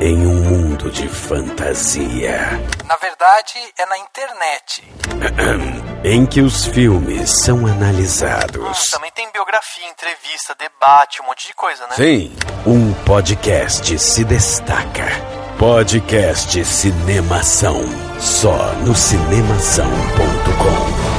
em um mundo de fantasia. Na verdade, é na internet. Em que os filmes são analisados. Também tem biografia, entrevista, debate, um monte de coisa, né? Sim, um podcast se destaca. Podcast Cinemação. Só no cinemação.com.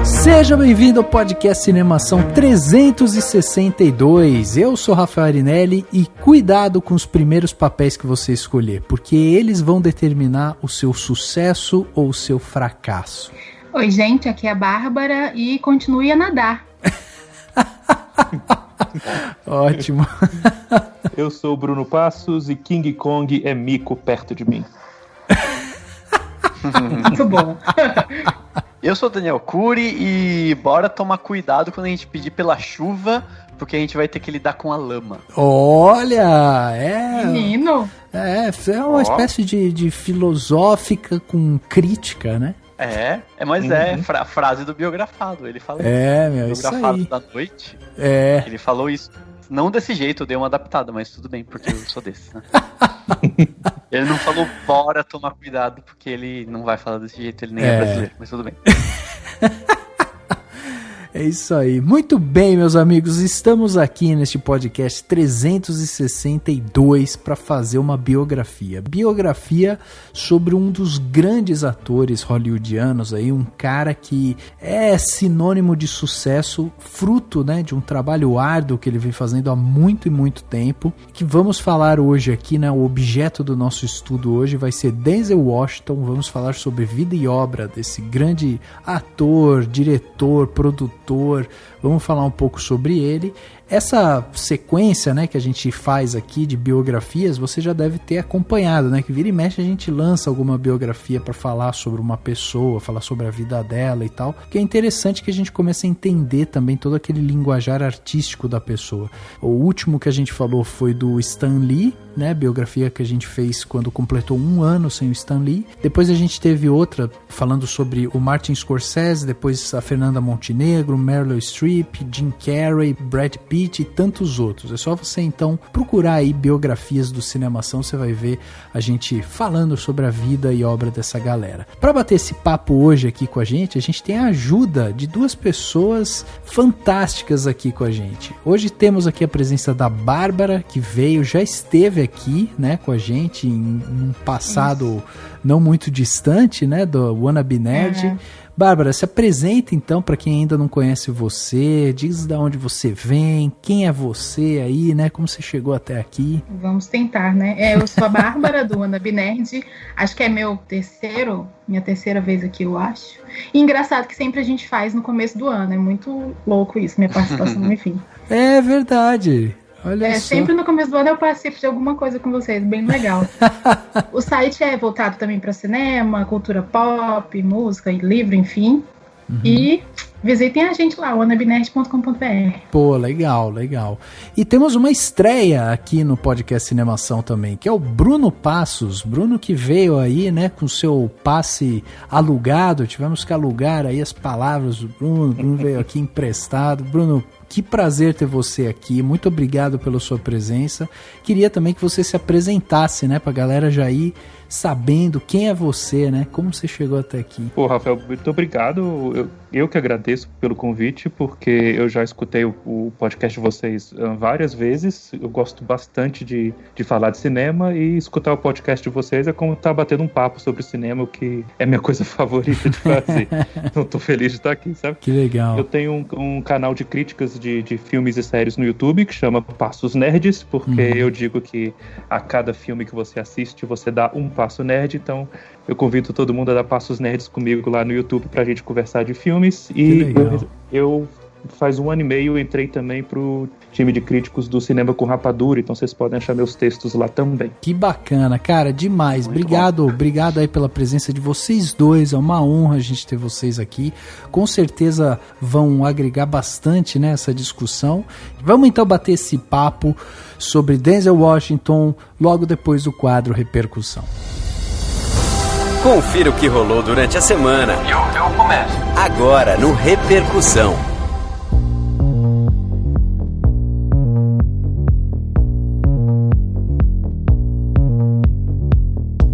Seja bem-vindo ao podcast Cinemação 362. Eu sou Rafael Arinelli e cuidado com os primeiros papéis que você escolher, porque eles vão determinar o seu sucesso ou o seu fracasso. Oi, gente, aqui é a Bárbara e continue a nadar. Ótimo. Eu sou o Bruno Passos e King Kong é mico perto de mim. Muito bom. Eu sou o Daniel Cury e bora tomar cuidado quando a gente pedir pela chuva, porque a gente vai ter que lidar com a lama. Olha, Menino. É uma espécie de filosófica com crítica, né? Mas a frase do biografado, ele falou. Biografado isso aí. Da noite. Ele falou isso. Não desse jeito, eu dei uma adaptada, mas tudo bem, porque eu sou desse, né? Ele não falou bora tomar cuidado, porque ele não vai falar desse jeito, ele nem é brasileiro, mas tudo bem. É isso aí. Muito bem, meus amigos, estamos aqui neste podcast 362 para fazer uma biografia. Biografia sobre um dos grandes atores hollywoodianos aí, um cara que é sinônimo de sucesso, fruto, né, de um trabalho árduo que ele vem fazendo há muito e muito tempo, que vamos falar hoje aqui, né, o objeto do nosso estudo hoje vai ser Denzel Washington. Vamos falar sobre vida e obra desse grande ator, diretor, produtor. Vamos falar um pouco sobre ele. Essa sequência, né, que a gente faz aqui de biografias, você já deve ter acompanhado, né? Que vira e mexe a gente lança alguma biografia para falar sobre uma pessoa, falar sobre a vida dela e tal. Que é interessante que a gente comece a entender também todo aquele linguajar artístico da pessoa. O último que a gente falou foi do Stan Lee, né? Biografia que a gente fez quando completou 1 ano sem o Stan Lee. Depois a gente teve outra falando sobre o Martin Scorsese, depois a Fernanda Montenegro, Meryl Streep, Jim Carrey, Brad Pitt e tantos outros. É só você então procurar aí biografias do Cinemação, você vai ver a gente falando sobre a vida e obra dessa galera. Para bater esse papo hoje aqui com a gente tem a ajuda de 2 pessoas fantásticas aqui com a gente. Hoje temos aqui a presença da Bárbara, que já esteve aqui, né, com a gente em um passado não muito distante, né, do Wannabe Nerd. Bárbara, se apresenta então para quem ainda não conhece você, diz de onde você vem, quem é você aí, né, como você chegou até aqui. Vamos tentar, né? Eu sou a Bárbara do Wannabe Nerd, acho que é minha terceira vez aqui, eu acho. E engraçado que sempre a gente faz no começo do ano, é muito louco isso, minha participação, enfim. É verdade. Olha só. Sempre no começo do ano eu participo de alguma coisa com vocês, bem legal. O site é voltado também para cinema, cultura pop, música, livro, enfim. E visitem a gente lá, wannabenerd.com.br. Pô, legal. E temos uma estreia aqui no podcast Cinemação também, que é o Bruno Passos. Bruno que veio aí, né, com seu passe alugado. Tivemos que alugar aí as palavras do Bruno. O Bruno veio aqui emprestado. Bruno, que prazer ter você aqui, muito obrigado pela sua presença. Queria também que você se apresentasse, né, pra galera já ir sabendo quem é você, né, como você chegou até aqui. Pô, Rafael, muito obrigado. Eu que agradeço pelo convite, porque eu já escutei o podcast de vocês várias vezes. Eu gosto bastante de falar de cinema, e escutar o podcast de vocês é como estar batendo um papo sobre cinema, o que é minha coisa favorita de fazer. Então tô feliz de estar aqui, sabe? Que legal. Eu tenho um canal de críticas de filmes e séries no YouTube que chama Passos Nerds, porque eu digo que a cada filme que você assiste, você dá um passo nerd. Então eu convido todo mundo a dar passos nerds comigo lá no YouTube pra gente conversar de filmes. E eu faz 1 ano e meio entrei também pro time de críticos do Cinema com Rapadura, então vocês podem achar meus textos lá também. Que bacana, cara, demais. Muito obrigado aí pela presença de vocês dois, é uma honra a gente ter vocês aqui. Com certeza vão agregar bastante nessa discussão. Vamos então bater esse papo sobre Denzel Washington logo depois do quadro Repercussão. Confira o que rolou durante a semana. Eu começo. Agora no Repercussão.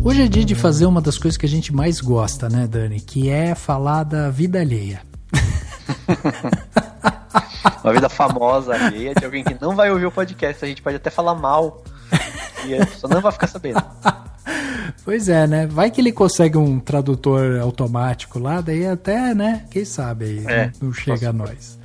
Hoje é dia de fazer uma das coisas que a gente mais gosta, né, Dani? Que é falar da vida alheia. Uma vida famosa alheia de alguém que não vai ouvir o podcast. A gente pode até falar mal e a pessoa não vai ficar sabendo. Pois é, né? Vai que ele consegue um tradutor automático lá, daí até, né? Quem sabe aí não chega a nós.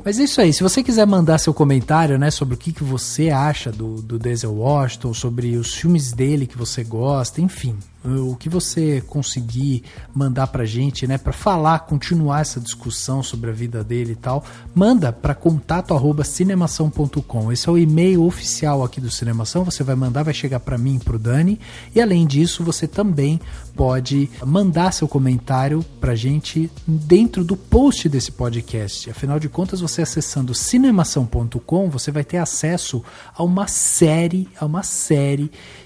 Mas é isso aí, se você quiser mandar seu comentário, né, sobre o que você acha do Denzel Washington, sobre os filmes dele que você gosta, enfim, o que você conseguir mandar pra gente, né, pra falar, continuar essa discussão sobre a vida dele e tal, manda pra contato@cinemação.com. Esse é o e-mail oficial aqui do Cinemação, você vai mandar, vai chegar pra mim e pro Dani, e além disso, você também pode mandar seu comentário pra gente dentro do post desse podcast. Afinal de contas, você acessando cinemação.com, você vai ter acesso a uma série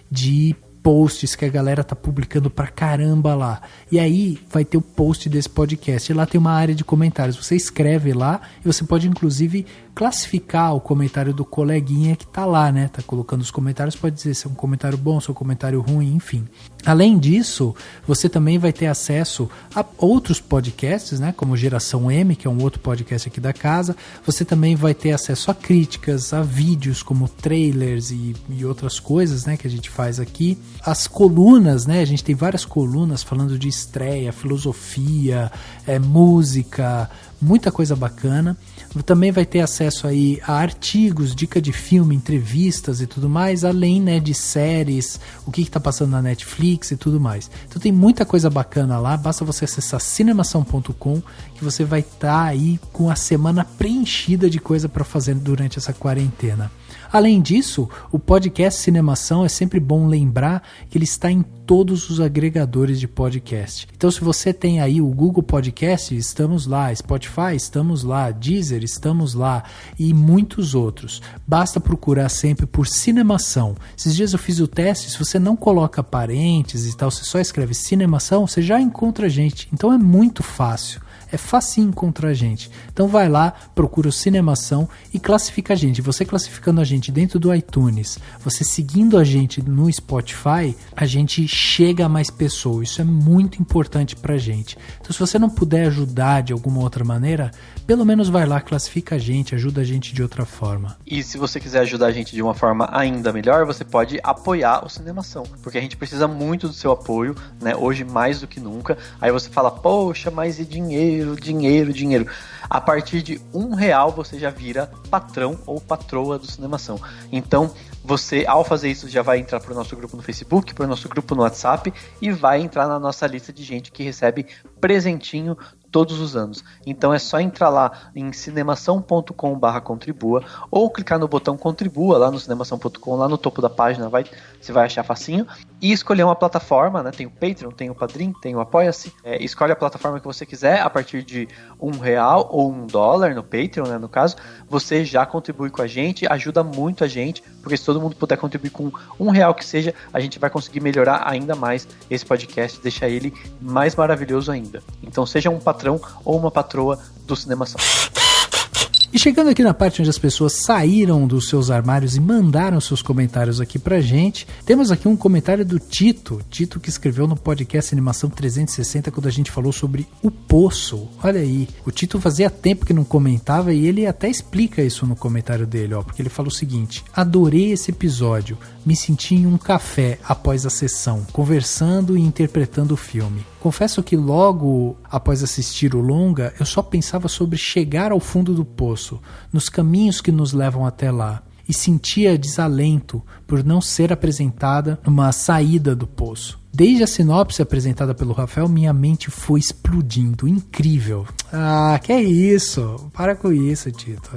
de posts que a galera tá publicando pra caramba lá. E aí vai ter o post desse podcast. E lá tem uma área de comentários. Você escreve lá e você pode inclusive classificar o comentário do coleguinha que tá lá, né? Tá colocando os comentários, pode dizer se é um comentário bom, se é um comentário ruim, enfim. Além disso, você também vai ter acesso a outros podcasts, né? Como Geração M, que é um outro podcast aqui da casa. Você também vai ter acesso a críticas, a vídeos como trailers e outras coisas, né? Que a gente faz aqui. As colunas, né? A gente tem várias colunas falando de estreia, filosofia, música, muita coisa bacana. Também vai ter acesso aí a artigos, dica de filme, entrevistas e tudo mais, além, né, de séries, o que tá passando na Netflix e tudo mais. Então tem muita coisa bacana lá, basta você acessar cinemação.com que você vai estar aí com a semana preenchida de coisa para fazer durante essa quarentena. Além disso, o podcast Cinemação é sempre bom lembrar que ele está em todos os agregadores de podcast. Então, se você tem aí o Google Podcast, estamos lá, Spotify, estamos lá, Deezer, estamos lá e muitos outros. Basta procurar sempre por Cinemação. Esses dias eu fiz o teste, se você não coloca parênteses e tal, você só escreve Cinemação, você já encontra a gente. Então é muito fácil. É facinho encontrar a gente. Então vai lá, procura o Cinemação e classifica a gente. Você classificando a gente dentro do iTunes, você seguindo a gente no Spotify, a gente chega a mais pessoas. Isso é muito importante pra gente. Então se você não puder ajudar de alguma outra maneira, pelo menos vai lá, classifica a gente, ajuda a gente de outra forma. E se você quiser ajudar a gente de uma forma ainda melhor, você pode apoiar o Cinemação, porque a gente precisa muito do seu apoio, né? Hoje mais do que nunca. Aí você fala, poxa, mas e dinheiro? A partir de R$1 você já vira patrão ou patroa do Cinemação. Então você, ao fazer isso, já vai entrar para o nosso grupo no Facebook, para o nosso grupo no WhatsApp e vai entrar na nossa lista de gente que recebe presentinho todos os anos. Então é só entrar lá em cinemação.com/contribua ou clicar no botão contribua lá no cinemação.com, lá no topo da página, você vai achar facinho, e escolher uma plataforma, né? Tem o Patreon, tem o Padrim, tem o Apoia-se, escolhe a plataforma que você quiser. A partir de R$1 ou $1 no Patreon, né, no caso, você já contribui com a gente, ajuda muito a gente, porque se todo mundo puder contribuir com R$1 que seja, a gente vai conseguir melhorar ainda mais esse podcast, deixar ele mais maravilhoso ainda. Então seja um patrão ou uma patroa do Cinemação. E chegando aqui na parte onde as pessoas saíram dos seus armários e mandaram seus comentários aqui pra gente, temos aqui um comentário do Tito que escreveu no podcast Animação 360 quando a gente falou sobre O Poço. Olha aí, o Tito fazia tempo que não comentava e ele até explica isso no comentário dele, ó, porque ele fala o seguinte: adorei esse episódio, me senti em um café após a sessão, conversando e interpretando o filme. Confesso que logo após assistir o longa, eu só pensava sobre chegar ao fundo do poço, nos caminhos que nos levam até lá. e sentia desalento por não ser apresentada numa saída do poço. Desde a sinopse apresentada pelo Rafael, minha mente foi explodindo. Incrível. Ah, que é isso? Para com isso, Tito.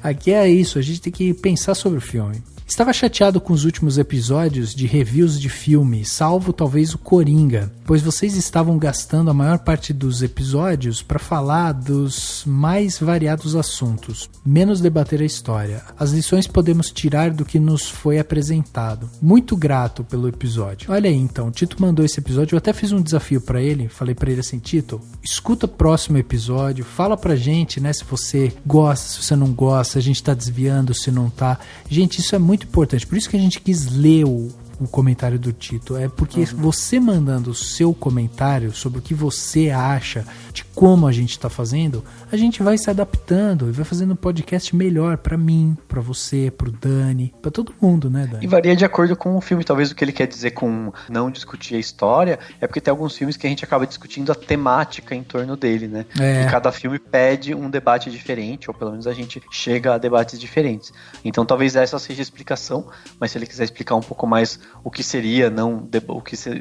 Aqui é isso, a gente tem que pensar sobre o filme. Estava chateado com os últimos episódios de reviews de filme, salvo talvez o Coringa, pois vocês estavam gastando a maior parte dos episódios para falar dos mais variados assuntos, menos debater a história. As lições podemos tirar do que nos foi apresentado. Muito grato pelo episódio. Olha aí, então, o Tito mandou esse episódio, eu até fiz um desafio para ele, falei para ele assim, Tito, escuta o próximo episódio, fala pra gente, né, se você gosta, se você não gosta, se a gente tá desviando, se não tá. Gente, isso é muito importante, por isso que a gente quis ler o comentário do Tito, é porque você mandando o seu comentário sobre o que você acha de como a gente está fazendo, a gente vai se adaptando e vai fazendo um podcast melhor para mim, para você, pro Dani, para todo mundo, né, Dani? E varia de acordo com o filme, talvez o que ele quer dizer com não discutir a história é porque tem alguns filmes que a gente acaba discutindo a temática em torno dele, né? E cada filme pede um debate diferente, ou pelo menos a gente chega a debates diferentes. Então talvez essa seja a explicação, mas se ele quiser explicar um pouco mais o que seria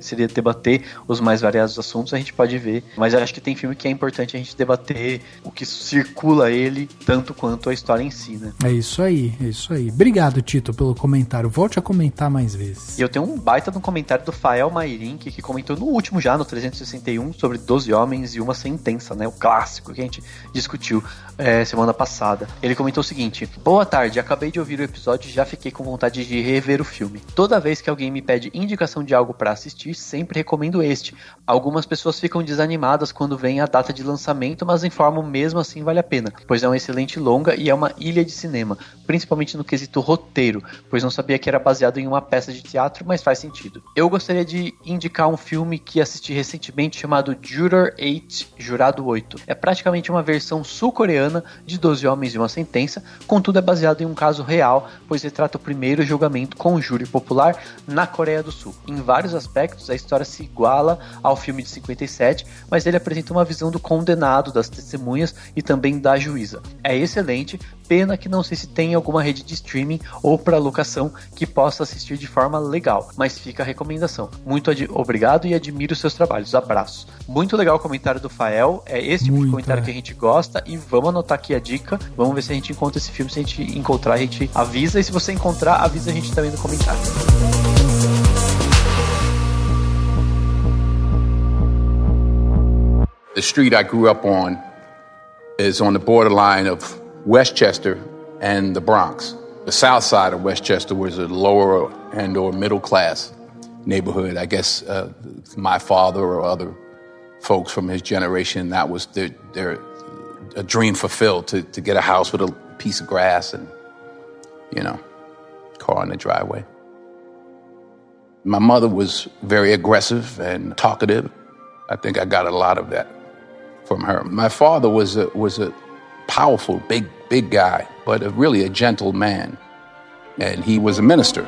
seria debater os mais variados assuntos, a gente pode ver. Mas eu acho que tem filme que é importante a gente debater o que circula ele, tanto quanto a história em si, né? É isso aí, é isso aí. Obrigado, Tito, pelo comentário. Volte a comentar mais vezes. E eu tenho um baita de um comentário do Fael Mairink, que comentou no último já, no 361, sobre 12 Homens e uma Sentença, né? O clássico que a gente discutiu semana passada. Ele comentou o seguinte: boa tarde, acabei de ouvir o episódio e já fiquei com vontade de rever o filme. Toda vez que alguém me pede indicação de algo para assistir, sempre recomendo este. Algumas pessoas ficam desanimadas quando vem a data de lançamento, mas informam mesmo assim vale a pena, pois é um excelente longa e é uma ilha de cinema, principalmente no quesito roteiro, pois não sabia que era baseado em uma peça de teatro, mas faz sentido. Eu gostaria de indicar um filme que assisti recentemente chamado Juror 8, Jurado 8. É praticamente uma versão sul-coreana de 12 Homens e uma Sentença, contudo é baseado em um caso real, pois retrata o primeiro julgamento com um júri popular na Coreia do Sul. Em vários aspectos, a história se iguala ao filme de 57, mas ele apresenta uma visão do condenado, das testemunhas e também da juíza. É excelente, pena que não sei se tem alguma rede de streaming ou para locação que possa assistir de forma legal, mas fica a recomendação. Muito obrigado e admiro seus trabalhos. Abraços. Muito legal o comentário do Fael, é esse tipo de comentário que a gente gosta, e vamos anotar aqui a dica, vamos ver se a gente encontra esse filme, se a gente encontrar a gente avisa, e se você encontrar, avisa a gente também no comentário. The street I grew up on is on the borderline of Westchester and the Bronx. The south side of Westchester was a lower and or middle class neighborhood. I guess my father or other folks from his generation, that was their a dream fulfilled, to get a house with a piece of grass and, you know, car in the driveway. My mother was very aggressive and talkative. I think I got a lot of that from her. My father was a powerful, big guy, but really a gentle man. And he was a minister.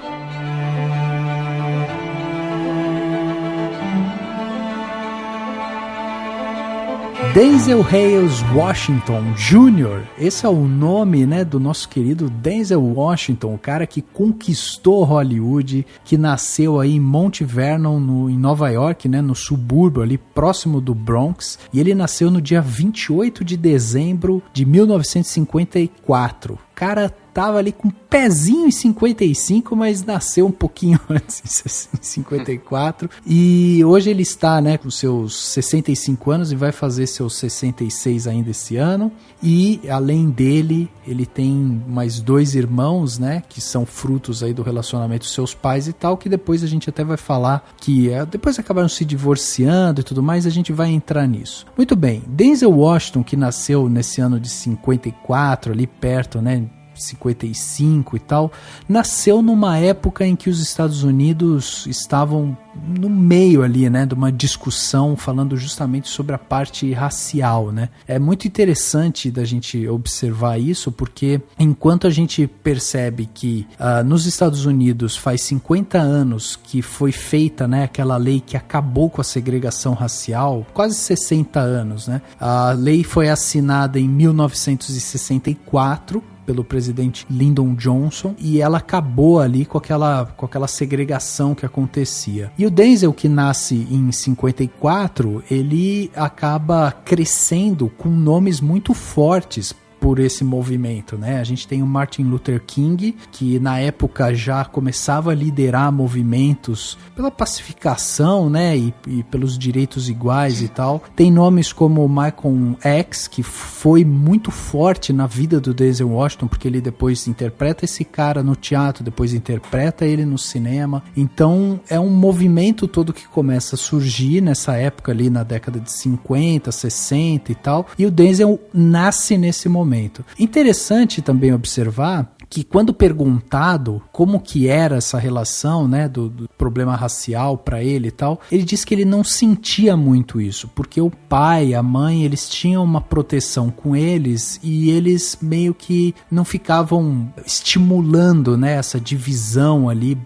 Denzel Hayes Washington Jr., esse é o nome, né, do nosso querido Denzel Washington, o cara que conquistou Hollywood, que nasceu aí em Mount Vernon, em Nova York, né, no subúrbio ali próximo do Bronx, e ele nasceu no dia 28 de dezembro de 1954. O cara tava ali com um pezinho em 55, mas nasceu um pouquinho antes, em 54. E hoje ele está, né, com seus 65 anos e vai fazer seus 66 ainda esse ano. E além dele, ele tem mais 2 irmãos, né, que são frutos aí do relacionamento dos seus pais e tal, que depois a gente até vai falar que depois acabaram se divorciando e tudo mais, a gente vai entrar nisso. Muito bem, Denzel Washington, que nasceu nesse ano de 54, ali perto, né, 55 e tal, nasceu numa época em que os Estados Unidos estavam no meio ali, né, de uma discussão falando justamente sobre a parte racial, né. É muito interessante da gente observar isso, porque enquanto a gente percebe que nos Estados Unidos faz 50 anos que foi feita, né, aquela lei que acabou com a segregação racial, quase 60 anos, né, a lei foi assinada em 1964 pelo presidente Lyndon Johnson, e ela acabou ali com aquela segregação que acontecia. E o Denzel, que nasce em 54, ele acaba crescendo com nomes muito fortes por esse movimento, né? A gente tem o Martin Luther King, que na época já começava a liderar movimentos pela pacificação, né? E pelos direitos iguais e tal. Tem nomes como Malcolm X, que foi muito forte na vida do Denzel Washington, porque ele depois interpreta esse cara no teatro, depois interpreta ele no cinema. Então é um movimento todo que começa a surgir nessa época ali, na década de 50, 60 e tal. E o Denzel nasce nesse momento. Interessante também observar que quando perguntado como que era essa relação, né, do problema racial para ele e tal, ele disse que ele não sentia muito isso, porque o pai, a mãe, eles tinham uma proteção com eles e eles meio que não ficavam estimulando, né, essa divisão ali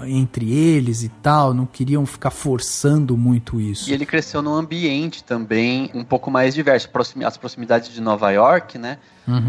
entre eles e tal, não queriam ficar forçando muito isso. E ele cresceu num ambiente também um pouco mais diverso. As proximidades de Nova York, né?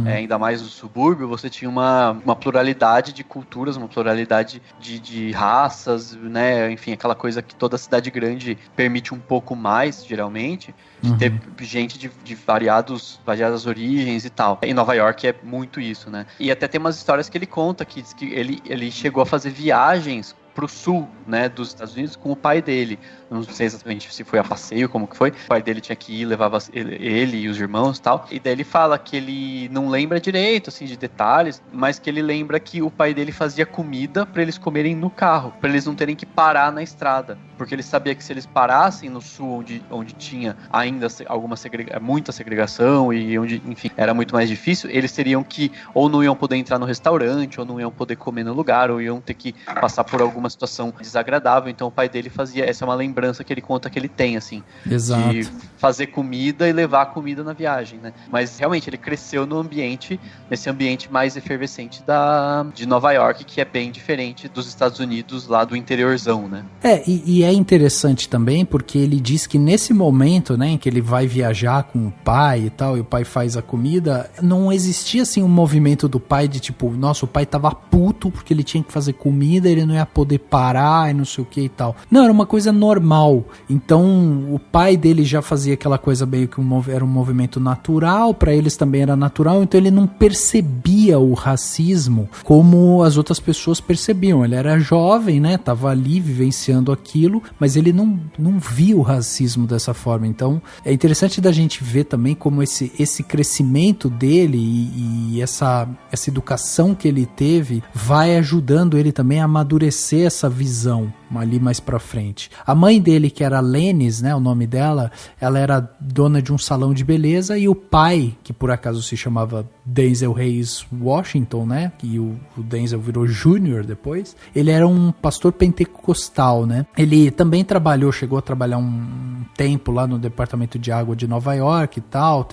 Ainda mais no subúrbio, você tinha uma pluralidade de culturas, uma pluralidade de raças, né? Enfim, aquela coisa que toda cidade grande permite um pouco mais, geralmente, de ter gente de variadas origens e tal. Em Nova York é muito isso, né? E até tem umas histórias que ele conta, que diz que ele chegou a fazer viagens pro sul, né, dos Estados Unidos com o pai dele. Não sei exatamente se foi a passeio, como que foi. O pai dele tinha que ir, levava ele e os irmãos e tal. E daí ele fala que ele não lembra direito, assim, de detalhes, mas que ele lembra que o pai dele fazia comida pra eles comerem no carro, pra eles não terem que parar na estrada. Porque ele sabia que se eles parassem no sul, onde tinha ainda muita segregação e onde, enfim, era muito mais difícil, eles teriam que, ou não iam poder entrar no restaurante, ou não iam poder comer no lugar, ou iam ter que passar por alguma situação desagradável. Então o pai dele fazia, essa é uma lembrança que ele conta que ele tem, assim. Exato. De fazer comida e levar a comida na viagem, né? Mas realmente ele cresceu nesse ambiente mais efervescente de Nova York, que é bem diferente dos Estados Unidos, lá do interiorzão, né? E é interessante também porque ele diz que nesse momento, né, em que ele vai viajar com o pai e tal, e o pai faz a comida, não existia assim um movimento do pai de tipo, nossa, o pai tava puto porque ele tinha que fazer comida, ele não ia poder parar e não sei o que e tal. Não, era uma coisa normal. Então o pai dele já fazia aquela coisa meio que era um movimento natural, pra eles também era natural, então ele não percebia o racismo como as outras pessoas percebiam. Ele era jovem, né, tava ali vivenciando aquilo, mas ele não via o racismo dessa forma. Então é interessante da gente ver também como esse crescimento dele e essa educação que ele teve vai ajudando ele também a amadurecer essa visão ali mais pra frente. A mãe dele, que era Lennis, né, o nome dela, ela era dona de um salão de beleza, e o pai, que por acaso se chamava Denzel Hayes Washington, né, e o Denzel virou Júnior depois, ele era um pastor pentecostal, né. Ele também chegou a trabalhar um tempo lá no departamento de água de Nova York e tal,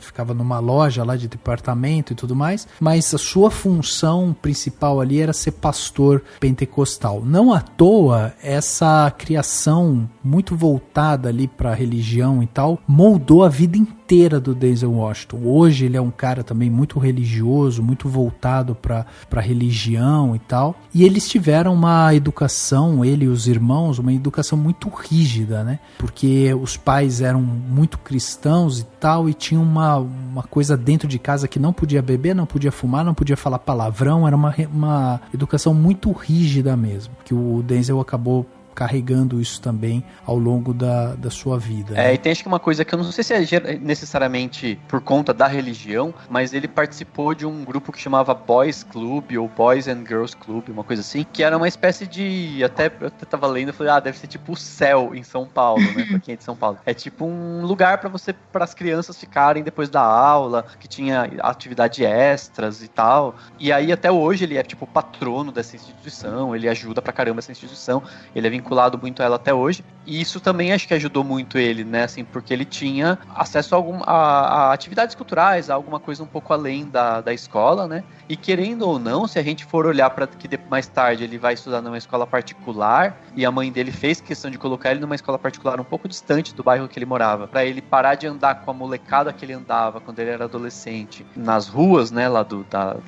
ficava numa loja lá de departamento e tudo mais, mas a sua função principal ali era ser pastor pentecostal. Não à toa, essa criação muito voltada ali para a religião e tal, moldou a vida inteira do Denzel Washington. Hoje ele é um cara também muito religioso, muito voltado para a religião e tal. E eles tiveram uma educação, ele e os irmãos, uma educação muito rígida, né? Porque os pais eram muito cristãos e tal, e tinha uma coisa dentro de casa que não podia beber, não podia fumar, não podia falar palavrão, era uma educação muito rígida mesmo, que o Denzel acabou carregando isso também ao longo da sua vida. E tem acho que uma coisa que eu não sei se é necessariamente por conta da religião, mas ele participou de um grupo que chamava Boys Club ou Boys and Girls Club, uma coisa assim, que era uma espécie de, eu até tava lendo e falei, deve ser tipo o céu em São Paulo, né, pra quem é de São Paulo. É tipo um lugar para as crianças ficarem depois da aula, que tinha atividade extras e tal. E aí até hoje ele é tipo patrono dessa instituição, ele ajuda pra caramba essa instituição, ele é vinculado muito a ela até hoje. E isso também acho que ajudou muito ele, né, assim, porque ele tinha acesso a atividades culturais, a alguma coisa um pouco além da escola, né, e querendo ou não, se a gente for olhar para que mais tarde ele vai estudar numa escola particular, e a mãe dele fez questão de colocar ele numa escola particular um pouco distante do bairro que ele morava, para ele parar de andar com a molecada que ele andava quando ele era adolescente, nas ruas, né, lá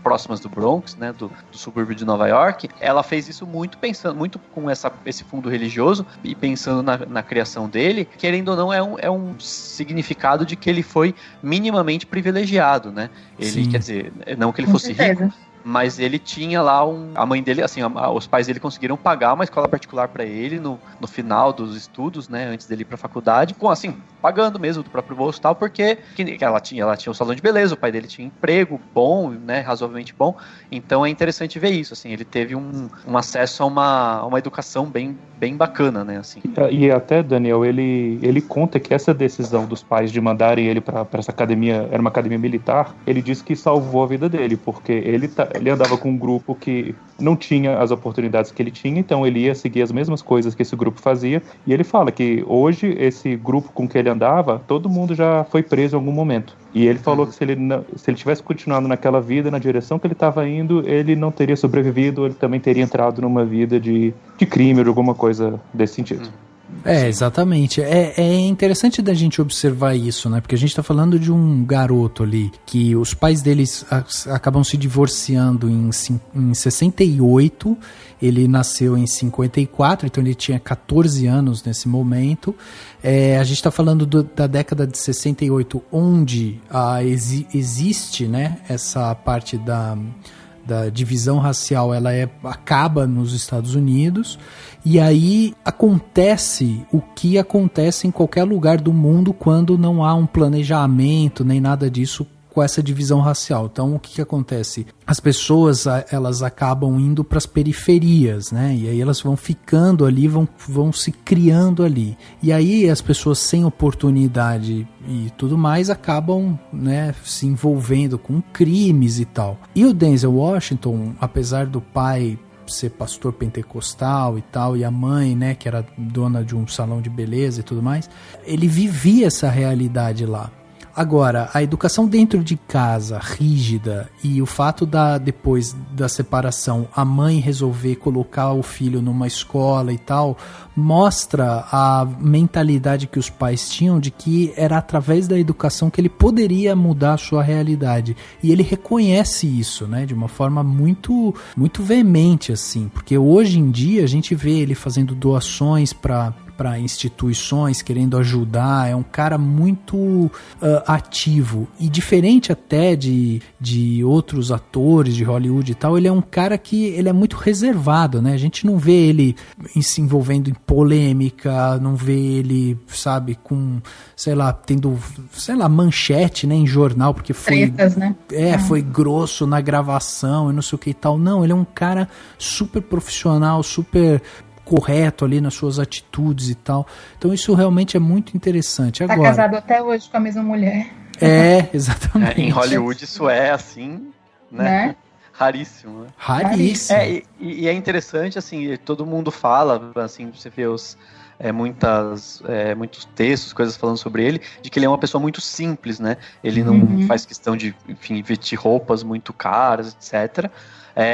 próximas do Bronx, né, do subúrbio de Nova York. Ela fez isso muito pensando, muito com esse fundo religioso, e pensando na criação dele, querendo ou não, é um significado de que ele foi minimamente privilegiado, né? Ele, quer dizer, não que ele fosse rico, mas ele tinha lá a mãe dele, assim, os pais dele conseguiram pagar uma escola particular para ele no final dos estudos, né, antes dele ir pra faculdade, assim, pagando mesmo do próprio bolso e tal, porque ela tinha um salão de beleza, o pai dele tinha emprego bom, né, razoavelmente bom, então é interessante ver isso, assim, ele teve um acesso a uma educação bem bacana, né, assim. E até, Daniel, ele conta que essa decisão dos pais de mandarem ele para essa academia, era uma academia militar, ele disse que salvou a vida dele, porque ele andava com um grupo que não tinha as oportunidades que ele tinha, então ele ia seguir as mesmas coisas que esse grupo fazia, e ele fala que hoje esse grupo com que ele andava, todo mundo já foi preso em algum momento. E ele falou que se ele tivesse continuado naquela vida, na direção que ele estava indo, ele não teria sobrevivido, ele também teria entrado numa vida de crime ou de alguma coisa desse sentido. Exatamente. É interessante da gente observar isso, né? Porque a gente tá falando de um garoto ali que os pais deles acabam se divorciando em 68, ele nasceu em 54, então ele tinha 14 anos nesse momento. A gente tá falando da década de 68, onde existe, né, essa parte da divisão racial, ela acaba nos Estados Unidos, e aí acontece o que acontece em qualquer lugar do mundo quando não há um planejamento nem nada disso com essa divisão racial. Então, o que acontece? As pessoas, elas acabam indo para as periferias, né? E aí elas vão ficando ali, vão se criando ali. E aí as pessoas sem oportunidade e tudo mais acabam, né, se envolvendo com crimes e tal. E o Denzel Washington, apesar do pai ser pastor pentecostal e tal, e a mãe, né, que era dona de um salão de beleza e tudo mais, ele vivia essa realidade lá. Agora, a educação dentro de casa, rígida, e o fato depois da separação, a mãe resolver colocar o filho numa escola e tal, mostra a mentalidade que os pais tinham de que era através da educação que ele poderia mudar a sua realidade. E ele reconhece isso, né, de uma forma muito, muito veemente, assim, porque hoje em dia a gente vê ele fazendo doações para instituições, querendo ajudar, é um cara muito ativo, e diferente até de outros atores de Hollywood e tal, ele é um cara que ele é muito reservado, né? A gente não vê ele se envolvendo em polêmica, não vê ele, sabe, com, sei lá, tendo, sei lá, manchete, né, em jornal, porque foi tretas, né? Foi grosso na gravação e não sei o que e tal. Não, ele é um cara super profissional, super correto ali nas suas atitudes e tal. Então isso realmente é muito interessante. Agora, tá casado até hoje com a mesma mulher. Exatamente. Em Hollywood isso é assim, né? Raríssimo, né? Raríssimo. E é interessante, assim, todo mundo fala, assim, você vê muitos textos, coisas falando sobre ele, de que ele é uma pessoa muito simples, né? Ele não faz questão de, enfim, vestir roupas muito caras, etc.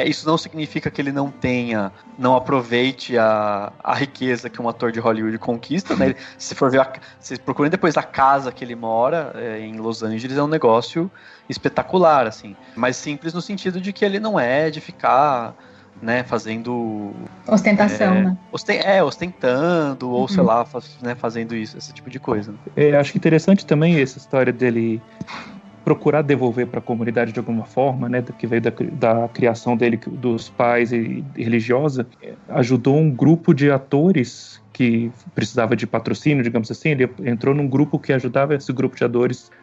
Isso não significa que ele não aproveite a riqueza que um ator de Hollywood conquista, né? Se for ver, vocês procurem depois a casa que ele mora, em Los Angeles, é um negócio espetacular, assim. Mas simples no sentido de que ele não é de ficar, né, fazendo ostentação, né? Ostentando, ou sei lá, né, fazendo isso, esse tipo de coisa. Acho interessante também essa história dele procurar devolver para a comunidade de alguma forma, né, que veio da criação dele, dos pais e religiosa. Ajudou um grupo de atores que precisava de patrocínio, digamos assim. Ele entrou num grupo que ajudava esse grupo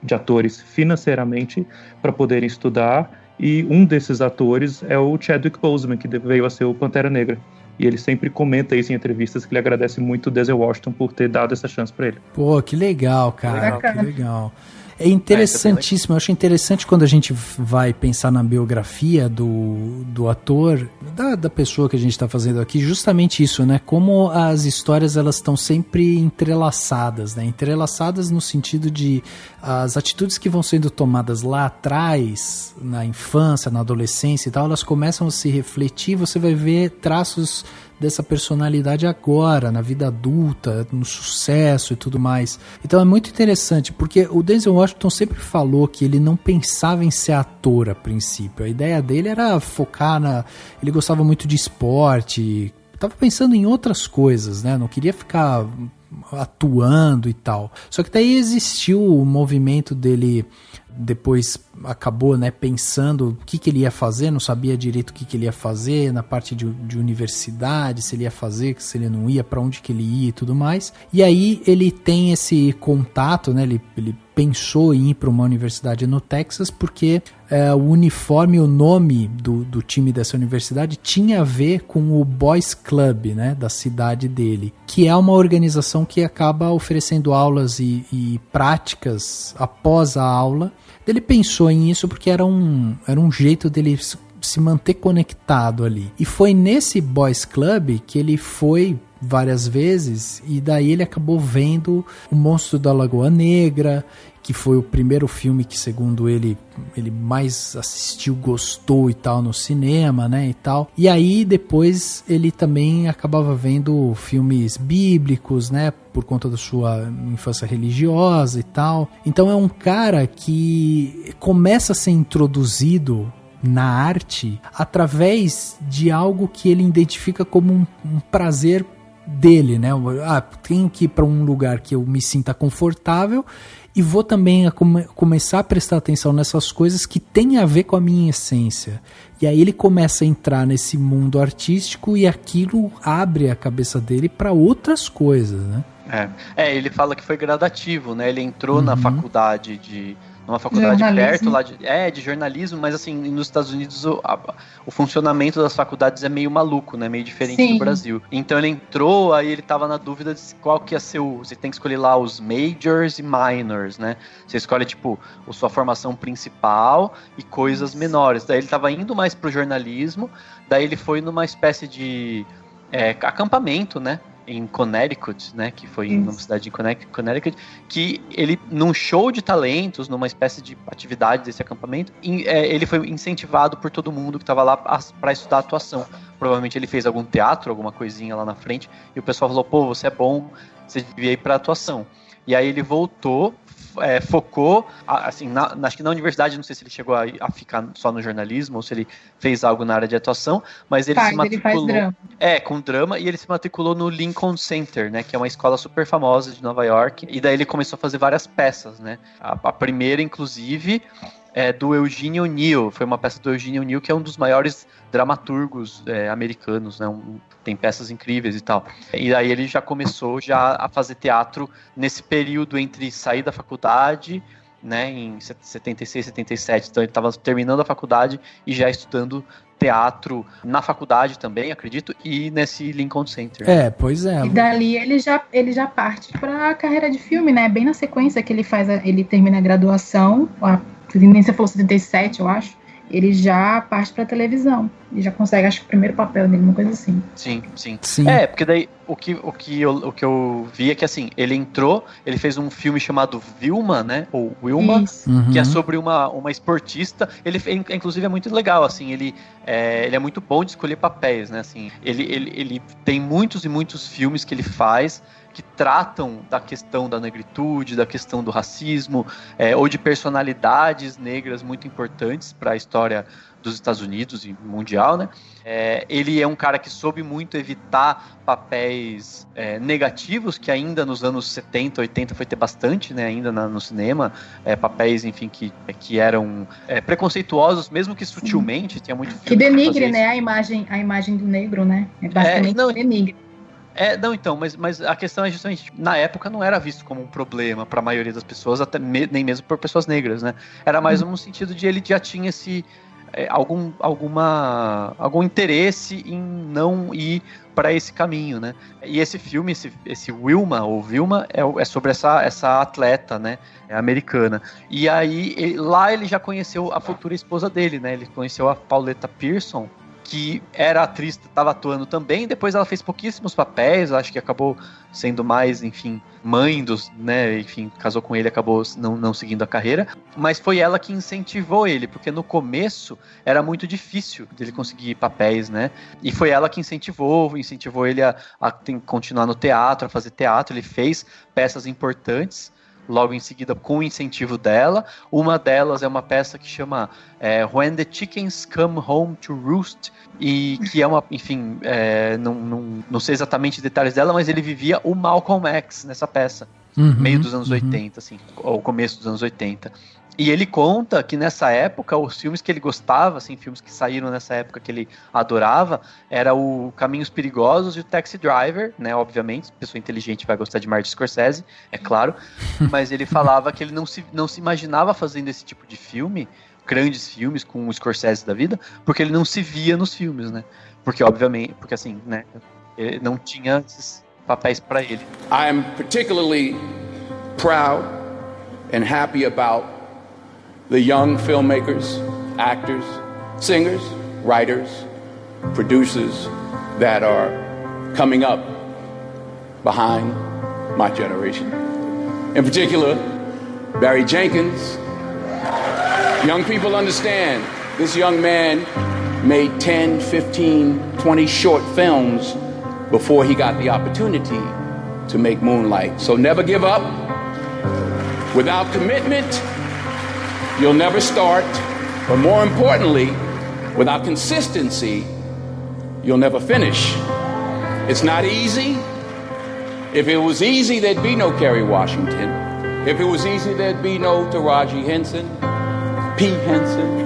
de atores financeiramente para poderem estudar, e um desses atores é o Chadwick Boseman, que veio a ser o Pantera Negra. E ele sempre comenta isso em entrevistas, que ele agradece muito o Denzel Washington por ter dado essa chance para ele. Pô, que legal, cara, que legal. É interessantíssimo, eu acho interessante quando a gente vai pensar na biografia do ator, da pessoa que a gente está fazendo aqui, justamente isso, né? Como as histórias elas estão sempre entrelaçadas, né? Entrelaçadas no sentido de as atitudes que vão sendo tomadas lá atrás, na infância, na adolescência e tal, elas começam a se refletir, você vai ver traços dessa personalidade agora, na vida adulta, no sucesso e tudo mais. Então é muito interessante, porque o Denzel Washington sempre falou que ele não pensava em ser ator a princípio. A ideia dele era focar ele gostava muito de esporte, estava pensando em outras coisas, né? Não queria ficar atuando e tal. Só que daí existiu o movimento dele, depois acabou, né, pensando o que ele ia fazer, não sabia direito o que ele ia fazer na parte de universidade, se ele ia fazer, se ele não ia, para onde que ele ia e tudo mais. E aí ele tem esse contato, né, ele pensou em ir para uma universidade no Texas porque o uniforme, o nome do time dessa universidade tinha a ver com o Boys Club, né, da cidade dele, que é uma organização que acaba oferecendo aulas e práticas após a aula. Ele pensou em isso porque era um jeito dele se manter conectado ali. E foi nesse Boys Club que ele foi várias vezes, e daí ele acabou vendo O Monstro da Lagoa Negra, que foi o primeiro filme que, segundo ele mais assistiu, gostou e tal no cinema, né, e tal. E aí depois ele também acabava vendo filmes bíblicos, né, por conta da sua infância religiosa e tal. Então é um cara que começa a ser introduzido na arte através de algo que ele identifica como um prazer dele, né? Tenho que ir para um lugar que eu me sinta confortável e vou também começar a prestar atenção nessas coisas que tem a ver com a minha essência. E aí ele começa a entrar nesse mundo artístico e aquilo abre a cabeça dele para outras coisas, né? Ele fala que foi gradativo, né? Ele entrou na faculdade numa faculdade perto lá de jornalismo, mas assim, nos Estados Unidos o funcionamento das faculdades é meio maluco, né? Meio diferente do Brasil. Então ele entrou, aí ele tava na dúvida de qual que ia ser você tem que escolher lá os majors e minors, né? Você escolhe, tipo, a sua formação principal e coisas menores. Daí ele tava indo mais pro jornalismo, daí ele foi numa espécie de acampamento, né? Em Connecticut, né, que foi numa cidade de Connecticut, que ele, num show de talentos, numa espécie de atividade desse acampamento, ele foi incentivado por todo mundo que estava lá para estudar atuação. Provavelmente ele fez algum teatro, alguma coisinha lá na frente, e o pessoal falou, pô, você é bom, você devia ir para atuação. E aí ele voltou, focou, assim, acho que na universidade, não sei se ele chegou a ficar só no jornalismo ou se ele fez algo na área de atuação, mas ele se matriculou. Ele faz drama. Com drama, e ele se matriculou no Lincoln Center, né, que é uma escola super famosa de Nova York, e daí ele começou a fazer várias peças, né, a primeira, inclusive, do Eugene O'Neill, foi uma peça do Eugene O'Neill, que é um dos maiores dramaturgos americanos, né, tem peças incríveis e tal. E aí ele já começou a fazer teatro nesse período entre sair da faculdade, né, em 76, 77, então ele estava terminando a faculdade e já estudando teatro na faculdade também, acredito, e nesse Lincoln Center. Pois é. E dali ele já parte para a carreira de filme, né, bem na sequência que ele termina a graduação, nem você falou 77, eu acho, ele já parte pra televisão. E já consegue, acho que o primeiro papel dele, uma coisa assim. Sim. Porque daí o que eu vi é que assim, ele entrou, ele fez um filme chamado Vilma, né? Ou Wilma, que é sobre uma esportista. Ele inclusive é muito legal, assim, ele é muito bom de escolher papéis, né? Assim, ele tem muitos e muitos filmes que ele faz que tratam da questão da negritude, da questão do racismo, ou de personalidades negras muito importantes para a história dos Estados Unidos e mundial, né? Ele é um cara que soube muito evitar papéis negativos, que ainda nos anos 70, 80 foi ter bastante, né? Ainda no cinema, papéis, enfim, que eram preconceituosos, mesmo que sutilmente, tinha muito filme que denigre, né? A imagem do negro, né? Basicamente denigre. Então, mas a questão é justamente, na época não era visto como um problema para a maioria das pessoas, até nem mesmo por pessoas negras, né? Era mais no sentido de ele já tinha algum interesse em não ir para esse caminho, né? E esse filme, esse Wilma ou Vilma, é sobre essa atleta, né? Americana. E aí lá ele já conheceu a futura esposa dele, né? Ele conheceu a Pauletta Pearson, que era atriz, estava atuando também. Depois ela fez pouquíssimos papéis, acho que acabou sendo mais, enfim, mãe dos, né, enfim, casou com ele, acabou não seguindo a carreira, mas foi ela que incentivou ele, porque no começo era muito difícil dele conseguir papéis, né, e foi ela que incentivou ele a continuar no teatro, a fazer teatro. Ele fez peças importantes logo em seguida com o incentivo dela. Uma delas é uma peça que chama When the Chickens Come Home to Roost, e que é uma, enfim, não sei exatamente os detalhes dela, mas ele vivia o Malcolm X nessa peça, meio dos anos 80, assim, ou começo dos anos 80. E ele conta que nessa época, os filmes que ele gostava, assim, filmes que saíram nessa época que ele adorava, era o Caminhos Perigosos e o Taxi Driver, né, obviamente, pessoa inteligente vai gostar de Martin Scorsese, é claro, mas ele falava que ele não se imaginava fazendo esse tipo de filme, grandes filmes com o Scorsese da vida, porque ele não se via nos filmes, né, porque obviamente, porque assim, né, ele não tinha esses papéis para ele. I am particularly proud and happy about the young filmmakers, actors, singers, writers, producers that are coming up behind my generation. In particular, Barry Jenkins. Young people understand this young man made 10, 15, 20 short films before he got the opportunity to make Moonlight. So never give up. Without commitment, you'll never start, but more importantly, without consistency, you'll never finish. It's not easy. If it was easy, there'd be no Kerry Washington. If it was easy, there'd be no Taraji Henson, P. Henson.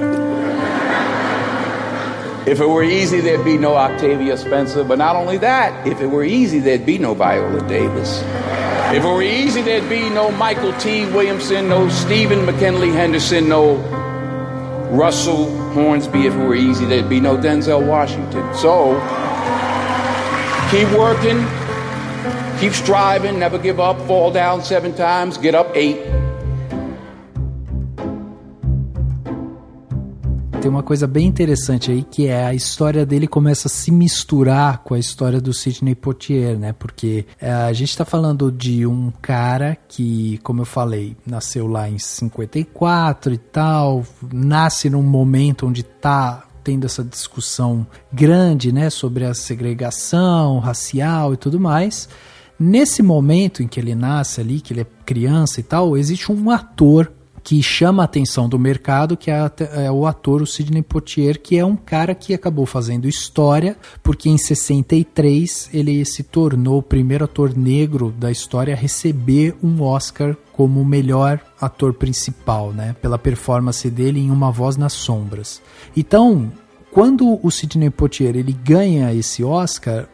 If it were easy, there'd be no Octavia Spencer. But not only that, if it were easy, there'd be no Viola Davis. If it were easy, there'd be no Michael T. Williamson, no Stephen McKinley Henderson, no Russell Hornsby. If it were easy, there'd be no Denzel Washington. So, keep working, keep striving, never give up, fall down 7 times, get up 8. Tem uma coisa bem interessante aí, que é a história dele começa a se misturar com a história do Sidney Poitier, né? Porque a gente tá falando de um cara que, como eu falei, nasceu lá em 54 e tal, nasce num momento onde tá tendo essa discussão grande, né? Sobre a segregação racial e tudo mais. Nesse momento em que ele nasce ali, que ele é criança e tal, existe um ator que chama a atenção do mercado, que é o ator, o Sidney Poitier, que é um cara que acabou fazendo história, porque em 63 ele se tornou o primeiro ator negro da história a receber um Oscar como o melhor ator principal, né, pela performance dele em Uma Voz nas Sombras. Então, quando o Sidney Poitier ele ganha esse Oscar,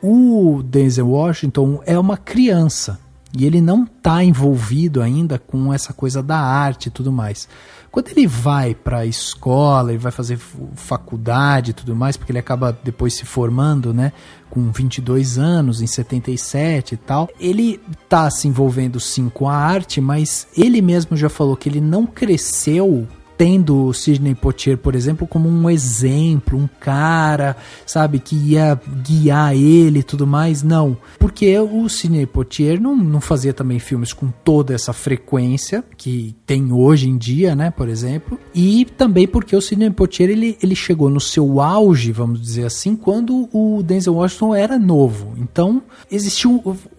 o Denzel Washington é uma criança. E ele não está envolvido ainda com essa coisa da arte e tudo mais. Quando ele vai para a escola, ele vai fazer faculdade e tudo mais, porque ele acaba depois se formando, né, com 22 anos, em 77 e tal, ele está se envolvendo sim com a arte, mas ele mesmo já falou que ele não cresceu tendo o Sidney Poitier, por exemplo, como um exemplo, um cara, sabe, que ia guiar ele e tudo mais, não. Porque o Sidney Poitier não fazia também filmes com toda essa frequência que tem hoje em dia, né, por exemplo, e também porque o Sidney Poitier, ele chegou no seu auge, vamos dizer assim, quando o Denzel Washington era novo. Então,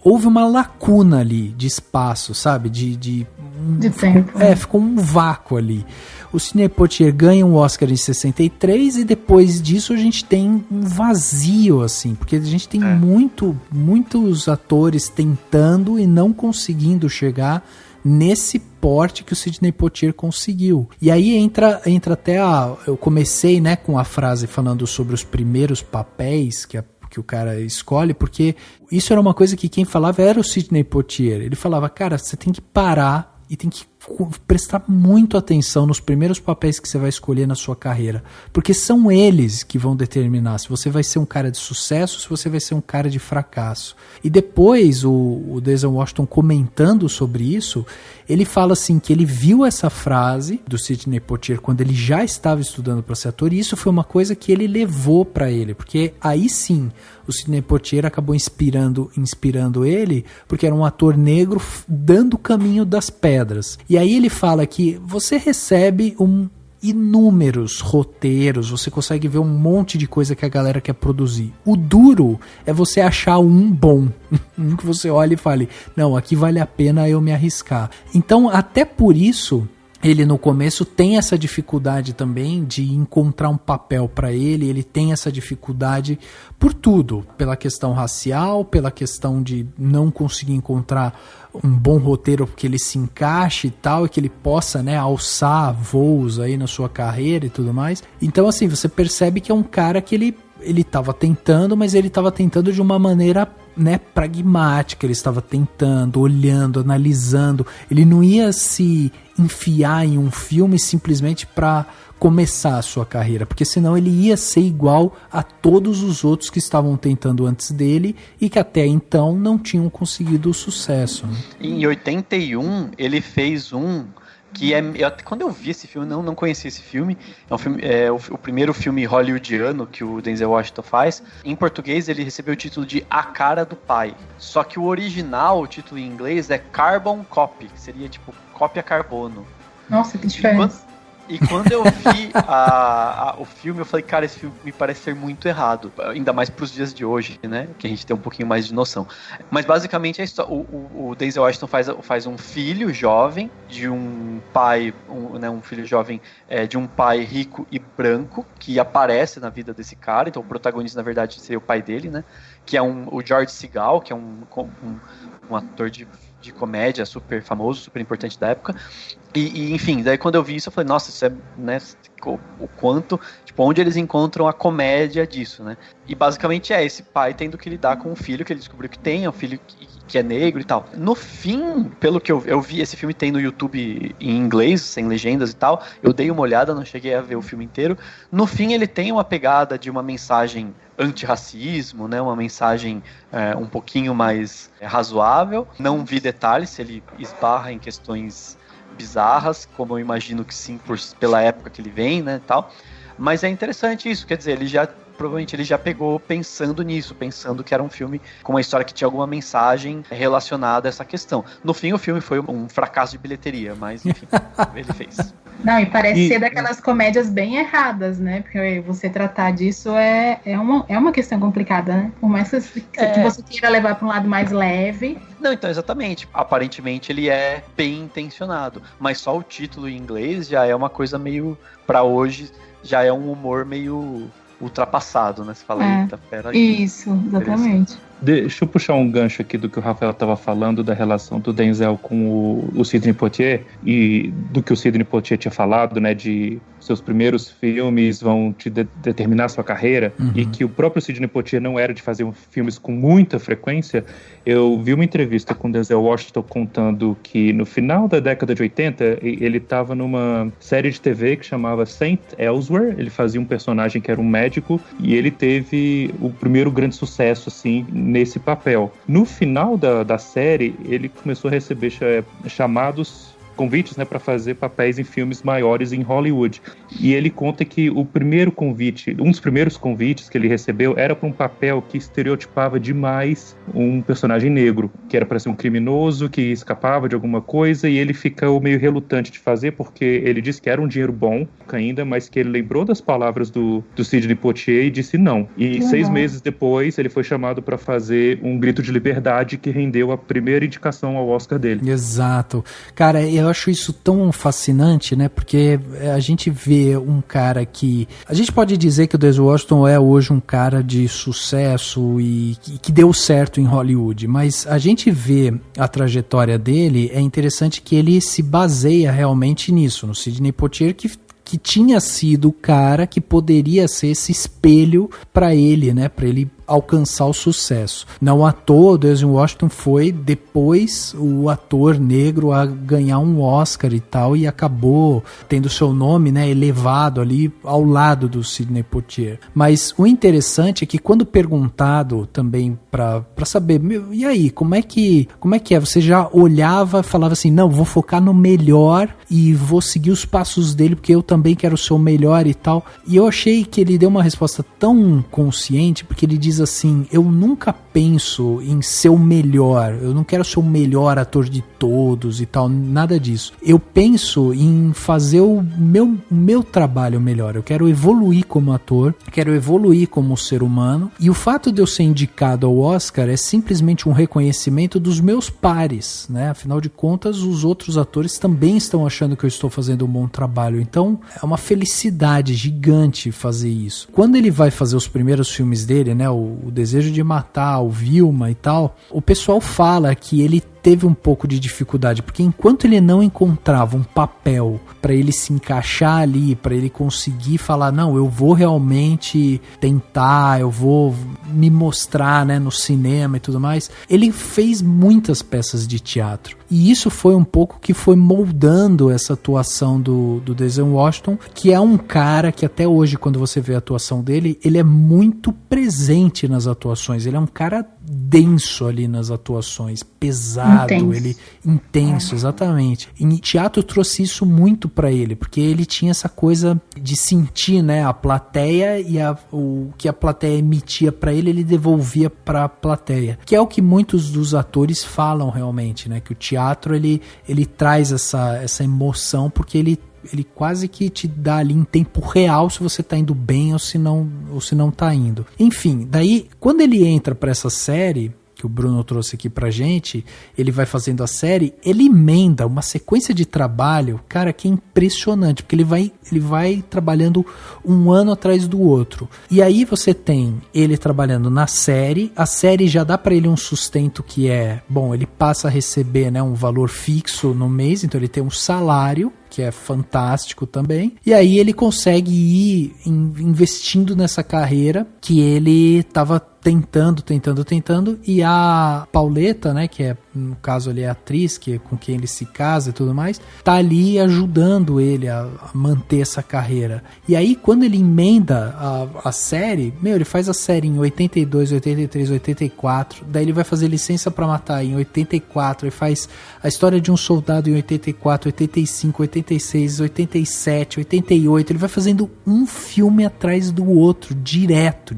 houve uma lacuna ali de espaço, sabe, de tempo. Ficou um vácuo ali. O Sidney Poitier ganha um Oscar em 63 e depois disso a gente tem um vazio, assim, porque a gente tem muitos atores tentando e não conseguindo chegar nesse porte que o Sidney Poitier conseguiu. E aí entra até eu comecei, né, com a frase falando sobre os primeiros papéis que o cara escolhe, porque isso era uma coisa que quem falava era o Sidney Poitier. Ele falava, cara, você tem que parar e tem que prestar muito atenção nos primeiros papéis que você vai escolher na sua carreira, porque são eles que vão determinar se você vai ser um cara de sucesso, se você vai ser um cara de fracasso. E depois o Denzel Washington comentando sobre isso, ele fala assim que ele viu essa frase do Sidney Poitier quando ele já estava estudando para ser ator, e isso foi uma coisa que ele levou para ele, porque aí sim o Sidney Poitier acabou inspirando ele, porque era um ator negro dando o caminho das pedras. E aí ele fala que você recebe inúmeros roteiros, você consegue ver um monte de coisa que a galera quer produzir. O duro é você achar um bom, um que você olha e fale, não, aqui vale a pena eu me arriscar. Então, até por isso, ele no começo tem essa dificuldade também de encontrar um papel para ele tem essa dificuldade por tudo, pela questão racial, pela questão de não conseguir encontrar um bom roteiro que ele se encaixe e tal, e que ele possa, né, alçar voos aí na sua carreira e tudo mais. Então, assim, você percebe que é um cara que ele estava tentando, mas ele estava tentando de uma maneira, né, pragmática. Ele estava tentando, olhando, analisando. Ele não ia se enfiar em um filme simplesmente para começar a sua carreira, porque senão ele ia ser igual a todos os outros que estavam tentando antes dele e que até então não tinham conseguido o sucesso, né? Em 81 ele fez que quando eu vi esse filme, não conhecia esse filme. É um filme, o primeiro filme hollywoodiano que o Denzel Washington faz. Em português ele recebeu o título de A Cara do Pai. Só que o original, o título em inglês é Carbon Copy, que seria tipo cópia carbono. Nossa, que diferença. E quando eu vi o filme, eu falei, cara, esse filme me parece ser muito errado. Ainda mais pros dias de hoje, né? Que a gente tem um pouquinho mais de noção. Mas basicamente o Denzel Washington faz um filho jovem de um pai, um filho jovem de um pai rico e branco, que aparece na vida desse cara. Então o protagonista, na verdade, seria o pai dele, né? Que é o George Segal, que é um ator de comédia super famoso, super importante da época. E enfim, daí quando eu vi isso eu falei, nossa, isso é, né, o quanto, tipo, onde eles encontram a comédia disso, né? E basicamente é esse pai tendo que lidar com um filho que ele descobriu que tem, é um filho que é negro e tal. No fim, pelo que eu vi, esse filme tem no YouTube em inglês, sem legendas e tal, eu dei uma olhada, não cheguei a ver o filme inteiro. No fim ele tem uma pegada de uma mensagem antirracismo, né, uma mensagem um pouquinho mais razoável. Não vi detalhes se ele esbarra em questões bizarras, como eu imagino que sim, pela época que ele vem, né, tal. Mas é interessante isso, quer dizer, provavelmente ele já pegou pensando nisso, pensando que era um filme com uma história que tinha alguma mensagem relacionada a essa questão. No fim, o filme foi um fracasso de bilheteria, mas enfim, ele fez. Não, e parece ser daquelas comédias bem erradas, né? Porque você tratar disso é uma questão complicada, né? Por mais que você queira levar para um lado mais leve. Não, então, exatamente. Aparentemente ele é bem intencionado, mas só o título em inglês já é uma coisa meio, para hoje, já é um humor meio ultrapassado, né? Você fala, eita, pera aí. Isso, exatamente. Deixa eu puxar um gancho aqui do que o Rafael estava falando, da relação do Denzel com o Sidney Poitier, e do que o Sidney Poitier tinha falado, né, de seus primeiros filmes vão te determinar sua carreira, e que o próprio Sidney Poitier não era de fazer filmes com muita frequência. Eu vi uma entrevista com o Denzel Washington contando que no final da década de 80, ele estava numa série de TV que chamava St. Elsewhere. Ele fazia um personagem que era um médico, e ele teve o primeiro grande sucesso, assim, nesse papel. No final da série, ele começou a receber convites, né, para fazer papéis em filmes maiores em Hollywood. E ele conta que um dos primeiros convites que ele recebeu era para um papel que estereotipava demais um personagem negro, que era para ser um criminoso que escapava de alguma coisa, e ele ficou meio relutante de fazer, porque ele disse que era um dinheiro bom ainda, mas que ele lembrou das palavras do Sidney Poitier e disse não. E 6 meses depois ele foi chamado para fazer Um Grito de Liberdade, que rendeu a primeira indicação ao Oscar dele. Exato. Cara, eu acho isso tão fascinante, né? Porque a gente vê um cara que... A gente pode dizer que o Denzel Washington é hoje um cara de sucesso e que deu certo em Hollywood, mas a gente vê a trajetória dele, é interessante que ele se baseia realmente nisso, no Sidney Poitier, que tinha sido o cara que poderia ser esse espelho para ele, né? Para ele alcançar o sucesso. Não à toa, o Denzel Washington foi depois o ator negro a ganhar um Oscar e tal, e acabou tendo seu nome, né, elevado ali ao lado do Sidney Poitier. Mas o interessante é que quando perguntado também para saber, e aí, como é que é? Você já olhava e falava assim, não, vou focar no melhor e vou seguir os passos dele porque eu também quero ser o melhor e tal. E eu achei que ele deu uma resposta tão consciente, porque ele diz assim, eu nunca penso em ser o melhor, eu não quero ser o melhor ator de todos e tal, nada disso. Eu penso em fazer o meu trabalho melhor, eu quero evoluir como ator, quero evoluir como ser humano, e o fato de eu ser indicado ao Oscar é simplesmente um reconhecimento dos meus pares, né? Afinal de contas, os outros atores também estão achando que eu estou fazendo um bom trabalho, então é uma felicidade gigante fazer isso. Quando ele vai fazer os primeiros filmes dele, né, o Desejo de Matar, o Vilma e tal, o pessoal fala que ele teve um pouco de dificuldade, porque enquanto ele não encontrava um papel para ele se encaixar ali, para ele conseguir falar, não, eu vou realmente tentar, eu vou me mostrar, né, no cinema e tudo mais, ele fez muitas peças de teatro. E isso foi um pouco que foi moldando essa atuação do Denzel Washington, que é um cara que até hoje, quando você vê a atuação dele, ele é muito presente nas atuações, ele é um cara denso ali nas atuações, pesado, ele intenso, exatamente. E teatro trouxe isso muito pra ele, porque ele tinha essa coisa de sentir, né, a plateia, e o que a plateia emitia pra ele devolvia pra plateia, que é o que muitos dos atores falam realmente, né, que o teatro ele traz essa emoção, porque ele quase que te dá ali em tempo real se você tá indo bem ou se não tá indo. Enfim, daí, quando ele entra pra essa série, que o Bruno trouxe aqui pra gente, ele vai fazendo a série, ele emenda uma sequência de trabalho, cara, que é impressionante, porque ele vai trabalhando um ano atrás do outro. E aí você tem ele trabalhando na série, a série já dá pra ele um sustento que é, bom, ele passa a receber, né, um valor fixo no mês, então ele tem um salário, que é fantástico também, e aí ele consegue ir investindo nessa carreira que ele estava tentando, e a Pauleta, né, que é, no caso ali, a atriz com quem ele se casa e tudo mais, tá ali ajudando ele a manter essa carreira. E aí, quando ele emenda a série, ele faz a série em 82, 83, 84, daí ele vai fazer Licença pra Matar em 84, e faz A História de um Soldado em 84, 85, 86, 87, 88, ele vai fazendo um filme atrás do outro, direto.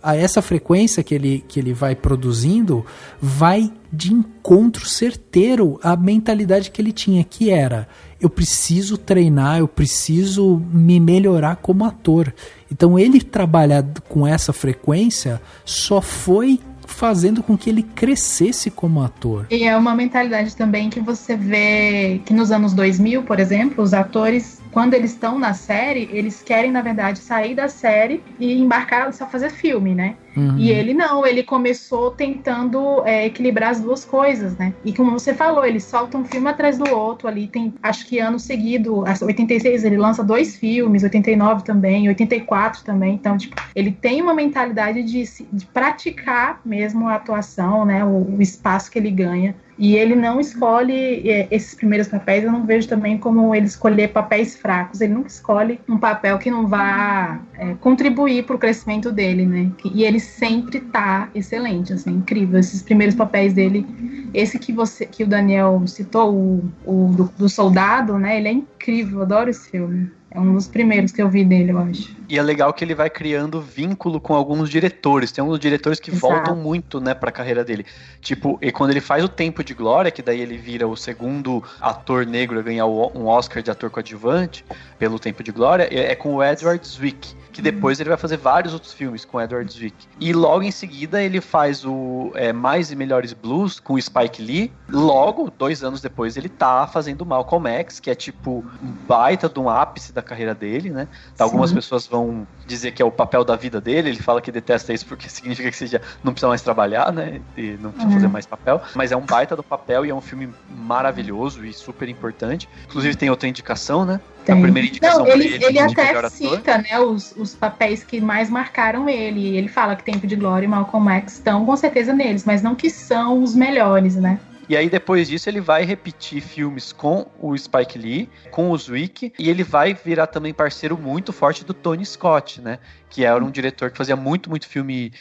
A essa frequência que ele vai produzindo, vai de encontro certeiro à mentalidade que ele tinha, que era, eu preciso treinar, eu preciso me melhorar como ator. Então ele trabalhar com essa frequência só foi fazendo com que ele crescesse como ator. E é uma mentalidade também que você vê que nos anos 2000, por exemplo, os atores, quando eles estão na série, eles querem, na verdade, sair da série e embarcar só fazer filme, né? Uhum. E ele não, ele começou tentando equilibrar as duas coisas, né? E como você falou, ele solta um filme atrás do outro ali, tem, acho que ano seguido, 86 ele lança 2 filmes, 89 também, 84 também, então, tipo, ele tem uma mentalidade de praticar mesmo a atuação, né? O espaço que ele ganha. E ele não escolhe esses primeiros papéis, eu não vejo também como ele escolher papéis fracos. Ele nunca escolhe um papel que não vá contribuir para o crescimento dele, né? E ele sempre tá excelente, assim, incrível. Esses primeiros papéis dele, esse que o Daniel citou, o do soldado, né? Ele é incrível, eu adoro esse filme. É um dos primeiros que eu vi dele, eu acho. E é legal que ele vai criando vínculo com alguns diretores. Tem alguns diretores que voltam muito, né, pra carreira dele. Tipo, e quando ele faz o Tempo de Glória, que daí ele vira o segundo ator negro a ganhar um Oscar de ator coadjuvante pelo Tempo de Glória, é com o Edward Zwick, que depois ele vai fazer vários outros filmes com o Edward Zwick. E logo em seguida ele faz o Mais e Melhores Blues com o Spike Lee. Logo, 2 anos depois, ele tá fazendo Malcolm X, que é tipo um baita de um ápice da carreira dele, né? Algumas pessoas vão não dizer que é o papel da vida dele, ele fala que detesta isso porque significa que você já não precisa mais trabalhar, né, e não precisa fazer mais papel, mas é um baita do papel e é um filme maravilhoso e super importante. Inclusive tem outra indicação, né? Tem. A primeira indicação ele até cita, né, os papéis que mais marcaram ele. Ele fala que Tempo de Glória e Malcolm X estão com certeza neles, mas não que são os melhores, né? E aí depois disso ele vai repetir filmes com o Spike Lee, com o Zwick, e ele vai virar também parceiro muito forte do Tony Scott, né? Que era um diretor que fazia muito filme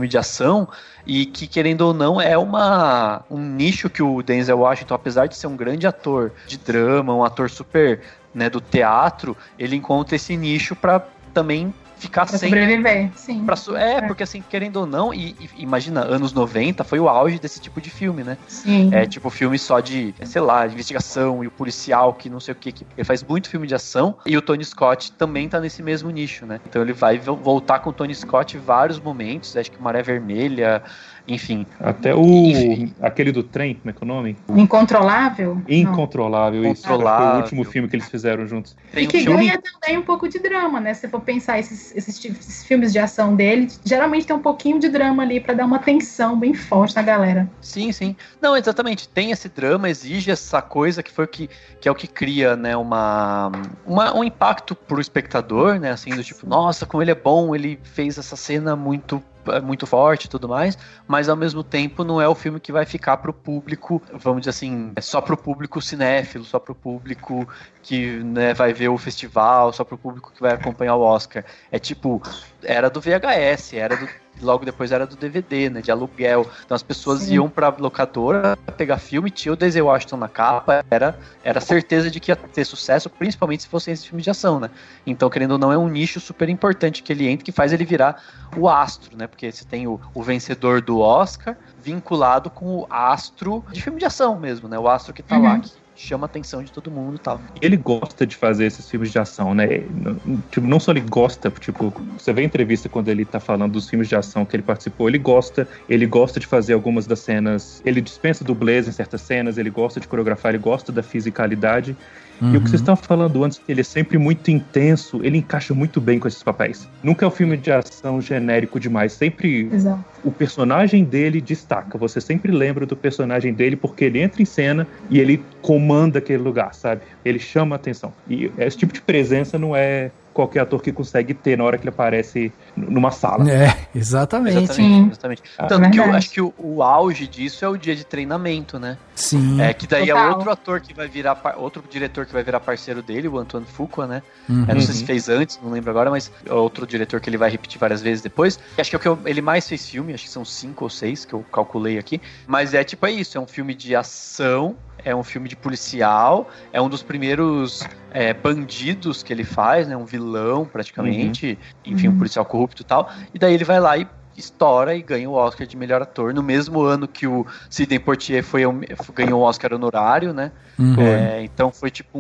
de ação e que, querendo ou não, é um nicho que o Denzel Washington, apesar de ser um grande ator de drama, um ator super, né, do teatro, ele encontra esse nicho pra também ficar sem... sobreviver, sim. Porque assim, querendo ou não, e imagina, anos 90 foi o auge desse tipo de filme, né? Sim. É tipo filme só de, sei lá, de investigação e o policial que não sei o que. Ele faz muito filme de ação e o Tony Scott também tá nesse mesmo nicho, né? Então ele vai voltar com o Tony Scott em vários momentos, acho que Maré Vermelha, enfim. Até aquele do trem, como é que é o nome? Incontrolável? Incontrolável, isso. Foi o último filme que eles fizeram juntos. E que ganha também um pouco de drama, né? Se for pensar esses filmes de ação dele, geralmente tem um pouquinho de drama ali pra dar uma tensão bem forte na galera. Sim. Não, exatamente. Tem esse drama, exige essa coisa que é o que cria, né, um impacto pro espectador, né? Assim, do tipo, nossa, como ele é bom, ele fez essa cena muito forte e tudo mais, mas ao mesmo tempo não é o filme que vai ficar pro público, vamos dizer assim, só pro público cinéfilo, só pro público que, né, vai ver o festival, só pro público que vai acompanhar o Oscar. É tipo, era do VHS, logo depois era do DVD, né, de aluguel. Então as pessoas iam pra locadora pegar filme, tinha o Denzel Washington na capa, era certeza de que ia ter sucesso, principalmente se fossem esses filmes de ação, né. Então, querendo ou não, é um nicho super importante que ele entra, que faz ele virar o astro, né, porque você tem o vencedor do Oscar vinculado com o astro de filme de ação mesmo, né, o astro que tá lá, que chama a atenção de todo mundo e tal. Ele gosta de fazer esses filmes de ação, né? Tipo, não só ele gosta, tipo, você vê a entrevista quando ele tá falando dos filmes de ação que ele participou, ele gosta de fazer algumas das cenas, ele dispensa dublês em certas cenas, ele gosta de coreografar, ele gosta da fisicalidade. E o que vocês estavam falando antes, que ele é sempre muito intenso, ele encaixa muito bem com esses papéis. Nunca é um filme de ação genérico demais, sempre o personagem dele destaca, você sempre lembra do personagem dele porque ele entra em cena e ele comanda aquele lugar, sabe? Ele chama a atenção. E esse tipo de presença não é qualquer ator que consegue ter na hora que ele aparece numa sala. Exatamente. Tanto que eu acho que o auge disso é o dia de treinamento, né? Sim. Que daí é outro ator que vai virar, outro diretor que vai virar parceiro dele, o Antoine Fuqua, né? Não sei se fez antes, não lembro agora, mas é outro diretor que ele vai repetir várias vezes depois. Acho que é o que ele mais fez filme, acho que são 5 ou 6 que eu calculei aqui. Mas é isso, é um filme de ação, é um filme de policial, é um dos primeiros bandidos que ele faz, né? Um vilão, praticamente. Enfim, um policial corrupto e tal. E daí ele vai lá e estoura e ganha o Oscar de melhor ator. No mesmo ano que o Sidney Poitier ganhou o Oscar honorário, né? Então foi tipo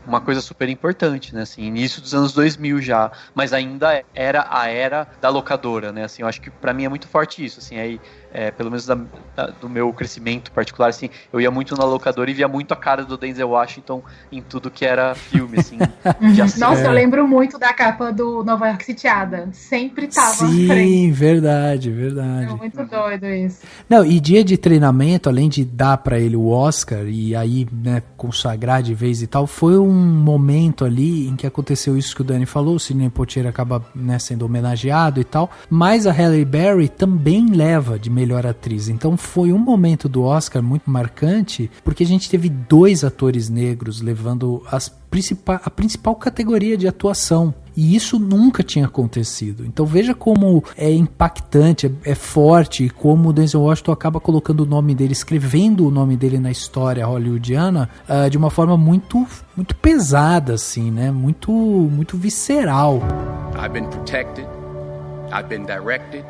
uma coisa super importante, né? Assim, início dos anos 2000 já, mas ainda era a era da locadora, né? Assim, eu acho que pra mim é muito forte isso, assim, aí pelo menos do meu crescimento particular, assim, eu ia muito na locadora e via muito a cara do Denzel Washington em tudo que era filme, assim, de ação. Nossa, eu lembro muito da capa do Nova York Sitiada, sempre tava Sim, na frente. Verdade. É muito doido isso. Não, e dia de treinamento, além de dar pra ele o Oscar e aí, né, consagrar de vez e tal, foi um momento ali em que aconteceu isso que o Dani falou, o Sidney Poitier acaba, né, sendo homenageado e tal, mas a Halle Berry também leva de melhor atriz, então foi um momento do Oscar muito marcante, porque a gente teve 2 atores negros levando a principal categoria de atuação. E isso nunca tinha acontecido. Então veja como é impactante, é forte, como o Denzel Washington acaba colocando o nome dele, escrevendo o nome dele na história hollywoodiana de uma forma muito, muito pesada, assim, né? Muito visceral. I've been protected, I've been directed,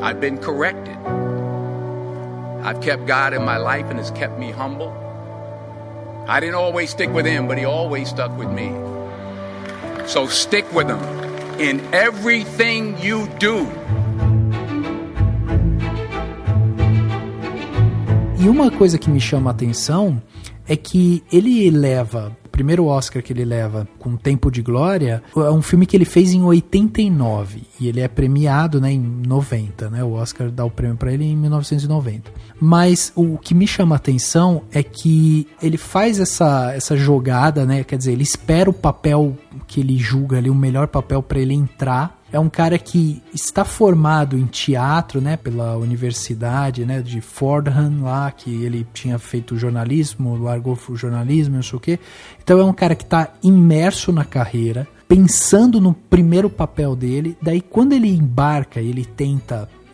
I've been corrected. I've kept God in my life and has kept me humble. I didn't always stick with him, but he always stuck with me. So stick with him in everything you do. E uma coisa que me chama a atenção é que ele leva primeiro Oscar que ele leva com Tempo de Glória, é um filme que ele fez em 89 e ele é premiado, né, em 90, né? O Oscar dá o prêmio para ele em 1990. Mas o que me chama a atenção é que ele faz essa jogada, né? Quer dizer, ele espera o papel que ele julga ali, o melhor papel para ele entrar. É um cara que está formado em teatro, né, pela universidade, né, de Fordham lá, que ele tinha feito jornalismo, largou o jornalismo, não sei o quê. Então é um cara que está imerso na carreira, pensando no primeiro papel dele. Daí quando ele embarca, ele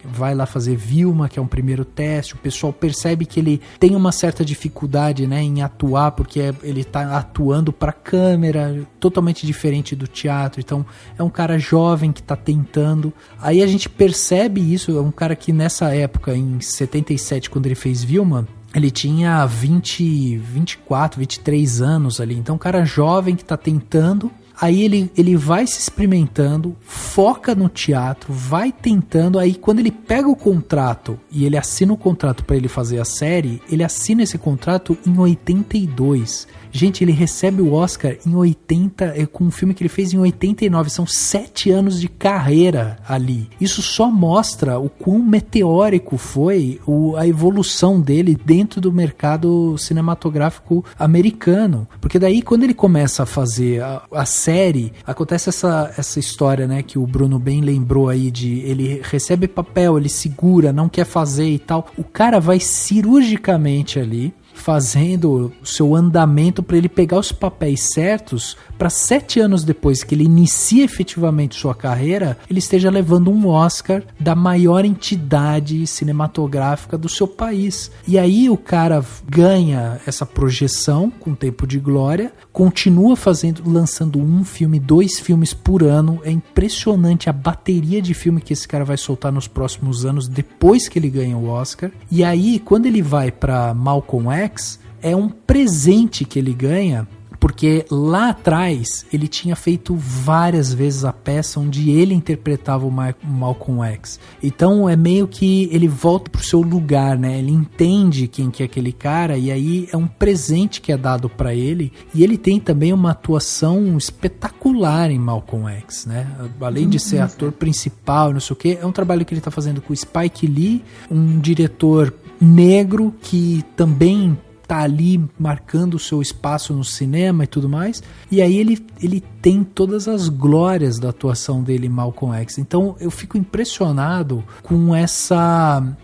vai lá fazer Vilma, que é um primeiro teste, o pessoal percebe que ele tem uma certa dificuldade, né, em atuar, porque ele está atuando para câmera, totalmente diferente do teatro. Então é um cara jovem que está tentando. Aí a gente percebe isso, é um cara que nessa época, em 77, quando ele fez Vilma, ele tinha 24, 23 anos ali. Então um cara jovem que está tentando. Aí ele vai se experimentando, foca no teatro, vai tentando. Aí quando ele pega o contrato e ele assina o contrato para ele fazer a série, ele assina esse contrato em 82. Gente, ele recebe o Oscar em 80, com um filme que ele fez em 89. São 7 anos de carreira ali. Isso só mostra o quão meteórico foi a evolução dele dentro do mercado cinematográfico americano. Porque daí, quando ele começa a fazer a série, acontece essa história, né, que o Bruno bem lembrou aí, de ele recebe papel, ele segura, não quer fazer e tal. O cara vai cirurgicamente ali, fazendo o seu andamento para ele pegar os papéis certos, para 7 anos depois que ele inicia efetivamente sua carreira, ele esteja levando um Oscar da maior entidade cinematográfica do seu país. E aí o cara ganha essa projeção com Tempo de Glória, continua lançando 1 filme, 2 filmes por ano. É impressionante a bateria de filme que esse cara vai soltar nos próximos anos depois que ele ganha o Oscar. E aí, quando ele vai para Malcolm X, é um presente que ele ganha, porque lá atrás ele tinha feito várias vezes a peça onde ele interpretava o Malcolm X. Então é meio que ele volta pro seu lugar, né? Ele entende quem que é aquele cara, e aí é um presente que é dado para ele. E ele tem também uma atuação espetacular em Malcolm X, né? Além de ser ator principal, não sei o que, é um trabalho que ele tá fazendo com o Spike Lee, um diretor negro que também tá ali marcando o seu espaço no cinema e tudo mais. E aí ele tem todas as glórias da atuação dele em Malcolm X. Então eu fico impressionado com essa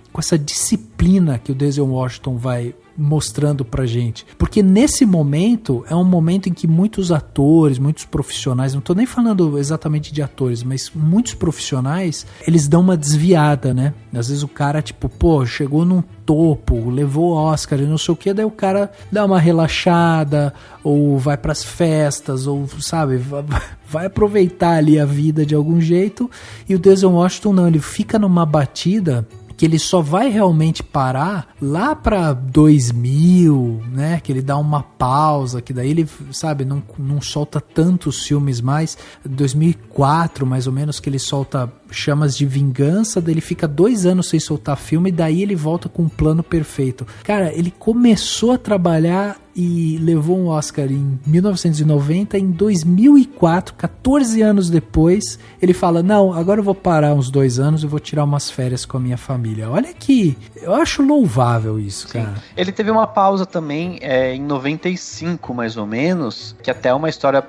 disciplina que o Denzel Washington vai mostrando pra gente, porque nesse momento é um momento em que muitos atores, muitos profissionais, não tô nem falando exatamente de atores, mas muitos profissionais, eles dão uma desviada, né? Às vezes o cara, tipo, chegou num topo, levou Oscar e não sei o que, daí o cara dá uma relaxada, ou vai pras festas, ou, sabe, vai aproveitar ali a vida de algum jeito. E o Denzel Washington não, ele fica numa batida que ele só vai realmente parar lá para 2000, né, que ele dá uma pausa, que daí ele, sabe, não solta tantos filmes mais. 2004, mais ou menos, que ele solta Chamas de Vingança, daí ele fica 2 anos sem soltar filme, e daí ele volta com um Plano Perfeito. Cara, ele começou a trabalhar e levou um Oscar em 1990, em 2004, 14 anos depois, ele fala, não, agora eu vou parar uns 2 anos e vou tirar umas férias com a minha família. Olha que, eu acho louvável isso, cara. Sim. Ele teve uma pausa também em 95, mais ou menos, que até é uma história,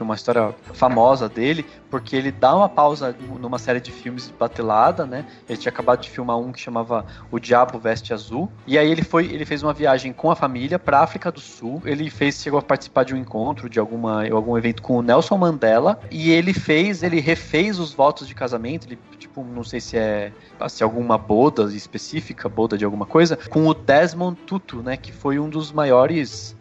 uma história famosa dele, porque ele dá uma pausa numa série de filmes de batelada, né? Ele tinha acabado de filmar um que chamava O Diabo Veste Azul, e aí ele fez uma viagem com a família pra África do Sul. Ele chegou a participar de um encontro, de algum evento com o Nelson Mandela, e ele refez os votos de casamento. Ele, tipo, não sei se é alguma boda específica, boda de alguma coisa, com o Desmond Tutu, né? Que foi um dos maiores...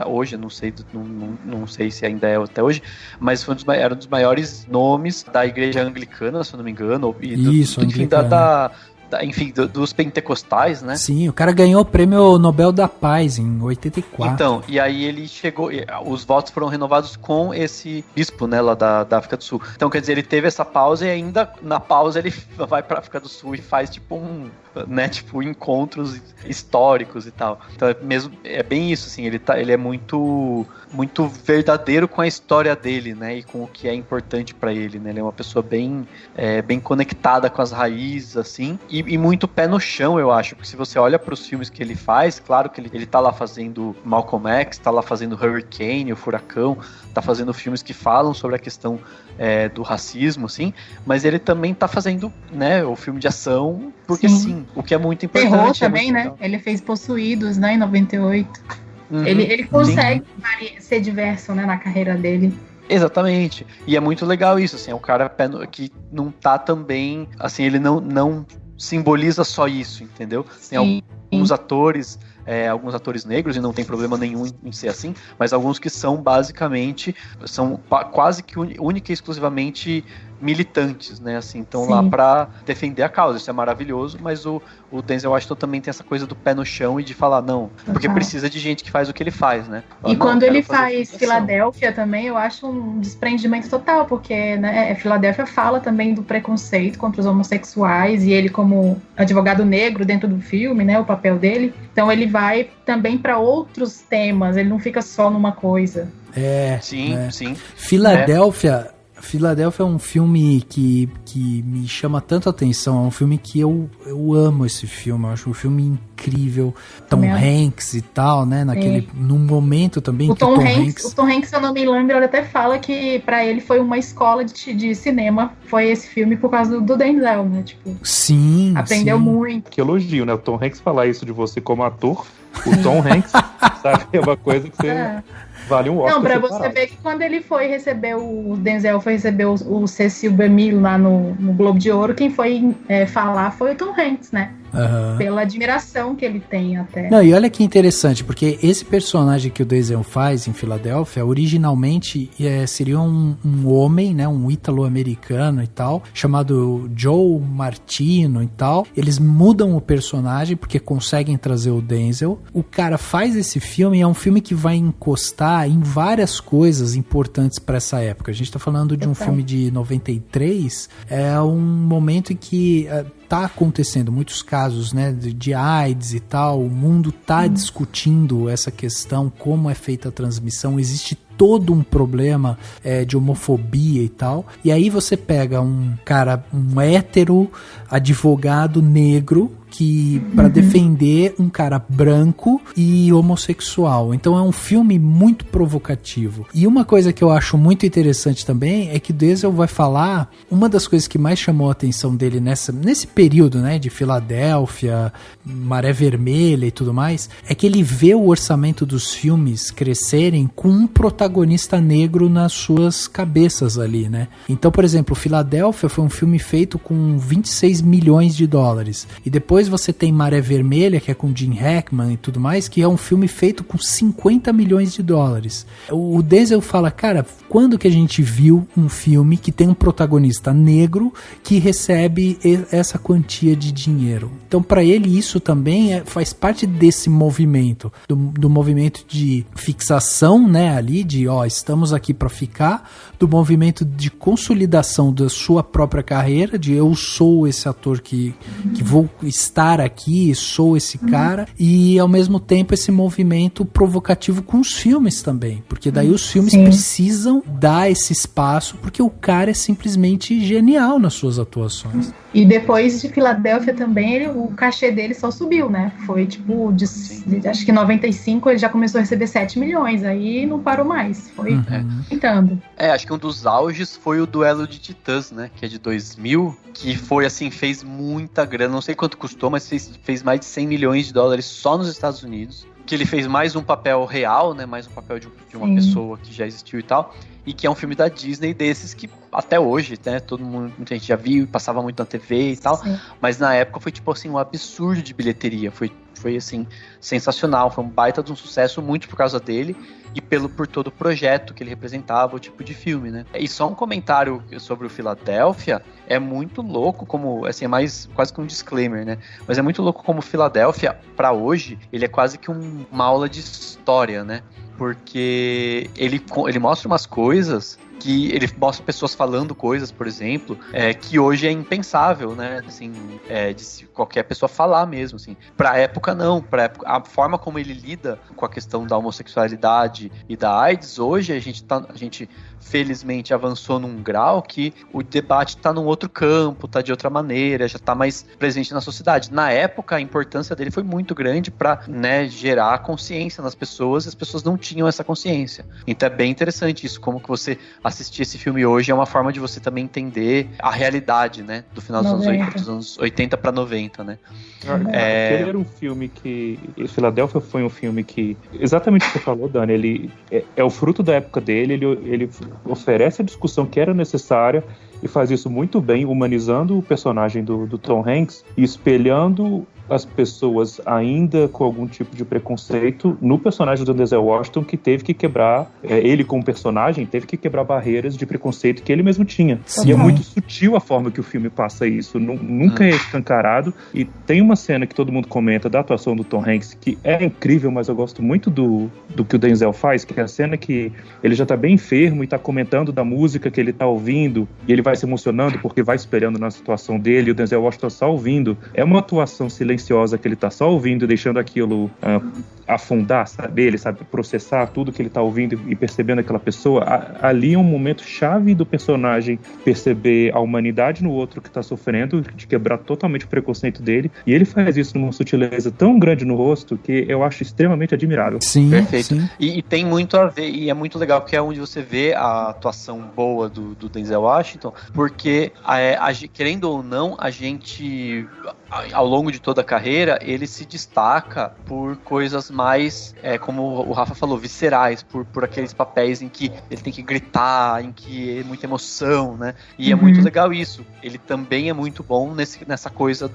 hoje, não sei se ainda é até hoje, mas era um dos maiores nomes da igreja anglicana, se eu não me engano, e enfim, dos pentecostais, né? Sim, o cara ganhou o prêmio Nobel da Paz em 84. Então, e aí ele chegou, os votos foram renovados com esse bispo, né, lá da África do Sul. Então, quer dizer, ele teve essa pausa e ainda na pausa ele vai pra África do Sul e faz tipo encontros históricos e tal. Então é bem isso, assim, ele é muito verdadeiro com a história dele, né, e com o que é importante pra ele, né, ele é uma pessoa bem conectada com as raízes, assim, e muito pé no chão, eu acho, porque se você olha pros filmes que ele faz, claro que ele tá lá fazendo Malcolm X, tá lá fazendo Hurricane, o Furacão, tá fazendo filmes que falam sobre a questão do racismo, assim, mas ele também tá fazendo, né, o filme de ação, porque sim, o que é muito importante. Terror também, né? Ele fez Possuídos, né, em 98. Uhum, ele consegue ser diverso, né, na carreira dele. Exatamente. E é muito legal isso, assim, é um cara que não tá também, assim, ele não simboliza só isso, entendeu? Tem alguns atores negros, e não tem problema nenhum em ser assim, mas alguns que são basicamente, quase que única e exclusivamente militantes, né, assim, estão lá pra defender a causa, isso é maravilhoso, mas o Denzel Washington também tem essa coisa do pé no chão e de falar, não, porque precisa de gente que faz o que ele faz, né? E quando ele faz Filadélfia também, eu acho um desprendimento total, porque, né, Filadélfia fala também do preconceito contra os homossexuais, e ele como advogado negro dentro do filme, né, o papel dele, então ele vai também para outros temas, ele não fica só numa coisa. Sim. Filadélfia é um filme que me chama tanto a atenção, é um filme que eu amo esse filme, eu acho um filme incrível, Tom Hanks e tal, né, num momento também o Tom Hanks, se eu não me lembro, ele até fala que pra ele foi uma escola de cinema, foi esse filme por causa do Denzel, né, tipo, aprendeu muito. Que elogio, né, o Tom Hanks falar isso de você como ator, o Tom Hanks, sabe, é uma coisa que você... Vale um Oscar. Não, pra você ver que quando ele foi receber, o Denzel foi receber o Cecil B. DeMille lá no Globo de Ouro, quem foi falar foi o Tom Hanks, né? Uhum. Pela admiração que ele tem até. Não, e olha que interessante, porque esse personagem que o Denzel faz em Filadélfia, originalmente seria um homem, né, um ítalo-americano e tal, chamado Joe Martino e tal. Eles mudam o personagem porque conseguem trazer o Denzel. O cara faz esse filme e é um filme que vai encostar em várias coisas importantes para essa época. A gente tá falando de um filme de 93, é um momento em que tá acontecendo muitos casos, né, de AIDS e tal, o mundo tá discutindo essa questão, como é feita a transmissão, existe todo um problema de homofobia e tal, e aí você pega um hétero advogado negro que para defender um cara branco e homossexual. Então é um filme muito provocativo. E uma coisa que eu acho muito interessante também é que o Denzel vai falar, uma das coisas que mais chamou a atenção dele nesse período, né, de Filadélfia, Maré Vermelha e tudo mais, é que ele vê o orçamento dos filmes crescerem com um protagonista negro nas suas cabeças ali, né? Então, por exemplo, Filadélfia foi um filme feito com 26 milhões de dólares. E depois você tem Maré Vermelha, que é com Gene Hackman e tudo mais, que é um filme feito com 50 milhões de dólares. O Denzel fala, cara, quando que a gente viu um filme que tem um protagonista negro que recebe essa quantia de dinheiro? Então, para ele, isso também faz parte desse movimento, do movimento de fixação, né, ali, de, estamos aqui para ficar, do movimento de consolidação da sua própria carreira, de eu sou esse ator que vou estar aqui, sou esse cara, e ao mesmo tempo esse movimento provocativo com os filmes também, porque daí os filmes precisam dar esse espaço, porque o cara é simplesmente genial nas suas atuações. E depois de Filadélfia também, o cachê dele só subiu, né? Foi tipo, acho que em 95 ele já começou a receber 7 milhões, aí não parou mais, foi aumentando. Acho que um dos auges foi o Duelo de Titãs, né? Que é de 2000, que foi assim, fez muita grana, não sei quanto custou, mas fez mais de 100 milhões de dólares só nos Estados Unidos. Que ele fez mais um papel real, né? Mais um papel de uma pessoa que já existiu e tal. E que é um filme da Disney desses que até hoje, né, muita gente já viu, passava muito na TV e tal, mas na época foi tipo assim, um absurdo de bilheteria, foi foi, assim, sensacional. Foi um baita de um sucesso, muito por causa dele e por todo o projeto que ele representava, o tipo de filme, né? E só um comentário sobre o Philadelphia, é muito louco como, assim, é mais quase que um disclaimer, né? Mas é muito louco como Philadelphia, pra hoje, ele é quase que uma aula de história, né? Porque ele mostra umas coisas que ele mostra pessoas falando coisas, por exemplo, que hoje é impensável, né? Assim, de qualquer pessoa falar mesmo, assim. Pra época, não. Pra época, a forma como ele lida com a questão da homossexualidade e da AIDS, hoje a gente felizmente avançou num grau que o debate tá num outro campo, tá de outra maneira, já tá mais presente na sociedade. Na época, a importância dele foi muito grande pra, né, gerar consciência nas pessoas, e as pessoas não tinham essa consciência. Então é bem interessante isso, como que você assistir esse filme hoje é uma forma de você também entender a realidade, né, do final dos anos 80 pra 90, né. Ele era um filme que... Philadelphia foi um filme que... Exatamente o que você falou, Dani, ele é o fruto da época dele, ele oferece a discussão que era necessária e faz isso muito bem, humanizando o personagem do Tom Hanks e espelhando as pessoas ainda com algum tipo de preconceito no personagem do Denzel Washington, que teve que quebrar, ele como personagem, teve que quebrar barreiras de preconceito que ele mesmo tinha. Sim. E é muito sutil a forma que o filme passa isso, nunca é escancarado, e tem uma cena que todo mundo comenta da atuação do Tom Hanks, que é incrível, mas eu gosto muito do que o Denzel faz, que é a cena que ele já tá bem enfermo e tá comentando da música que ele tá ouvindo, e ele vai se emocionando porque vai espelhando na situação dele, e o Denzel Washington só ouvindo. É uma atuação silenciosa que ele tá só ouvindo, deixando aquilo afundar, sabe? Ele sabe processar tudo que ele tá ouvindo e percebendo aquela pessoa. Ali é um momento chave do personagem perceber a humanidade no outro que tá sofrendo, de quebrar totalmente o preconceito dele, e ele faz isso numa sutileza tão grande no rosto que eu acho extremamente admirável. Sim, perfeito. Sim. E tem muito a ver, e é muito legal, porque é onde você vê a atuação boa do Denzel Washington, porque querendo ou não, a gente, ao longo de toda a carreira, ele se destaca por coisas mais, como o Rafa falou, viscerais, por aqueles papéis em que ele tem que gritar, em que é muita emoção, né? E é muito legal isso. Ele também é muito bom nessa coisa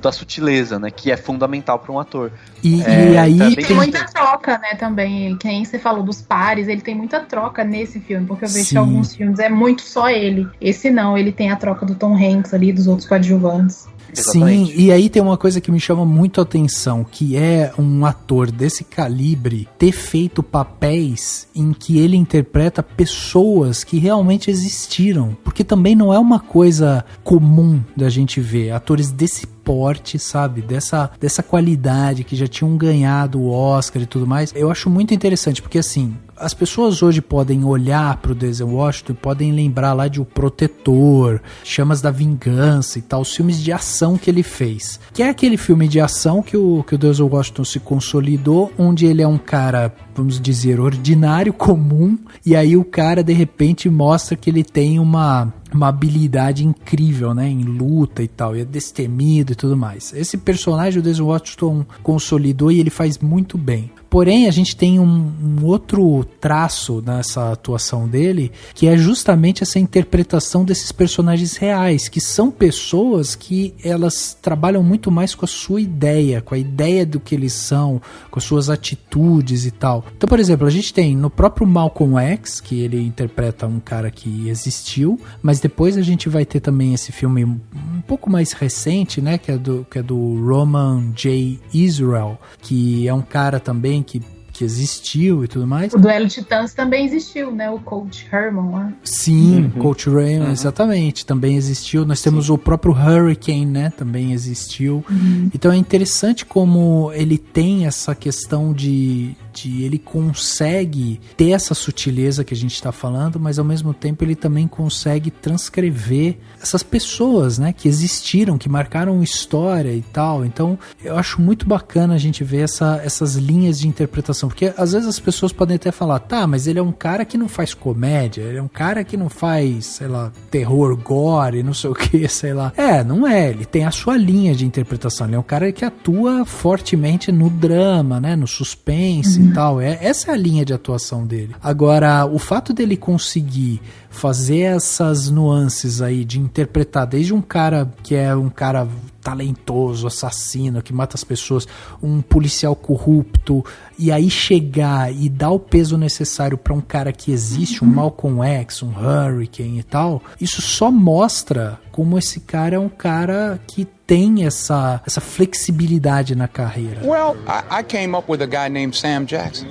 da sutileza, né? Que é fundamental para um ator. E aí tem muita troca, né, também. Quem você falou dos pares, ele tem muita troca nesse filme, porque eu vejo que alguns filmes é muito só ele. Esse não, ele tem a troca do Tom Hanks ali, dos outros coadjuvantes. Exatamente. Sim, e aí tem uma coisa que me chama muito a atenção, que é um ator desse calibre ter feito papéis em que ele interpreta pessoas que realmente existiram, porque também não é uma coisa comum da gente ver atores desse porte, sabe, dessa qualidade, que já tinham ganhado o Oscar e tudo mais. Eu acho muito interessante, porque assim, as pessoas hoje podem olhar pro Denzel Washington e podem lembrar lá de O Protetor, Chamas da Vingança e tal, os filmes de ação que ele fez. Que é aquele filme de ação que o Denzel Washington se consolidou, onde ele é um cara, vamos dizer, ordinário, comum, e aí o cara de repente mostra que ele tem uma habilidade incrível, né, em luta e tal, e é destemido e tudo mais. Esse personagem o Denzel Washington consolidou e ele faz muito bem. Porém, a gente tem um outro traço nessa atuação dele, que é justamente essa interpretação desses personagens reais, que são pessoas que elas trabalham muito mais com a sua ideia, com a ideia do que eles são, com as suas atitudes e tal. Então, por exemplo, a gente tem no próprio Malcolm X, que ele interpreta um cara que existiu, mas depois a gente vai ter também esse filme um pouco mais recente, né, que é do Roman J. Israel, que é um cara também que existiu e tudo mais. O Duelo de Titãs também existiu, né? O Coach Herman lá. Sim, Coach Herman, exatamente, também existiu. Nós temos o próprio Hurricane, né? Também existiu. Então é interessante como ele tem essa questão de ele consegue ter essa sutileza que a gente está falando, mas ao mesmo tempo ele também consegue transcrever essas pessoas, né, que existiram, que marcaram história e tal. Então eu acho muito bacana a gente ver essas linhas de interpretação, porque às vezes as pessoas podem até falar, tá, mas ele é um cara que não faz comédia, ele é um cara que não faz, sei lá, terror, gore, não sei o que, sei lá. Não é, ele tem a sua linha de interpretação, ele é um cara que atua fortemente no drama, né, no suspense e tal. Essa é a linha de atuação dele. Agora, o fato dele conseguir fazer essas nuances aí de interpretar desde um cara que é um cara talentoso, assassino, que mata as pessoas, um policial corrupto, e aí chegar e dar o peso necessário para um cara que existe, um Malcolm X, um Hurricane e tal, isso só mostra como esse cara é um cara que tem essa flexibilidade na carreira. Well, I came up with a guy named Sam Jackson,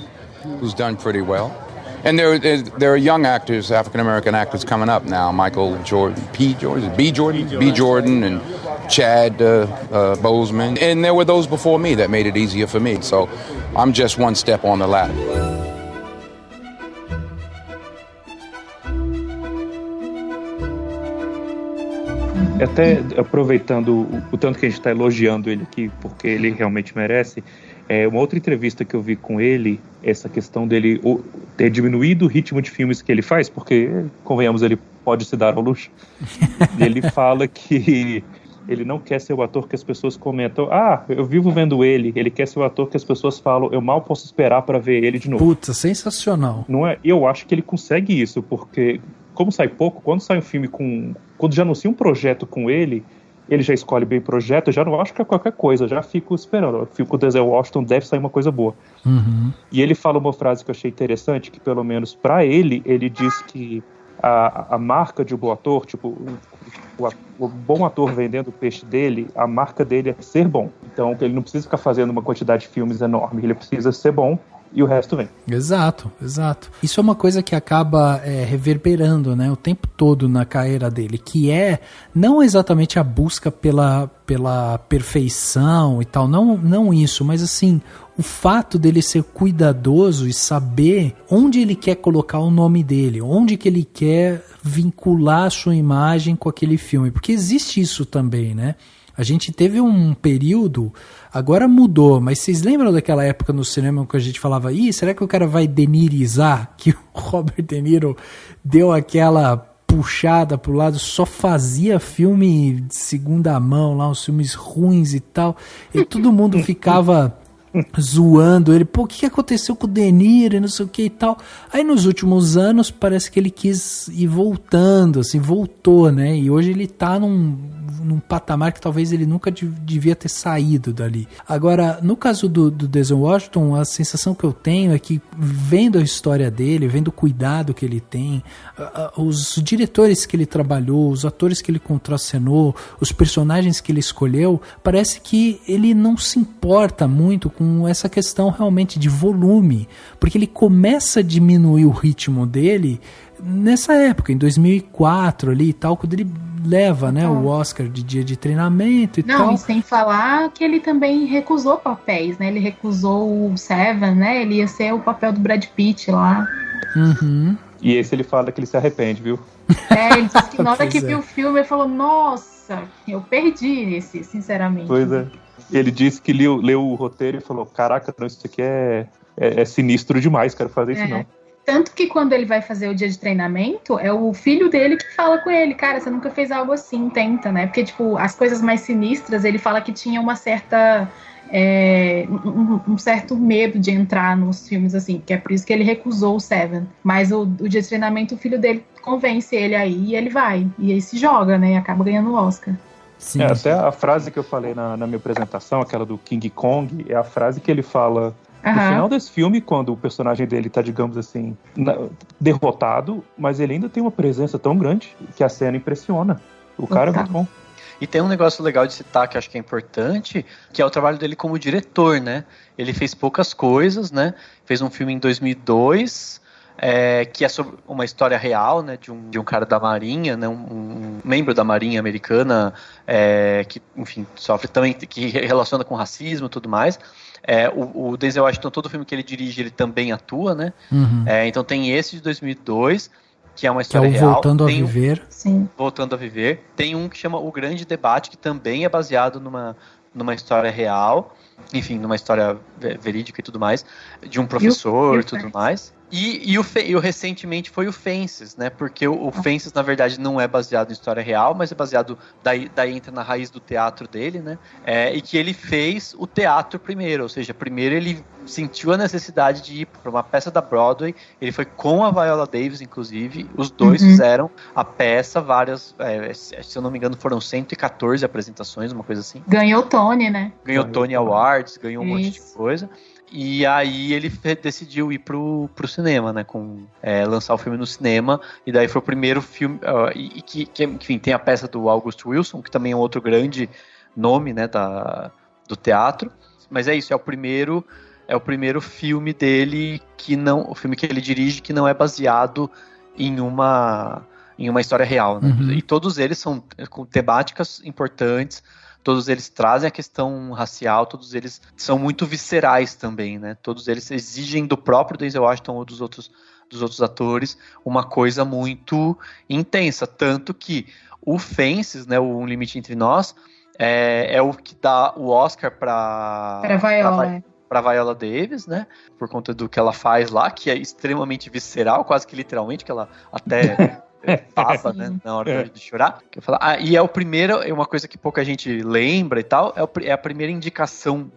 who's done pretty well. And there are young actors, African-American actors coming up now, Michael Jordan, B. Jordan, and Chad Boseman. And there were those before me that made it easier for me. So I'm just one step on the ladder. Até aproveitando o tanto que a gente está elogiando ele aqui, porque ele realmente merece, uma outra entrevista que eu vi com ele, essa questão dele ter diminuído o ritmo de filmes que ele faz, porque, convenhamos, ele pode se dar ao luxo. Ele fala que ele não quer ser o ator que as pessoas comentam, eu vivo vendo ele quer ser o ator que as pessoas falam, eu mal posso esperar para ver ele de novo. Puta, sensacional. Não é? Eu acho que ele consegue isso, porque como sai pouco, quando sai um filme quando já anuncia um projeto com ele já escolhe bem o projeto, eu já não acho que é qualquer coisa, já fico esperando. Eu fico com o Denzel Washington, deve sair uma coisa boa. Uhum. E ele fala uma frase que eu achei interessante, que pelo menos pra ele diz que a marca de um bom ator, tipo, o bom ator vendendo o peixe dele, a marca dele é ser bom. Então ele não precisa ficar fazendo uma quantidade de filmes enorme, ele precisa ser bom e o resto vem. Exato. Isso é uma coisa que acaba reverberando, né, o tempo todo na carreira dele, que é não exatamente a busca pela perfeição e tal, não isso, mas assim, o fato dele ser cuidadoso e saber onde ele quer colocar o nome dele, onde que ele quer vincular a sua imagem com aquele filme, porque existe isso também, né? A gente teve um período, agora mudou, mas vocês lembram daquela época no cinema que a gente falava, será que o cara vai denirizar? Que o Robert De Niro deu aquela puxada pro lado, só fazia filme de segunda mão, lá uns filmes ruins e tal, e todo mundo ficava zoando ele, o que aconteceu com o De Niro e não sei o que e tal. Aí nos últimos anos parece que ele quis ir voltando, assim, voltou, né, e hoje ele tá num patamar que talvez ele nunca devia ter saído dali. Agora, no caso do Denzel Washington, a sensação que eu tenho é que, vendo a história dele, vendo o cuidado que ele tem, os diretores que ele trabalhou, os atores que ele contracenou, os personagens que ele escolheu, parece que ele não se importa muito com essa questão realmente de volume, porque ele começa a diminuir o ritmo dele nessa época, em 2004 ali e tal, quando ele leva, né, o Oscar de Dia de Treinamento e tal. Não, e sem falar que ele também recusou papéis, né, ele recusou o Seven, né, ele ia ser o papel do Brad Pitt lá. Uhum. E esse ele fala que ele se arrepende, viu? Ele disse que na hora que viu o filme, ele falou, nossa, eu perdi esse, sinceramente. Pois é. Ele disse que leu o roteiro e falou, caraca, não, isso aqui é sinistro demais, quero fazer isso não. Tanto que quando ele vai fazer o Dia de Treinamento, é o filho dele que fala com ele, cara, você nunca fez algo assim, tenta, né? Porque, tipo, as coisas mais sinistras, ele fala que tinha uma certa... um certo medo de entrar nos filmes, assim, que é por isso que ele recusou o Seven. Mas o Dia de Treinamento, o filho dele convence ele aí e ele vai. E aí se joga, né? E acaba ganhando o Oscar. Sim. Até a frase que eu falei na minha apresentação, aquela do King Kong, é a frase que ele fala no final desse filme, quando o personagem dele tá, digamos assim, derrotado, mas ele ainda tem uma presença tão grande que a cena impressiona. O cara é muito bom. E tem um negócio legal de citar que acho que é importante, que é o trabalho dele como diretor, né? Ele fez poucas coisas, né? Fez um filme em 2002... que é sobre uma história real, né, de um cara da Marinha, né, um membro da Marinha americana, que, enfim, sofre também, que relaciona com racismo e tudo mais. O Denzel Washington, todo filme que ele dirige, ele também atua, né? Uhum. Então tem esse de 2002, que é uma história que é o real. Voltando a Viver. Sim. Voltando a Viver. Tem um que chama O Grande Debate, que também é baseado numa história real, enfim, numa história verídica e tudo mais, de um professor e tudo mais. E o recentemente foi o Fences, né? Porque o Fences, na verdade, não é baseado em história real, mas é baseado, daí entra na raiz do teatro dele, né? E que ele fez o teatro primeiro, ou seja, primeiro ele sentiu a necessidade de ir para uma peça da Broadway, ele foi com a Viola Davis, inclusive, os dois fizeram a peça, várias, se eu não me engano, foram 114 apresentações, uma coisa assim. Ganhou Tony, né? Ganhou Tony Awards, ganhou um monte de coisa. E aí ele decidiu ir pro cinema, né? Lançar o filme no cinema. E daí foi o primeiro filme. Enfim, tem a peça do August Wilson, que também é um outro grande nome, né? Do teatro. Mas é isso, é o primeiro filme dele o filme que ele dirige que não é baseado em uma história real, né? E todos eles são com temáticas importantes. Todos eles trazem a questão racial, todos eles são muito viscerais também, né? Todos eles exigem do próprio Denzel Washington ou dos outros atores uma coisa muito intensa. Tanto que o Fences, né, o Um Limite Entre Nós, é o que dá o Oscar para Viola Davis, né? Por conta do que ela faz lá, que é extremamente visceral, quase que literalmente, que ela até... baba, né, na hora de chorar. E é o primeiro, é uma coisa que pouca gente lembra e tal, é a primeira indicação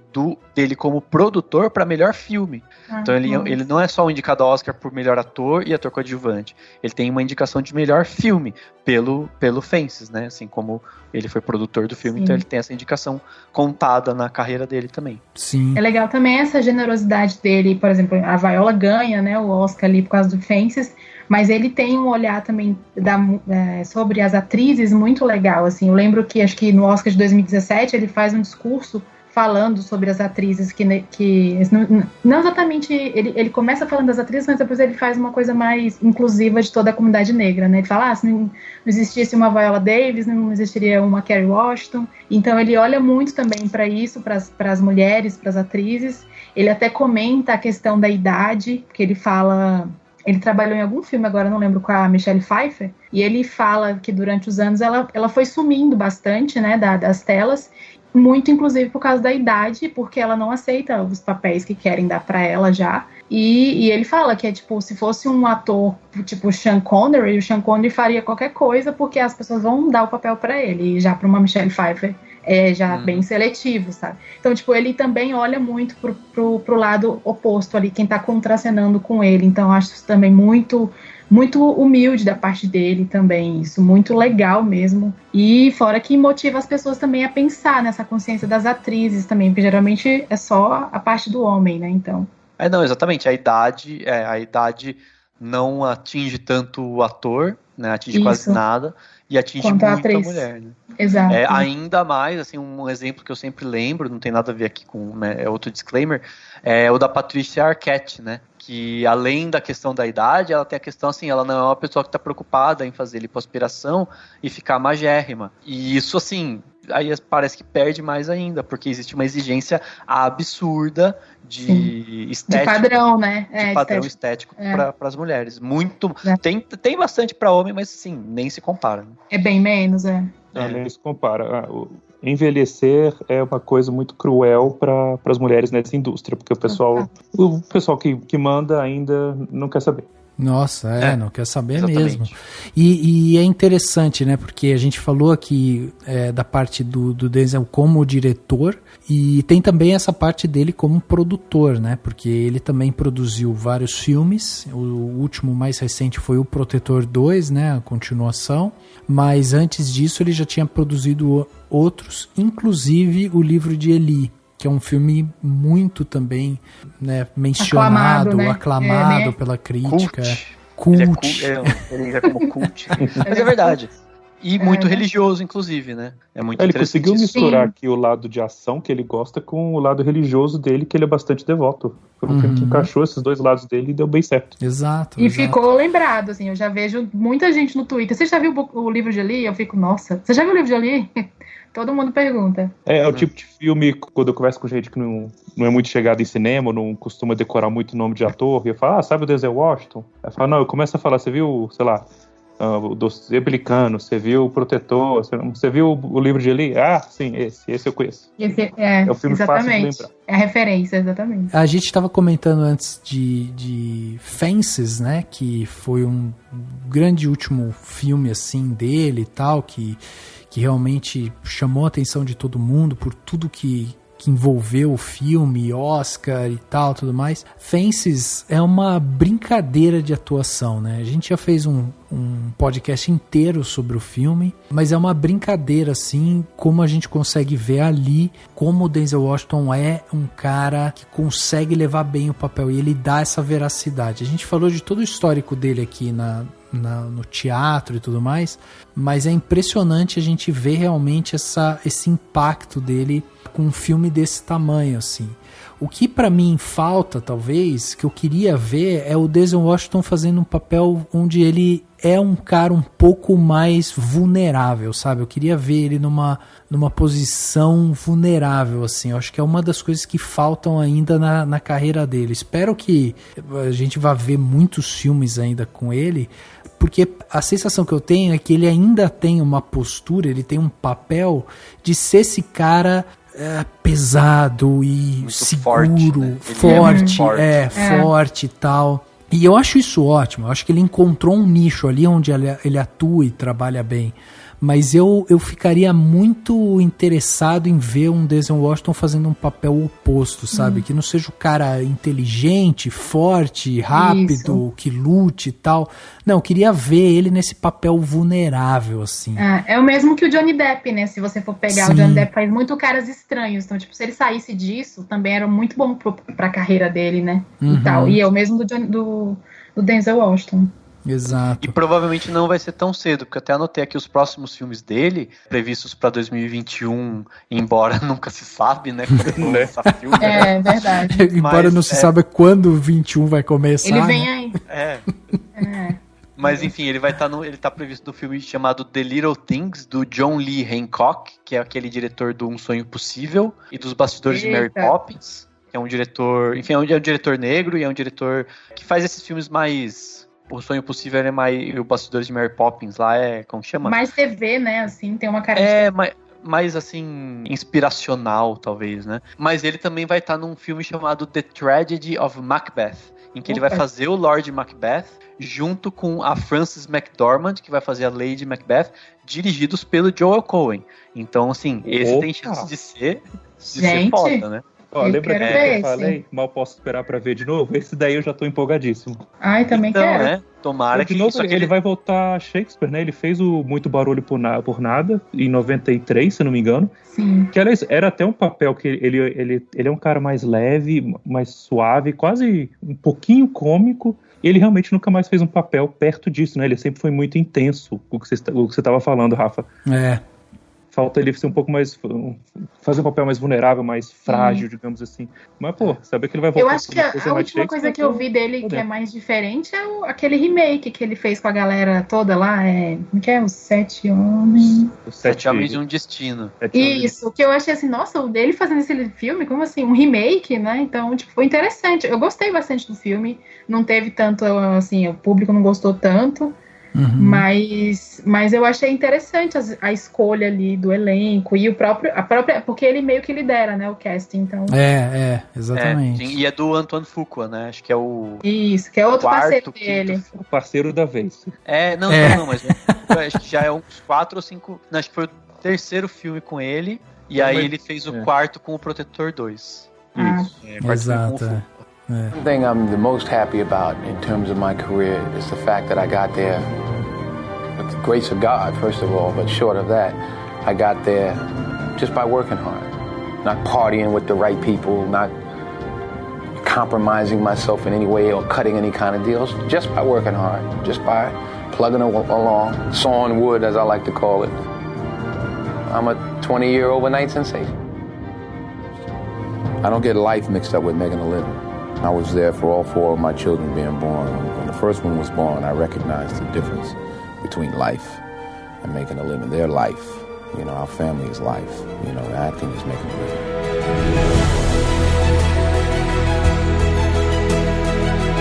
dele como produtor para melhor filme. Então ele não é só um indicado ao Oscar por melhor ator e ator coadjuvante. Ele tem uma indicação de melhor filme pelo Fences, né? Assim como ele foi produtor do filme, então ele tem essa indicação contada na carreira dele também. Sim. É legal também essa generosidade dele, por exemplo, a Viola ganha, né, o Oscar ali por causa do Fences, mas ele tem um olhar também sobre as atrizes muito legal, assim. Eu lembro que, acho que no Oscar de 2017, ele faz um discurso falando sobre as atrizes que não exatamente, ele começa falando das atrizes, mas depois ele faz uma coisa mais inclusiva de toda a comunidade negra, né? Ele fala, se não existisse uma Viola Davis, não existiria uma Kerry Washington. Então ele olha muito também para isso, para as mulheres, para as atrizes. Ele até comenta a questão da idade, porque ele fala... Ele trabalhou em algum filme, agora não lembro, com a Michelle Pfeiffer, e ele fala que durante os anos ela foi sumindo bastante, né, das telas, muito inclusive por causa da idade, porque ela não aceita os papéis que querem dar pra ela já. E ele fala que é tipo, se fosse um ator tipo Sean Connery, o Sean Connery faria qualquer coisa porque as pessoas vão dar o papel pra ele, e já pra uma Michelle Pfeiffer é já bem seletivo, sabe? Então, tipo, ele também olha muito pro lado oposto ali, quem tá contracenando com ele. Então, acho isso também muito, muito humilde da parte dele também, isso, muito legal mesmo. E fora que motiva as pessoas também a pensar nessa consciência das atrizes também, porque geralmente é só a parte do homem, né? Então... não, exatamente, a idade não atinge tanto o ator, né? Atinge quase nada, e atinge muito a mulher, né? Exato. Ainda mais, assim, um exemplo que eu sempre lembro, não tem nada a ver aqui com, né, outro disclaimer, é o da Patricia Arquette, né? Que além da questão da idade, ela tem a questão assim, ela não é uma pessoa que está preocupada em fazer lipoaspiração e ficar magérrima. E isso, assim, aí parece que perde mais ainda, porque existe uma exigência absurda de estética. De padrão, né? De padrão estético para as mulheres. Muito. Tem bastante para homem, mas assim, nem se compara. Né? É bem menos, Nem se compara. Envelhecer é uma coisa muito cruel para as mulheres nessa indústria, porque o pessoal que manda ainda não quer saber. Nossa, não quer saber exatamente. Mesmo. E é interessante, né? Porque a gente falou aqui da parte do Denzel como diretor, e tem também essa parte dele como produtor, né? Porque ele também produziu vários filmes. O último mais recente foi O Protetor 2, né? A continuação. Mas antes disso ele já tinha produzido outros, inclusive O Livro de Eli, que é um filme muito também, né, mencionado, aclamado pela crítica. Cult. Ele é como cult. Mas é verdade. E muito religioso, inclusive, né? É muito ele interessante. Conseguiu misturar aqui o lado de ação que ele gosta com o lado religioso dele, que ele é bastante devoto. Foi um filme que encaixou esses dois lados dele e deu bem certo. Exato. E ficou lembrado, assim, eu já vejo muita gente no Twitter. Você já viu o Livro de Eli? Eu fico, nossa, você já viu o Livro de Eli? Todo mundo pergunta. É o tipo de filme, quando eu converso com gente que não é muito chegada em cinema, não costuma decorar muito o nome de ator, e eu falo, sabe o Denzel Washington? Aí eu falo, não, eu começo a falar, você viu, sei lá, do Republicano, você viu o Protetor, você viu o livro de Eli? Ah, sim, esse eu conheço. Esse é o filme fácil de lembrar. É a referência, exatamente. A gente estava comentando antes de Fences, né, que foi um grande último filme assim dele e tal, que realmente chamou a atenção de todo mundo por tudo que envolveu o filme, Oscar e tal, tudo mais. Fences é uma brincadeira de atuação, né? A gente já fez um podcast inteiro sobre o filme, mas é uma brincadeira, assim, como a gente consegue ver ali como o Denzel Washington é um cara que consegue levar bem o papel e ele dá essa veracidade. A gente falou de todo o histórico dele aqui no teatro e tudo mais, mas é impressionante a gente ver realmente esse impacto dele com um filme desse tamanho, assim. O que pra mim falta, talvez, que eu queria ver, é o Denzel Washington fazendo um papel onde ele é um cara um pouco mais vulnerável, sabe? Eu queria ver ele numa posição vulnerável, assim. Eu acho que é uma das coisas que faltam ainda na carreira dele. Espero que a gente vá ver muitos filmes ainda com ele, porque a sensação que eu tenho é que ele ainda tem uma postura, ele tem um papel de ser esse cara pesado e muito seguro, forte e tal. E eu acho isso ótimo, eu acho que ele encontrou um nicho ali onde ele atua e trabalha bem. Mas eu ficaria muito interessado em ver um Denzel Washington fazendo um papel oposto, sabe? Que não seja o cara inteligente, forte, rápido, que lute e tal. Não, eu queria ver ele nesse papel vulnerável, assim. É o mesmo que o Johnny Depp, né? Se você for pegar, o Johnny Depp faz muito caras estranhos. Então, tipo, se ele saísse disso, também era muito bom pra carreira dele, né? E tal. E é o mesmo do Denzel Washington. Exato. E provavelmente não vai ser tão cedo, porque eu até anotei aqui os próximos filmes dele, previstos para 2021, embora nunca se sabe, né? Quando essa filme, é verdade. Embora não se saiba quando o 21 vai começar. Ele vem aí. Mas enfim, ele tá previsto no filme chamado The Little Things, do John Lee Hancock, que é aquele diretor do Um Sonho Possível e dos Bastidores de Mary Poppins, que é um diretor, enfim, é um diretor negro e é um diretor que faz esses filmes mais... O Sonho Possível é mais... E o Bastidores de Mary Poppins lá é... Como que chama? Mais TV, né? Assim, tem uma cara mais assim, inspiracional, talvez, né? Mas ele também vai estar num filme chamado The Tragedy of Macbeth, em que ele vai fazer o Lord Macbeth junto com a Frances McDormand, que vai fazer a Lady Macbeth, dirigidos pelo Joel Coen. Então, assim, esse tem chance de ser foda, né? Lembra que eu falei? Mal posso esperar pra ver de novo? Esse daí eu já tô empolgadíssimo. Ai, também quero. Né? Tomara de novo, ele vai voltar a Shakespeare, né? Ele fez o Muito Barulho por Nada, em 93, se não me engano. Sim. Que era até um papel que ele é um cara mais leve, mais suave, quase um pouquinho cômico. E ele realmente nunca mais fez um papel perto disso, né? Ele sempre foi muito intenso, o que você tava falando, Rafa. Falta ele ser um pouco mais... Fazer um papel mais vulnerável, mais frágil, digamos assim. Mas, saber que ele vai voltar... Eu acho que a última coisa que eu vi dele que é mais diferente é aquele remake que ele fez com a galera toda lá. Como que é? Os Sete Homens... Os Sete Homens de um Destino. Isso, que eu achei assim, nossa, o dele fazendo esse filme, como assim? Um remake, né? Então, tipo, foi interessante. Eu gostei bastante do filme. Não teve tanto, assim, o público não gostou tanto. Mas eu achei interessante a escolha ali do elenco e a própria, porque ele meio que lidera, né, o casting, então. Exatamente. E é do Antoine Fuqua, né, acho que é o... Isso, que é outro parceiro dele. O parceiro da vez. Não, mas acho que já é uns 4 ou 5, não, acho que foi o terceiro filme com ele, e aí ele fez o quarto com o Protetor 2. Isso. Exato, The thing I'm the most happy about in terms of my career is the fact that I got there with the grace of God, first of all, but short of that, I got there just by working hard, not partying with the right people, not compromising myself in any way or cutting any kind of deals, just by working hard, just by plugging along, sawing wood, as I like to call it. I'm a 20-year overnight sensation. I don't get life mixed up with making a living. I was there for all 4 of my children being born. When the first one was born, I recognized the difference between life and making a living. Their life, our family's life, acting is making a living.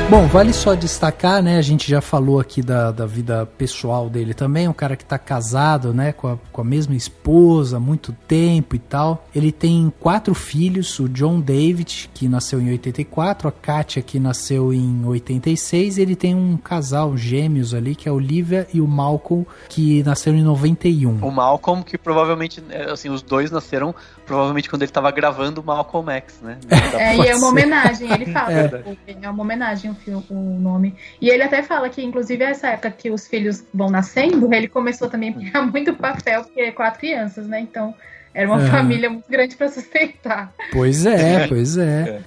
Bom, vale só destacar, né, a gente já falou aqui da vida pessoal dele também, um cara que tá casado, né, com a mesma esposa há muito tempo e tal. Ele tem 4 filhos, o John David, que nasceu em 84, a Katia, que nasceu em 86, e ele tem um casal gêmeos ali, que é a Olivia e o Malcolm, que nasceram em 91. O Malcolm, que provavelmente, assim, os dois nasceram provavelmente quando ele tava gravando o Malcolm X, né? E é uma homenagem, ele fala, é uma homenagem o nome. E ele até fala que, inclusive, essa época que os filhos vão nascendo, ele começou também a pegar muito papel, porque é 4 crianças, né? Então, era uma família muito grande pra sustentar. Pois é.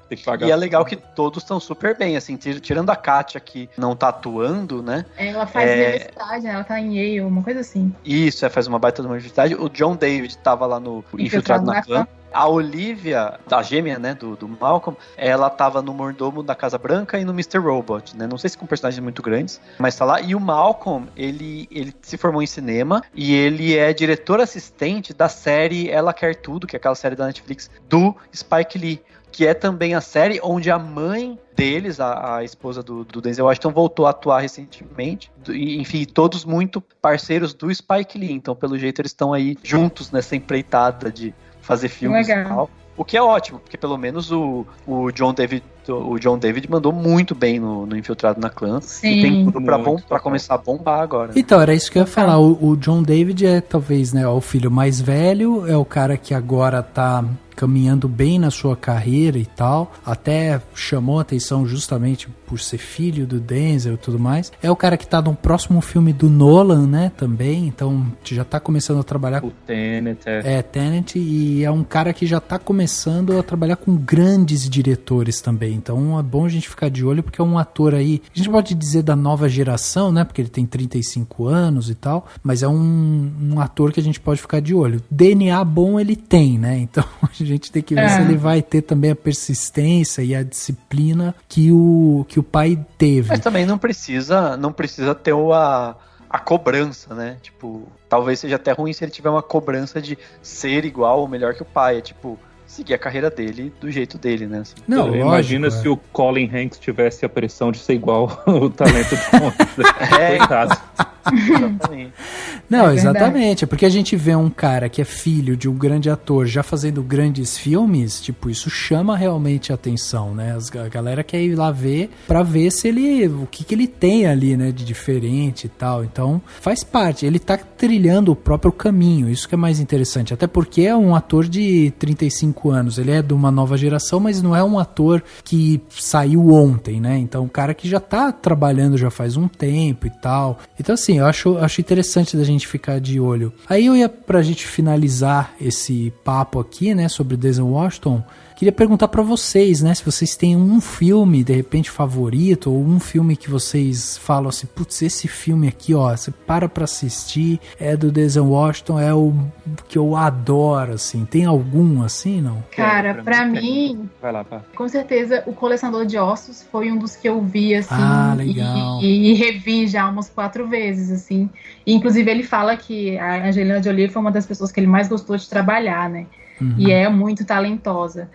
Tem que pagar. E é legal que todos estão super bem, assim, tirando a Katia, que não tá atuando, né? Ela faz universidade, né? Ela tá em Yale, uma coisa assim. Isso, faz uma baita de uma universidade. O John David tava lá no Infiltrado na Clã. A Olivia, a gêmea, né, do Malcolm, ela tava no Mordomo da Casa Branca e no Mr. Robot, né? Não sei se com personagens muito grandes, mas tá lá. E o Malcolm, ele se formou em cinema e ele é diretor assistente da série Ela Quer Tudo, que é aquela série da Netflix, do Spike Lee, que é também a série onde a mãe deles, a esposa do Denzel Washington, voltou a atuar recentemente. E, enfim, todos muito parceiros do Spike Lee. Então, pelo jeito, eles estão aí juntos nessa empreitada de fazer filmes e tal. O que é ótimo, porque pelo menos o John David mandou muito bem no Infiltrado na Clã. Sim. E tem tudo pra começar a bombar agora. Então, era isso que eu ia falar. O John David é talvez, né, o filho mais velho, é o cara que agora tá caminhando bem na sua carreira e tal, até chamou a atenção justamente por ser filho do Denzel e tudo mais. É o cara que tá no próximo filme do Nolan, né, também, então já tá começando a trabalhar o Tenet, Tenet, e é um cara que já tá começando a trabalhar com grandes diretores também, então é bom a gente ficar de olho, porque é um ator aí, a gente pode dizer da nova geração, né, porque ele tem 35 anos e tal, mas é um ator que a gente pode ficar de olho. DNA bom ele tem, né, então a gente tem que ver se ele vai ter também a persistência e a disciplina que o pai teve. Mas também não precisa ter a cobrança, né? Tipo, talvez seja até ruim se ele tiver uma cobrança de ser igual ou melhor que o pai. É tipo, seguir a carreira dele do jeito dele, né? Assim. Não, imagina se o Colin Hanks tivesse a pressão de ser igual o talento de Monstro. Coitado. Exatamente. Não, exatamente. É porque a gente vê um cara que é filho de um grande ator já fazendo grandes filmes, tipo, isso chama realmente a atenção, né? A galera quer ir lá ver pra ver se o que ele tem ali, né, de diferente e tal. Então, faz parte. Ele tá trilhando o próprio caminho. Isso que é mais interessante. Até porque é um ator de 35 anos. Ele é de uma nova geração, mas não é um ator que saiu ontem, né? Então, um cara que já tá trabalhando já faz um tempo e tal. Então, assim, eu acho interessante da gente ficar de olho. Aí eu ia, pra gente finalizar esse papo aqui, né, sobre Denzel Washington, queria perguntar pra vocês, né, se vocês têm um filme, de repente, favorito, ou um filme que vocês falam assim, putz, esse filme aqui, ó, você para pra assistir, é do Denzel Washington, é o que eu adoro, assim. Tem algum assim, não? Cara, pra mim, vai lá, pá. Com certeza, O Colecionador de Ossos foi um dos que eu vi, assim, legal. E revi já umas 4 vezes, assim. E, inclusive, ele fala que a Angelina Jolie foi uma das pessoas que ele mais gostou de trabalhar, né? E é muito talentosa.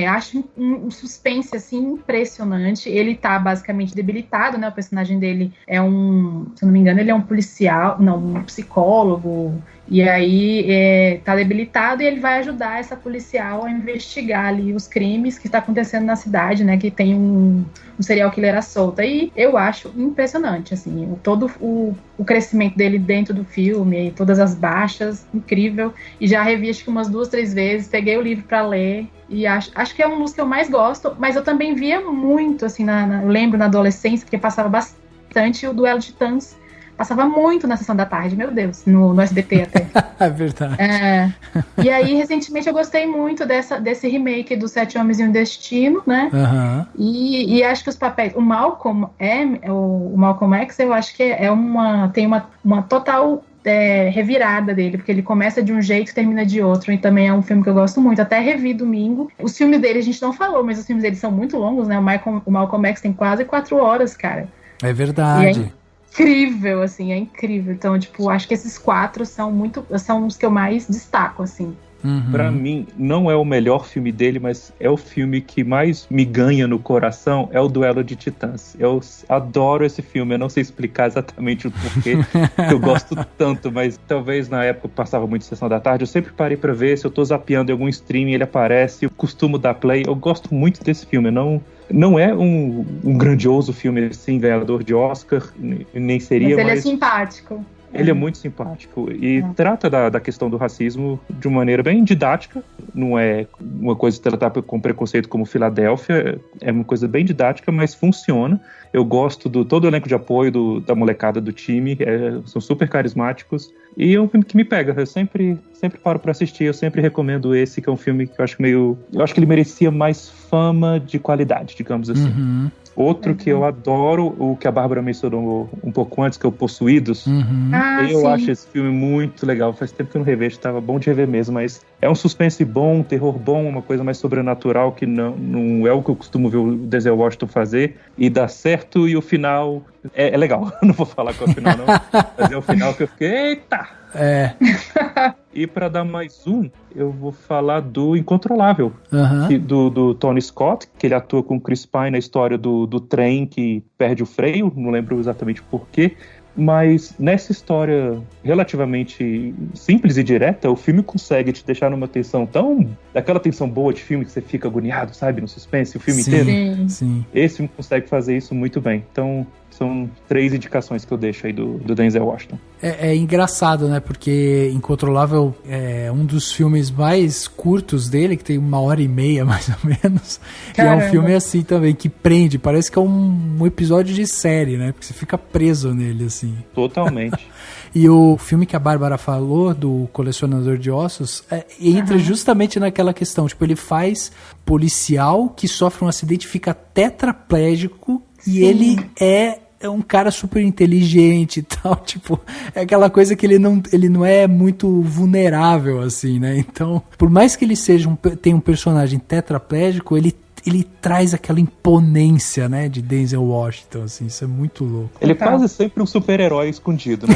Acho um suspense, assim, impressionante. Ele tá basicamente debilitado, né? O personagem dele se eu não me engano, ele é um um psicólogo. E aí tá debilitado e ele vai ajudar essa policial a investigar ali os crimes que tá acontecendo na cidade, né? Que tem um serial killer à solta. E eu acho impressionante, assim, todo o crescimento dele dentro do filme, todas as baixas, incrível. E já revi acho que umas 2, 3 vezes, peguei o livro pra ler. E acho que é um dos que eu mais gosto, mas eu também via muito, assim, eu lembro na adolescência, porque passava bastante o Duelo de Titãs. Passava muito na sessão da tarde, meu Deus, no SBT até. É verdade. E aí, recentemente, eu gostei muito desse remake do Sete Homens e um Destino, né? E acho que os papéis... O Malcolm X, eu acho que tem uma total revirada dele, porque ele começa de um jeito e termina de outro, e também é um filme que eu gosto muito, até revi domingo. Os filmes dele a gente não falou, mas os filmes dele são muito longos, né? O Malcolm X tem quase 4 horas, cara. É verdade. Incrível, assim, é incrível. Então, tipo, acho que esses 4 são os que eu mais destaco, assim. Pra mim, não é o melhor filme dele, mas é o filme que mais me ganha no coração, é o Duelo de Titãs. Eu adoro esse filme, eu não sei explicar exatamente o porquê que eu gosto tanto, mas talvez na época eu passava muito Sessão da Tarde, eu sempre parei pra ver, se eu tô zapeando em algum streaming, ele aparece, eu costumo dar play, eu gosto muito desse filme, não é um grandioso filme assim, ganhador de Oscar, nem seria, mas ele é simpático. Ele é muito simpático e trata da questão do racismo de uma maneira bem didática. Não é uma coisa tratada com preconceito como Filadélfia, é uma coisa bem didática, mas funciona. Eu gosto todo o elenco de apoio da molecada do time, são super carismáticos. E é um filme que me pega, eu sempre paro pra assistir, eu sempre recomendo esse, que é um filme que eu acho eu acho que ele merecia mais fama de qualidade, digamos assim. Outro que eu adoro, o que a Bárbara mencionou um pouco antes, que é o Possuídos. Eu acho esse filme muito legal. Faz tempo que eu não revejo, estava bom de rever mesmo, mas é um suspense bom, um terror bom, uma coisa mais sobrenatural, que não é o que eu costumo ver o Denzel Washington fazer, e dá certo, e o final é legal. Não vou falar qual é o final, não, mas é o final que eu fiquei, eita! E pra dar mais eu vou falar do Incontrolável, do Tony Scott, que ele atua com o Chris Pine na história do trem que perde o freio, não lembro exatamente porquê, mas nessa história relativamente simples e direta, o filme consegue te deixar numa tensão daquela tensão boa de filme que você fica agoniado, sabe, no suspense, o filme inteiro. Sim. Esse filme consegue fazer isso muito bem, então são 3 indicações que eu deixo aí do Denzel Washington. É engraçado, né? Porque Incontrolável é um dos filmes mais curtos dele, que tem 1h30, mais ou menos. Caramba. E é um filme assim também, que prende. Parece que é um episódio de série, né? Porque você fica preso nele, assim. Totalmente. E o filme que a Bárbara falou, do Colecionador de Ossos, entra justamente naquela questão. Tipo, ele faz policial que sofre um acidente, fica tetraplégico, e ele é um cara super inteligente e tal, tipo, é aquela coisa que ele não é muito vulnerável, assim, né? Então, por mais que ele tenha um personagem tetraplégico, ele traz aquela imponência, né, de Denzel Washington, assim, isso é muito louco. Ele é quase sempre um super-herói escondido, né?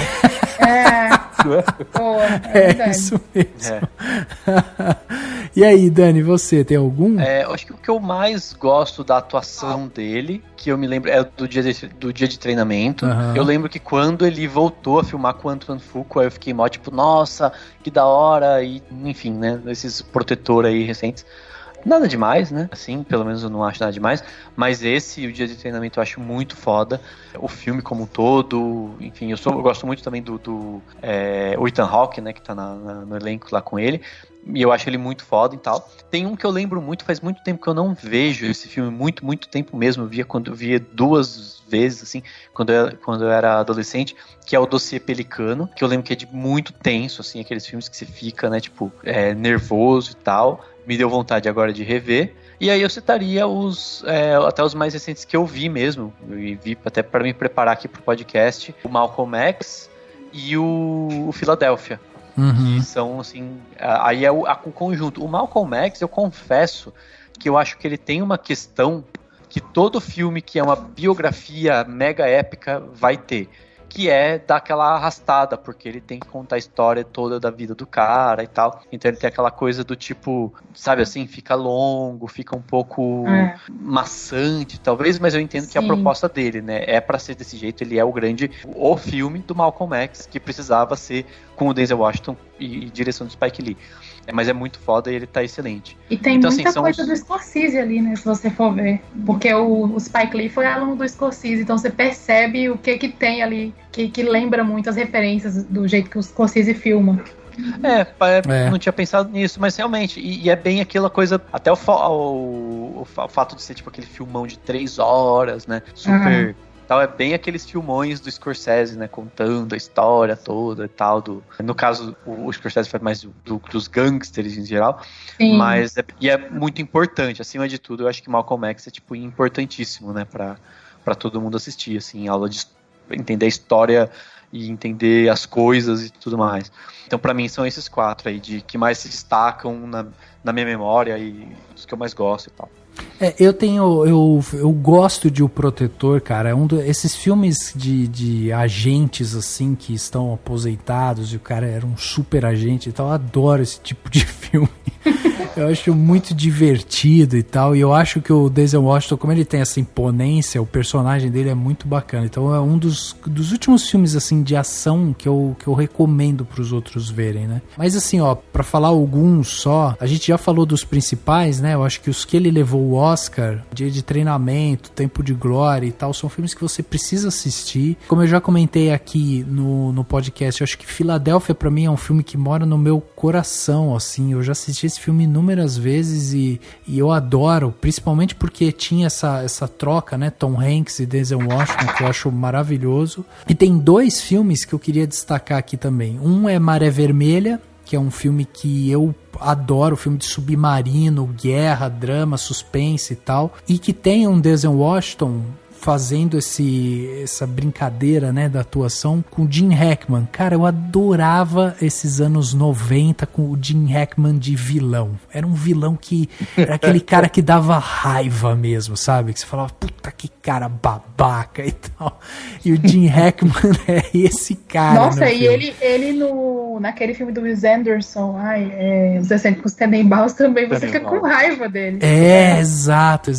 É isso mesmo. E aí, Dani, você tem algum? Eu acho que o que eu mais gosto da atuação dele, que eu me lembro, é do dia de treinamento. Eu lembro que quando ele voltou a filmar com o Antoine Fuqua, eu fiquei mó tipo, nossa, que da hora, e enfim, né, esses protetor aí recentes. Nada demais, né? Assim, pelo menos eu não acho nada demais. Mas o dia de treinamento, eu acho muito foda. O filme como um todo, enfim, eu gosto muito também do Ethan Hawke, né? Que tá no elenco lá com ele. E eu acho ele muito foda e tal. Tem um que eu lembro muito, faz muito tempo que eu não vejo esse filme, muito, muito tempo mesmo. Eu via 2 vezes, assim, quando eu era adolescente, que é o Dossiê Pelicano, que eu lembro que é de muito tenso, assim, aqueles filmes que você fica, né, tipo, nervoso e tal. Me deu vontade agora de rever. E aí eu citaria até os mais recentes que eu vi mesmo, e vi até para me preparar aqui pro podcast, o Malcolm X e o Filadélfia. Que são, assim, aí é o conjunto. O Malcolm X, eu confesso que eu acho que ele tem uma questão que todo filme que é uma biografia mega épica vai ter, que é dar aquela arrastada, porque ele tem que contar a história toda da vida do cara e tal. Então ele tem aquela coisa do tipo, sabe assim, fica longo, fica um pouco maçante, talvez, mas eu entendo que é a proposta dele, né? É pra ser desse jeito, ele é o filme do Malcolm X, que precisava ser com o Denzel Washington e direção do Spike Lee. Mas é muito foda e ele tá excelente. E tem então, muita coisa do Scorsese ali, né? Se você for ver. Porque o Spike Lee foi aluno do Scorsese, então você percebe o que tem ali, que lembra muito as referências do jeito que o Scorsese filma. Não tinha pensado nisso, mas realmente, e é bem aquela coisa, até o fato de ser tipo aquele filmão de 3 horas, né? Super... Tal, é bem aqueles filmões do Scorsese, né, contando a história toda e tal, no caso o Scorsese faz mais dos gangsters em geral. Sim. Mas é muito importante, acima de tudo, eu acho que Malcolm X é tipo importantíssimo, né, pra todo mundo assistir, assim, aula de entender a história e entender as coisas e tudo mais. Então pra mim são esses 4 aí, de que mais se destacam na minha memória e dos que eu mais gosto e tal. Eu gosto de O Protetor, cara. Esses filmes de agentes, assim, que estão aposentados e o cara era um super agente e tal, eu adoro esse tipo de filme. Eu acho muito divertido e tal, e eu acho que o Denzel Washington, como ele tem essa imponência, o personagem dele é muito bacana. Então é um dos últimos filmes, assim, de ação que eu recomendo pros outros verem, né? Mas assim, ó, pra falar alguns só, a gente já falou dos principais, né? Eu acho que os que ele levou o Oscar, Dia de Treinamento, Tempo de Glória e tal, são filmes que você precisa assistir. Como eu já comentei aqui no podcast, eu acho que Filadélfia pra mim é um filme que mora no meu coração, assim. Eu já assisti esse filme inúmeras vezes e eu adoro, principalmente porque tinha essa troca, né? Tom Hanks e Denzel Washington, que eu acho maravilhoso. E tem 2 filmes que eu queria destacar aqui também. Um é Maré Vermelha, que é um filme que eu adoro, filme de submarino, guerra, drama, suspense e tal, e que tem um Denzel Washington fazendo essa brincadeira, né, da atuação com o Gene Hackman. Cara, eu adorava esses anos 90 com o Gene Hackman de vilão. Era um vilão que era aquele cara que dava raiva mesmo, sabe? Que você falava, puta, que cara babaca e tal. E o Gene Hackman é esse cara. Nossa, e ele naquele filme do Wes Anderson, Os Excêntricos Tenenbaums também, você fica com raiva dele. Exato.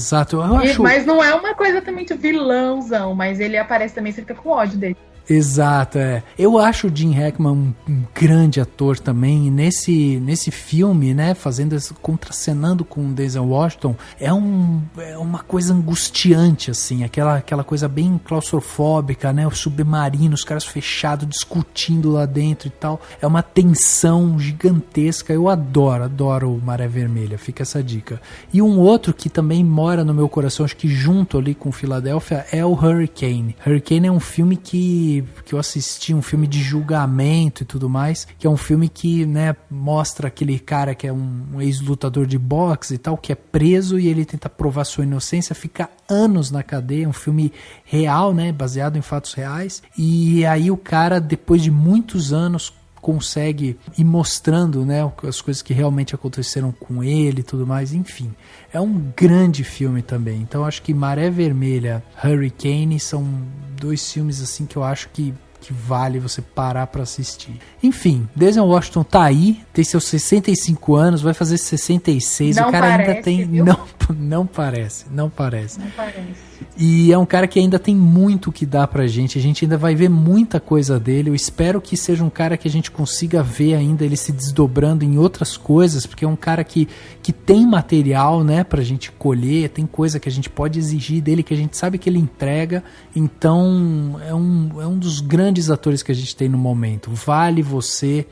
Mas não é uma coisa também de vilãozão, mas ele aparece também, você fica com ódio dele. Exato, Eu acho o Gene Hackman um grande ator também, e nesse filme, né, contracenando com o Denzel Washington, é uma coisa angustiante, assim, aquela coisa bem claustrofóbica, né, o submarino, os caras fechados, discutindo lá dentro e tal, é uma tensão gigantesca. Eu adoro Maré Vermelha, fica essa dica. E um outro que também mora no meu coração, acho que junto ali com Filadélfia, é o Hurricane. Hurricane é um filme que eu assisti, um filme de julgamento e tudo mais, que é um filme que, né, mostra aquele cara que é um ex-lutador de boxe e tal, que é preso e ele tenta provar sua inocência, fica anos na cadeia, um filme real, né, baseado em fatos reais, e aí o cara, depois de muitos anos, consegue ir mostrando, né, as coisas que realmente aconteceram com ele e tudo mais, enfim. É um grande filme também. Então acho que Maré Vermelha, Hurricane são 2 filmes assim que eu acho que vale você parar pra assistir. Enfim, Denzel Washington tá aí, tem seus 65 anos, vai fazer 66, não o cara parece, ainda tem... Viu? Não parece. E é um cara que ainda tem muito que dar pra gente, a gente ainda vai ver muita coisa dele. Eu espero que seja um cara que a gente consiga ver ainda ele se desdobrando em outras coisas, porque é um cara que tem material, né, pra gente colher, tem coisa que a gente pode exigir dele, que a gente sabe que ele entrega. Então é um dos grandes atores que a gente tem no momento. Vale você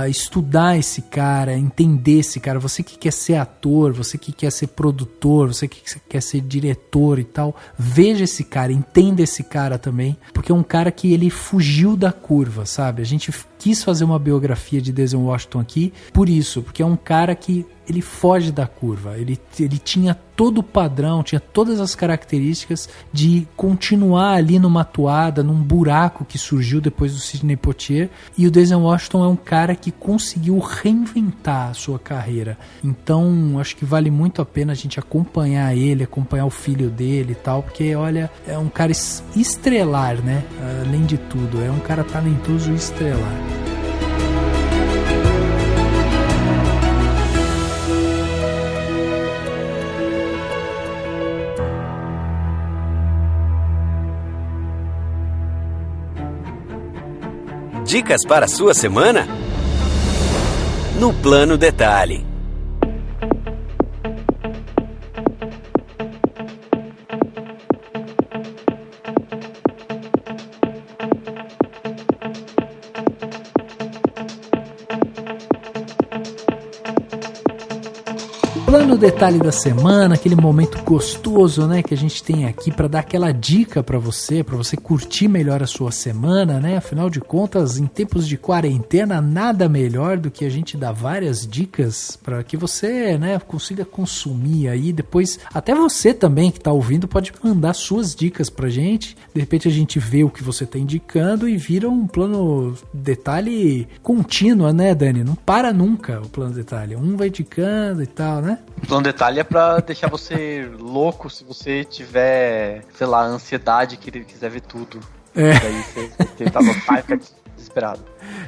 estudar esse cara, entender esse cara, você que quer ser ator, você que quer ser produtor, você que quer ser diretor e tal, veja esse cara, entenda esse cara também, porque é um cara que ele fugiu da curva, sabe? A gente quis fazer uma biografia de Denzel Washington aqui por isso, porque é um cara que ele foge da curva, ele tinha todo o padrão, tinha todas as características de continuar ali numa toada, num buraco que surgiu depois do Sidney Poitier, e o Denzel Washington é um cara que conseguiu reinventar a sua carreira. Então acho que vale muito a pena a gente acompanhar ele, acompanhar o filho dele e tal, porque olha, é um cara estrelar, né? Além de tudo, é um cara talentoso e estrelar. Dicas para a sua semana? No Plano Detalhe. Plano Detalhe da semana, aquele momento gostoso, né, que a gente tem aqui para dar aquela dica para você curtir melhor a sua semana, né? Afinal de contas, em tempos de quarentena, nada melhor do que a gente dar várias dicas para que você, né, consiga consumir aí. Depois, até você também que tá ouvindo pode mandar suas dicas pra gente. De repente a gente vê o que você tá indicando e vira um Plano Detalhe contínuo, né, Dani? Não para nunca o Plano Detalhe. Um vai indicando e tal, né? né? O plano detalhe é pra deixar você louco se você tiver, sei lá, ansiedade, que ele quiser ver tudo. Daí você tá no pai, fica desesperado.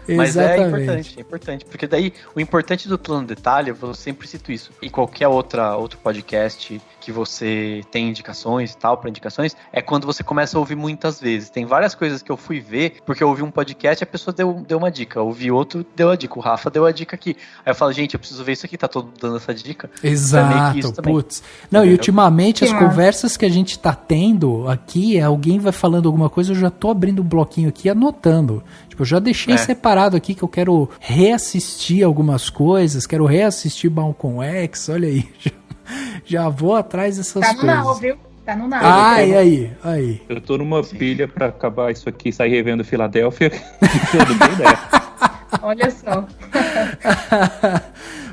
Mas Exatamente. é importante, porque daí o importante do plano detalhe, eu sempre cito isso, em qualquer outro podcast que você tem indicações e tal, para indicações, é quando você começa a ouvir muitas vezes. Tem várias coisas que eu fui ver, porque eu ouvi um podcast e a pessoa deu uma dica, eu ouvi outro, deu a dica, o Rafa deu a dica aqui. Aí eu falo, gente, eu preciso ver isso aqui, tá todo mundo dando essa dica. Exato, putz. Não, e ultimamente as conversas que a gente tá tendo aqui, alguém vai falando alguma coisa, eu já tô abrindo um bloquinho aqui e anotando. Tipo, eu já deixei separado aqui que eu quero reassistir algumas coisas, quero reassistir Malcolm X, olha aí. Já vou atrás dessas coisas. Tá no now, viu? Tá no now. E aí? Eu tô numa pilha pra acabar isso aqui, sair revendo Filadélfia. Tudo bem, né? Olha só.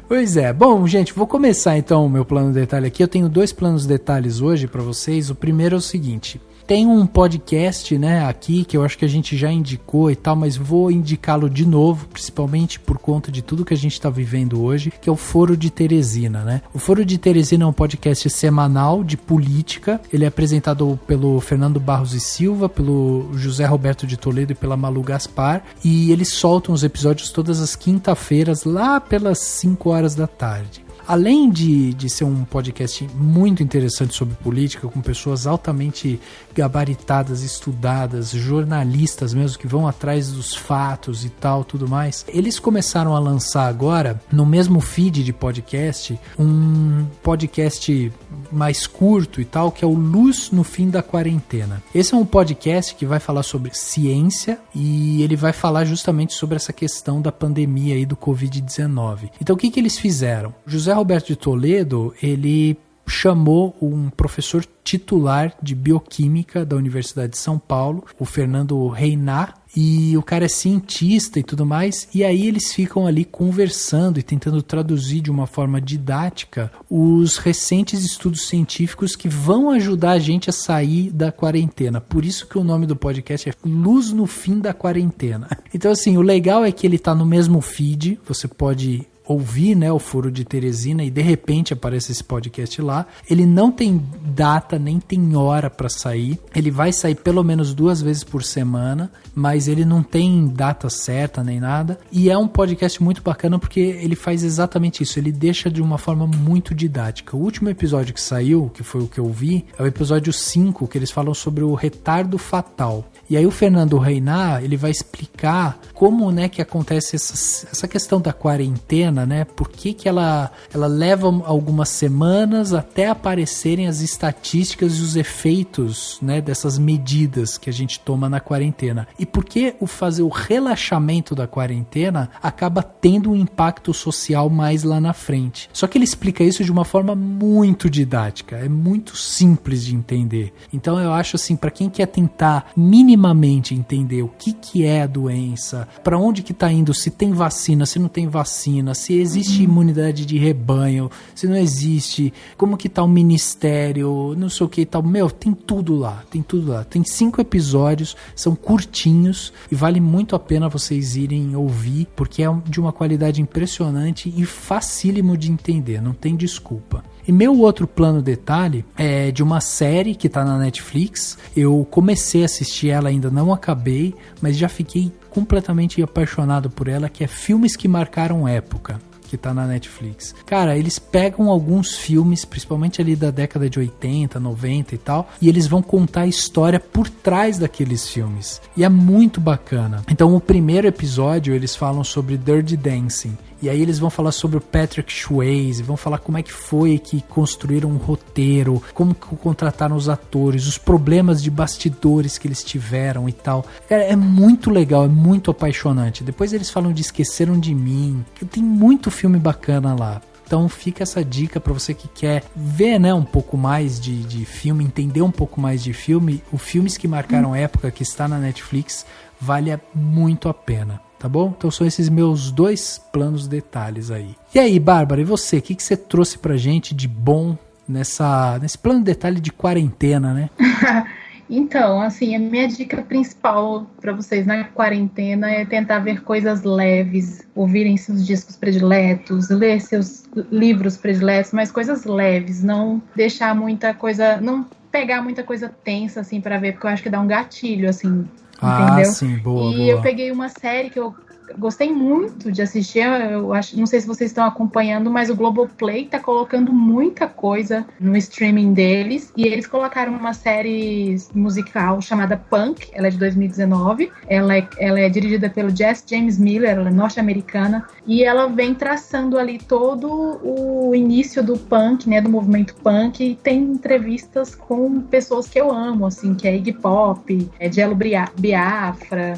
Pois é. Bom, gente, vou começar então o meu plano de detalhe aqui. Eu tenho 2 planos de detalhes hoje pra vocês. O primeiro é o seguinte. Tem um podcast, né, aqui, que eu acho que a gente já indicou e tal, mas vou indicá-lo de novo, principalmente por conta de tudo que a gente está vivendo hoje, que é o Foro de Teresina, né? O Foro de Teresina é um podcast semanal de política. Ele é apresentado pelo Fernando Barros e Silva, pelo José Roberto de Toledo e pela Malu Gaspar, e eles soltam os episódios todas as quinta-feiras, lá pelas 5 horas da tarde. Além de ser um podcast muito interessante sobre política, com pessoas altamente gabaritadas, estudadas, jornalistas mesmo, que vão atrás dos fatos e tal, tudo mais, eles começaram a lançar agora, no mesmo feed de podcast, um podcast mais curto e tal, que é o Luz no Fim da Quarentena. Esse é um podcast que vai falar sobre ciência e ele vai falar justamente sobre essa questão da pandemia aí do Covid-19. Então o que eles fizeram? José Roberto de Toledo, ele chamou um professor titular de bioquímica da Universidade de São Paulo, o Fernando Reiná, e o cara é cientista e tudo mais, e aí eles ficam ali conversando e tentando traduzir de uma forma didática os recentes estudos científicos que vão ajudar a gente a sair da quarentena. Por isso que o nome do podcast é Luz no Fim da Quarentena. Então assim, o legal é que ele tá no mesmo feed, você pode ouvir, né, o Foro de Teresina e de repente aparece esse podcast lá. Ele não tem data nem tem hora para sair. Ele vai sair pelo menos 2 vezes por semana, mas ele não tem data certa nem nada. E é um podcast muito bacana porque ele faz exatamente isso. Ele deixa de uma forma muito didática. O último episódio que saiu, que foi o que eu vi, é o episódio 5, que eles falam sobre o retardo fatal. E aí o Fernando Reiná, ele vai explicar como, né, que acontece essa questão da quarentena, né? Por que ela leva algumas semanas até aparecerem as estatísticas e os efeitos, né, dessas medidas que a gente toma na quarentena. E por que fazer o relaxamento da quarentena acaba tendo um impacto social mais lá na frente. Só que ele explica isso de uma forma muito didática, é muito simples de entender. Então eu acho assim, para quem quer tentar minimamente entender o que é a doença, para onde que tá indo, se tem vacina, se não tem vacina, se existe imunidade de rebanho, se não existe, como que tá o ministério, não sei o que e tal. Meu, tem tudo lá. Tem 5 episódios, são curtinhos e vale muito a pena vocês irem ouvir, porque é de uma qualidade impressionante e facílimo de entender, não tem desculpa. E meu outro plano detalhe é de uma série que tá na Netflix. Eu comecei a assistir ela, ainda não acabei, mas já fiquei completamente apaixonado por ela, que é Filmes que Marcaram Época, que tá na Netflix. Cara, eles pegam alguns filmes, principalmente ali da década de 80, 90 e tal, e eles vão contar a história por trás daqueles filmes. E é muito bacana. Então, o primeiro episódio, eles falam sobre Dirty Dancing. E aí eles vão falar sobre o Patrick Swayze, vão falar como é que foi que construíram um roteiro, como que contrataram os atores, os problemas de bastidores que eles tiveram e tal. Cara, é muito legal, é muito apaixonante. Depois eles falam de Esqueceram de Mim, tem muito filme bacana lá. Então fica essa dica para você que quer ver, né, um pouco mais de filme, entender um pouco mais de filme. O Filmes que Marcaram Época, que está na Netflix, vale muito a pena. Tá bom? Então são esses meus 2 planos detalhes aí. E aí, Bárbara, e você? O que você trouxe pra gente de bom nesse plano de detalhe de quarentena, né? Então, assim, a minha dica principal para vocês na quarentena é tentar ver coisas leves, ouvirem seus discos prediletos, ler seus livros prediletos, mas coisas leves, não deixar muita coisa, não pegar muita coisa tensa, assim, para ver, porque eu acho que dá um gatilho, assim, entendeu? Sim, boa, boa. Eu peguei uma série que eu gostei muito de assistir, eu acho, não sei se vocês estão acompanhando, mas o Globoplay tá colocando muita coisa no streaming deles, e eles colocaram uma série musical chamada Punk, ela é de 2019, ela é dirigida pelo Jess James Miller, ela é norte-americana, e ela vem traçando ali todo o início do punk, né, do movimento punk, e tem entrevistas com pessoas que eu amo, assim, que é Iggy Pop, Jello Biafra,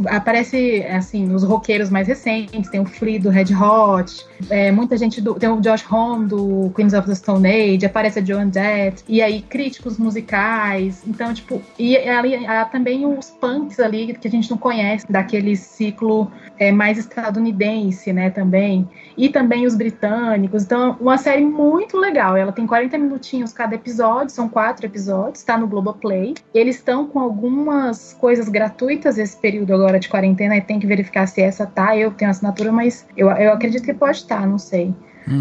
aparece, assim, os roqueiros mais recentes, tem o Flea do Red Hot, muita gente tem o Josh Homme do Queens of the Stone Age, aparece a Joan Jett, e aí críticos musicais, então, tipo, e ali há também os punks ali que a gente não conhece, daquele ciclo mais estadunidense, né, também, e também os britânicos, então, uma série muito legal, ela tem 40 minutinhos cada episódio, são 4 episódios, tá no Globoplay, eles estão com algumas coisas gratuitas esse período agora de quarentena, e tem que verificar se essa tá, eu tenho assinatura, mas eu acredito que pode estar, não sei.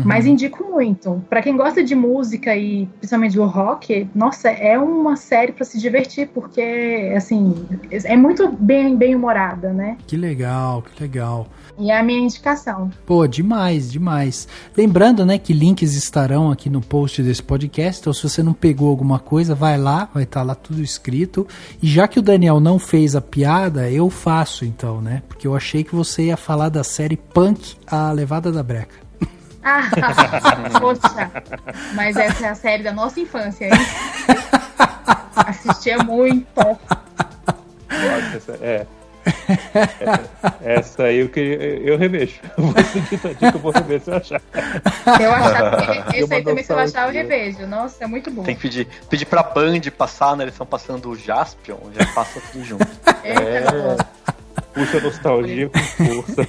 Mas indico muito. Pra quem gosta de música e principalmente do rock, nossa, é uma série pra se divertir, porque, assim, é muito bem humorada, né? Que legal, que legal. E é a minha indicação. Pô, demais, demais. Lembrando, né, que links estarão aqui no post desse podcast, então se você não pegou alguma coisa, vai lá, vai estar lá tudo escrito. E já que o Daniel não fez a piada, eu faço então, né? Porque eu achei que você ia falar da série Punk, A Levada da Breca. Poxa, mas essa é a série da nossa infância, hein? Assistia muito. Nossa, essa aí eu revejo. Vou seguir essa dica, eu vou rever se eu achar. Eu achar, esse aí também, se eu achar, eu revejo. Nossa, é muito bom. Tem que pedir pra Band passar, né? Eles estão passando o Jaspion, já passa tudo junto. Puxa nostalgia com força.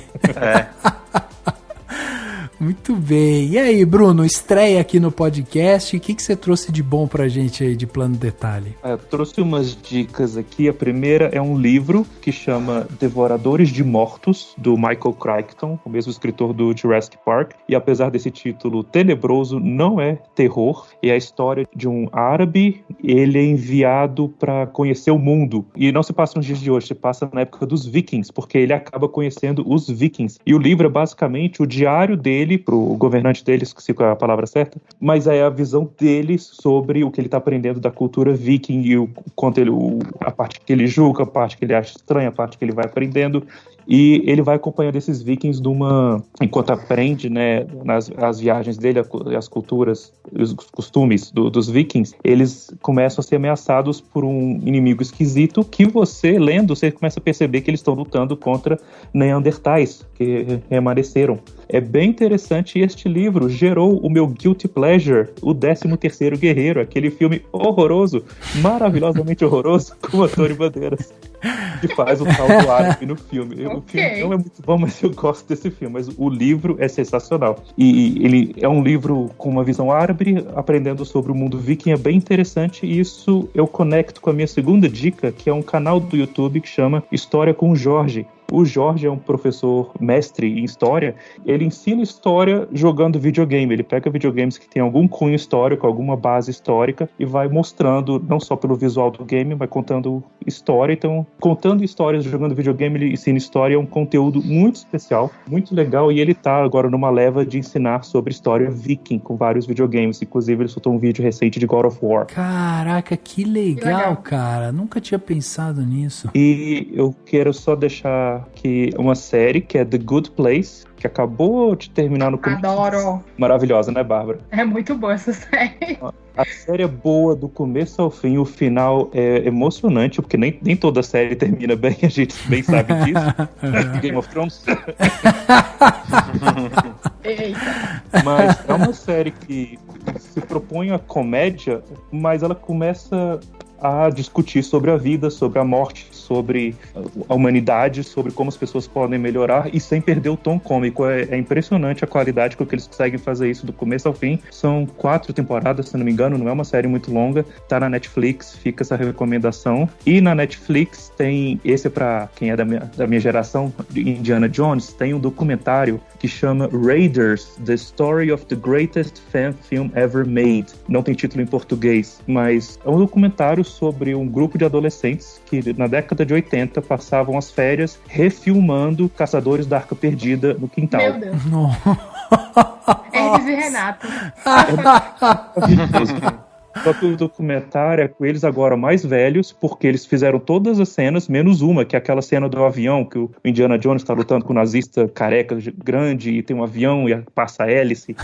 Muito bem. E aí, Bruno, estreia aqui no podcast. O que você trouxe de bom pra gente aí de Plano Detalhe? Eu trouxe umas dicas aqui. A primeira é um livro que chama Devoradores de Mortos, do Michael Crichton, o mesmo escritor do Jurassic Park. E apesar desse título tenebroso, não é terror. É a história de um árabe. Ele é enviado para conhecer o mundo. E não se passa nos dias de hoje, se passa na época dos vikings, porque ele acaba conhecendo os vikings. E o livro é basicamente o diário dele, pro governante deles, se é a palavra certa, mas é a visão dele sobre o que ele tá aprendendo da cultura viking e a parte que ele julga, a parte que ele acha estranha, a parte que ele vai aprendendo. E ele vai acompanhando esses vikings enquanto aprende, né, as viagens dele, as culturas, os costumes dos vikings, eles começam a ser ameaçados por um inimigo esquisito que você começa a perceber que eles estão lutando contra neandertais que remanesceram. É bem interessante, e este livro gerou o meu guilty pleasure, o 13º Guerreiro, aquele filme horroroso, maravilhosamente horroroso, com o Antônio Bandeiras, que faz o tal do árabe no filme. O filme não é muito bom, mas eu gosto desse filme. Mas o livro é sensacional. E ele é um livro com uma visão árabe, aprendendo sobre o mundo viking, é bem interessante. E isso eu conecto com a minha segunda dica, que é um canal do YouTube que chama História com o Jorge. O Jorge é um professor mestre em história. Ele ensina história jogando videogame. Ele pega videogames que tem algum cunho histórico, alguma base histórica, e vai mostrando, não só pelo visual do game, mas contando história. Então, contando histórias, jogando videogame, ele ensina história. É um conteúdo muito especial, muito legal. E ele tá agora numa leva de ensinar sobre história viking com vários videogames. Inclusive, ele soltou um vídeo recente de God of War. Caraca, que legal, cara. Nunca tinha pensado nisso. E eu quero só deixar que uma série que é The Good Place, que acabou de terminar no começo. Adoro! Maravilhosa, né, Bárbara? É muito boa essa série. A série é boa do começo ao fim, o final é emocionante, porque nem toda série termina bem, a gente bem sabe disso. Game of Thrones. Eita. Mas é uma série que se propõe a comédia, mas ela começa a discutir sobre a vida, sobre a morte, sobre a humanidade, sobre como as pessoas podem melhorar e sem perder o tom cômico. É impressionante a qualidade com que eles conseguem fazer isso do começo ao fim. São 4 temporadas, se não me engano, não é uma série muito longa. Tá na Netflix, fica essa recomendação. E na Netflix tem, esse é pra quem é da minha geração, de Indiana Jones, tem um documentário que chama Raiders, The Story of the Greatest Fan Film Ever Made. Não tem título em português, mas é um documentário sobre um grupo de adolescentes que na década de 80 passavam as férias refilmando Caçadores da Arca Perdida no quintal. Meu Deus. Hermes e Renato. Só que o documentário é com eles agora mais velhos, porque eles fizeram todas as cenas, menos uma, que é aquela cena do avião, que o Indiana Jones está lutando com um nazista careca grande, e tem um avião e passa a hélice,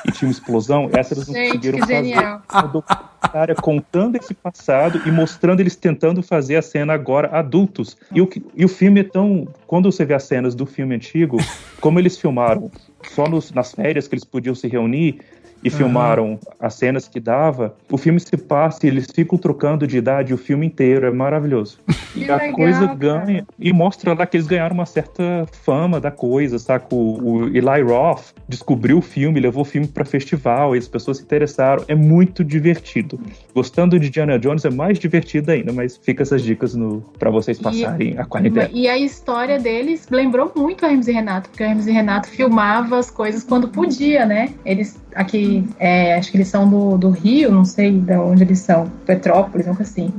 e tinha uma explosão. Essa eles não conseguiram fazer. Genial. O documentário contando esse passado e mostrando eles tentando fazer a cena agora adultos. E o filme é tão... Quando você vê as cenas do filme antigo, como eles filmaram só nas férias que eles podiam se reunir, e filmaram as cenas que dava, o filme se passa e eles ficam trocando de idade o filme inteiro, é maravilhoso. E a coisa ganha, e mostra lá que eles ganharam uma certa fama da coisa, saca? O Eli Roth descobriu o filme, levou o filme pra festival, e as pessoas se interessaram, é muito divertido. Gostando de Indiana Jones é mais divertido ainda, mas fica essas dicas pra vocês passarem a quarentena. E a história deles lembrou muito a Hermes e Renato, porque a Hermes e Renato filmava as coisas quando podia, né? Eles aqui, acho que eles são do Rio, não sei de onde eles são, Petrópolis, algo assim.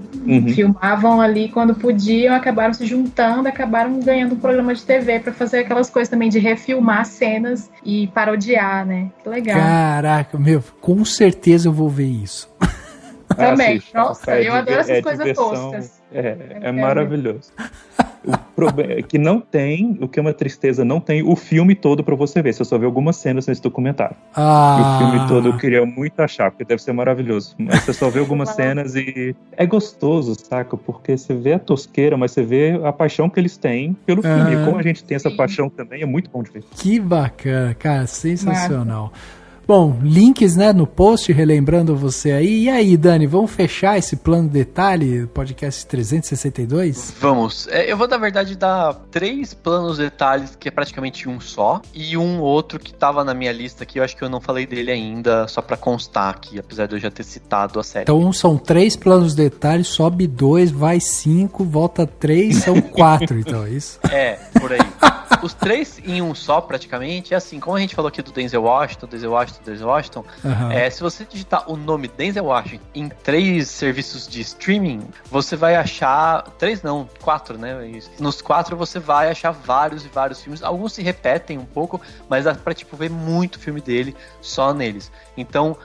Filmavam ali quando podiam, acabaram se juntando, acabaram ganhando um programa de TV pra fazer aquelas coisas também de refilmar cenas e parodiar, né? Que legal. Caraca, meu, com certeza eu vou ver isso. Também, nossa, eu adoro essas coisas toscas. É maravilhoso. O problema é que não tem, o que é uma tristeza, não tem o filme todo pra você ver. Você só vê algumas cenas nesse documentário. E o filme todo eu queria muito achar, porque deve ser maravilhoso. Mas você só vê algumas cenas e é gostoso, saca? Porque você vê a tosqueira, mas você vê a paixão que eles têm pelo filme. E como a gente tem essa paixão também, é muito bom de ver. Que bacana, cara, sensacional. Bom, links, né, no post, relembrando você aí. E aí, Dani, vamos fechar esse plano de detalhe, podcast 362? Vamos. Eu vou, na verdade, dar 3 planos de detalhes, que é praticamente um só, e um outro que tava na minha lista aqui, eu acho que eu não falei dele ainda, só pra constar aqui, apesar de eu já ter citado a série. Então são 3 planos de detalhes, sobe 2, vai 5, volta 3, são 4, então, é isso? Por aí. Os 3 em um só, praticamente, é assim, como a gente falou aqui do Denzel Washington, se você digitar o nome Denzel Washington em 3 serviços de streaming, você vai achar, 3 não, 4, né? Nos 4 você vai achar vários e vários filmes, alguns se repetem um pouco, mas dá pra, ver muito filme dele só neles. Então,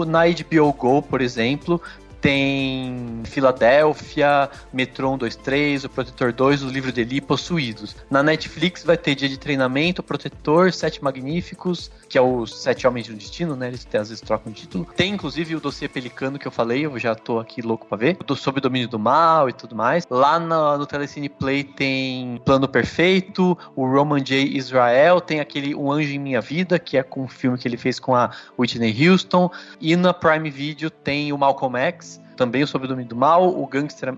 na HBO Go, por exemplo, tem Filadélfia, Metrô 123, O Protetor 2, O Livro de Eli, Possuídos. Na Netflix vai ter Dia de Treinamento, O Protetor, 7 Magníficos, que é os 7 Homens de um Destino, né? Eles às vezes trocam de título. Tem inclusive o Dossiê Pelicano que eu falei, eu já tô aqui louco pra ver. Sob o Domínio do Mal e tudo mais. Lá no Telecine Play tem Plano Perfeito, o Roman J. Israel, tem aquele Um Anjo em Minha Vida, que é com um filme que ele fez com a Whitney Houston. E na Prime Video tem o Malcolm X, também o Sob o Domínio do Mal, o Gangster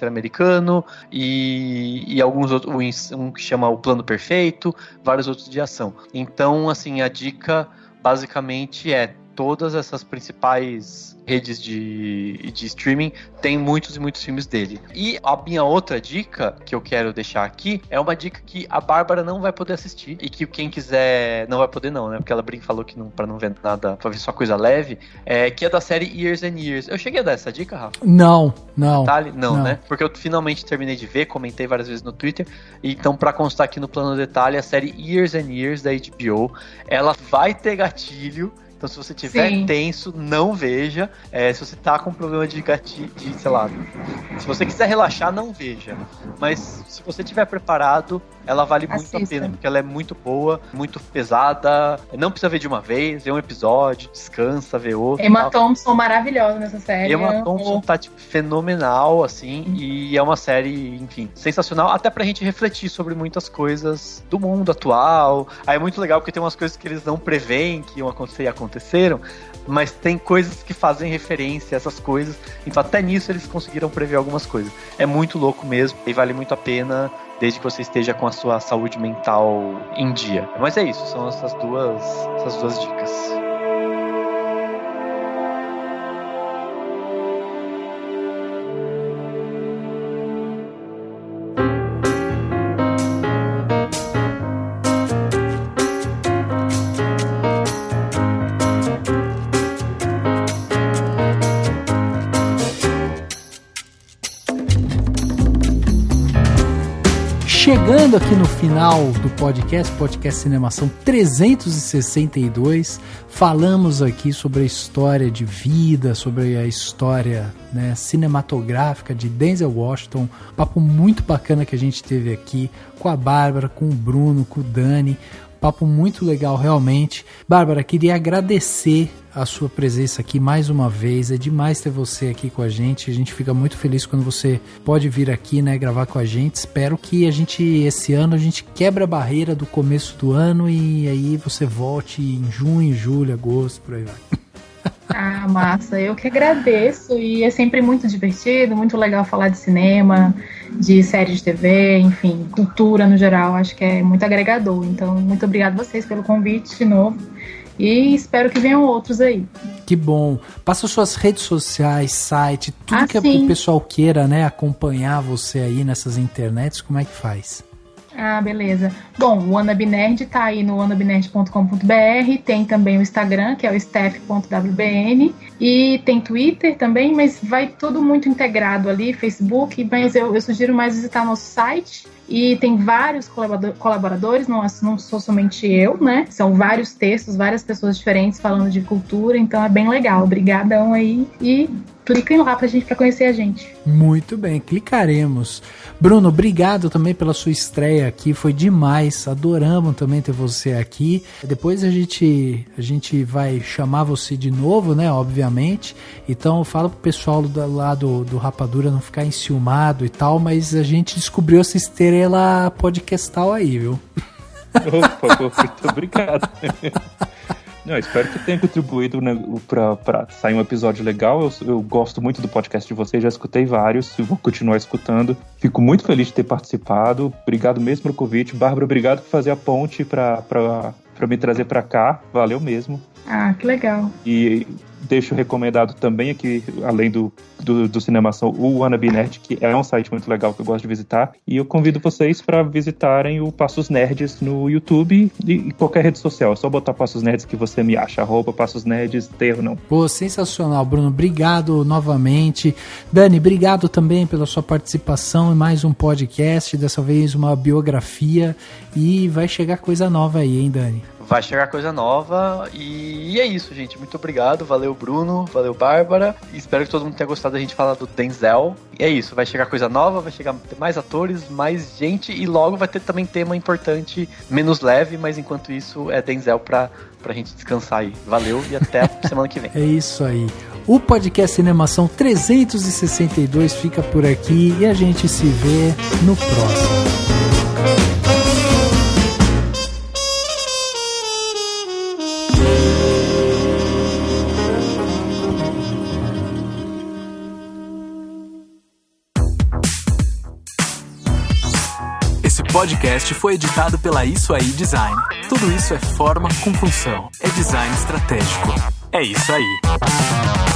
Americano e alguns outros, um que chama O Plano Perfeito, vários outros de ação. Então, assim, a dica basicamente é todas essas principais redes de streaming tem muitos e muitos filmes dele. E a minha outra dica que eu quero deixar aqui é uma dica que a Bárbara não vai poder assistir e que quem quiser não vai poder não, né? Porque ela falou que não, pra não ver nada, pra ver só coisa leve, que é da série Years and Years. Eu cheguei a dar essa dica, Rafa? Não. Detalhe? Não, né? Porque eu finalmente terminei de ver, comentei várias vezes no Twitter, então pra constar aqui no plano detalhe, a série Years and Years da HBO, ela vai ter gatilho. Então, se você tiver tenso, não veja. Se você tá com problema de gatilho, sei lá, se você quiser relaxar, não veja. Mas se você estiver preparado, ela vale muito a pena, porque ela é muito boa, muito pesada, não precisa ver de uma vez, vê um episódio, descansa, vê outro. Emma Thompson maravilhosa nessa série. Emma Thompson tá, tipo, fenomenal, assim, e é uma série, enfim, sensacional, até pra gente refletir sobre muitas coisas do mundo atual. Aí é muito legal, porque tem umas coisas que eles não preveem que iam acontecer e aconteceram, mas tem coisas que fazem referência a essas coisas, então até nisso eles conseguiram prever algumas coisas. É muito louco mesmo, e vale muito a pena, desde que você esteja com a sua saúde mental em dia. Mas é isso, são essas duas dicas. Chegando aqui no final do podcast Cinemação 362, falamos aqui sobre a história de vida, sobre a história, né, cinematográfica de Denzel Washington. Papo muito bacana que a gente teve aqui com a Bárbara, com o Bruno, com o Dani. Papo muito legal, realmente. Bárbara, queria agradecer a sua presença aqui mais uma vez. É demais ter você aqui com a gente. A gente fica muito feliz quando você pode vir aqui, né, gravar com a gente. Espero que esse ano a gente quebre a barreira do começo do ano e aí você volte em junho, julho, agosto, por aí vai. Ah, massa, eu que agradeço, e é sempre muito divertido, muito legal falar de cinema, de série de TV, enfim, cultura no geral, acho que é muito agregador. Então, muito obrigado a vocês pelo convite de novo, e espero que venham outros aí. Que bom. Passa suas redes sociais, site, tudo que o pessoal queira, né, acompanhar você aí nessas internets, como é que faz? Ah, beleza. Bom, o Wannabe Nerd tá aí no wannabinerd.com.br, tem também o Instagram, que é o steph.wbn, e tem Twitter também, mas vai tudo muito integrado ali, Facebook, mas eu sugiro mais visitar nosso site, e tem vários colaboradores, não sou somente eu, né? São vários textos, várias pessoas diferentes falando de cultura, então é bem legal. Obrigadão aí, e cliquem lá pra conhecer a gente. Muito bem, clicaremos. Bruno, obrigado também pela sua estreia aqui, foi demais, adoramos também ter você aqui. Depois a gente vai chamar você de novo, né, obviamente. Então fala pro pessoal lá do Rapadura não ficar enciumado e tal, mas a gente descobriu essa estrela podcastal aí, viu? Opa, muito obrigado. Não, espero que tenha contribuído, né, pra sair um episódio legal. Eu gosto muito do podcast de vocês, já escutei vários e vou continuar escutando. Fico muito feliz de ter participado. Obrigado mesmo pelo convite. Bárbara, obrigado por fazer a ponte pra me trazer pra cá. Valeu mesmo. Ah, que legal. E deixo recomendado também aqui, além do Cinemação, o Wannabe Nerd, que é um site muito legal que eu gosto de visitar. E eu convido vocês para visitarem o Passos Nerds no YouTube e qualquer rede social. É só botar Passos Nerds que você me acha. @Passos Nerds, terro não. Pô, sensacional, Bruno. Obrigado novamente. Dani, obrigado também pela sua participação em mais um podcast. Dessa vez uma biografia. E vai chegar coisa nova aí, hein, Dani? Vai chegar coisa nova e é isso, gente. Muito obrigado. Valeu, Bruno. Valeu, Bárbara. Espero que todo mundo tenha gostado da gente falar do Denzel. E é isso. Vai chegar coisa nova, vai chegar mais atores, mais gente e logo vai ter também tema importante, menos leve, mas enquanto isso é Denzel pra gente descansar aí. Valeu e até a semana que vem. É isso aí. O podcast Cinemação 362 fica por aqui e a gente se vê no próximo. Esse podcast foi editado pela Isso Aí Design. Tudo isso é forma com função. É design estratégico. É isso aí.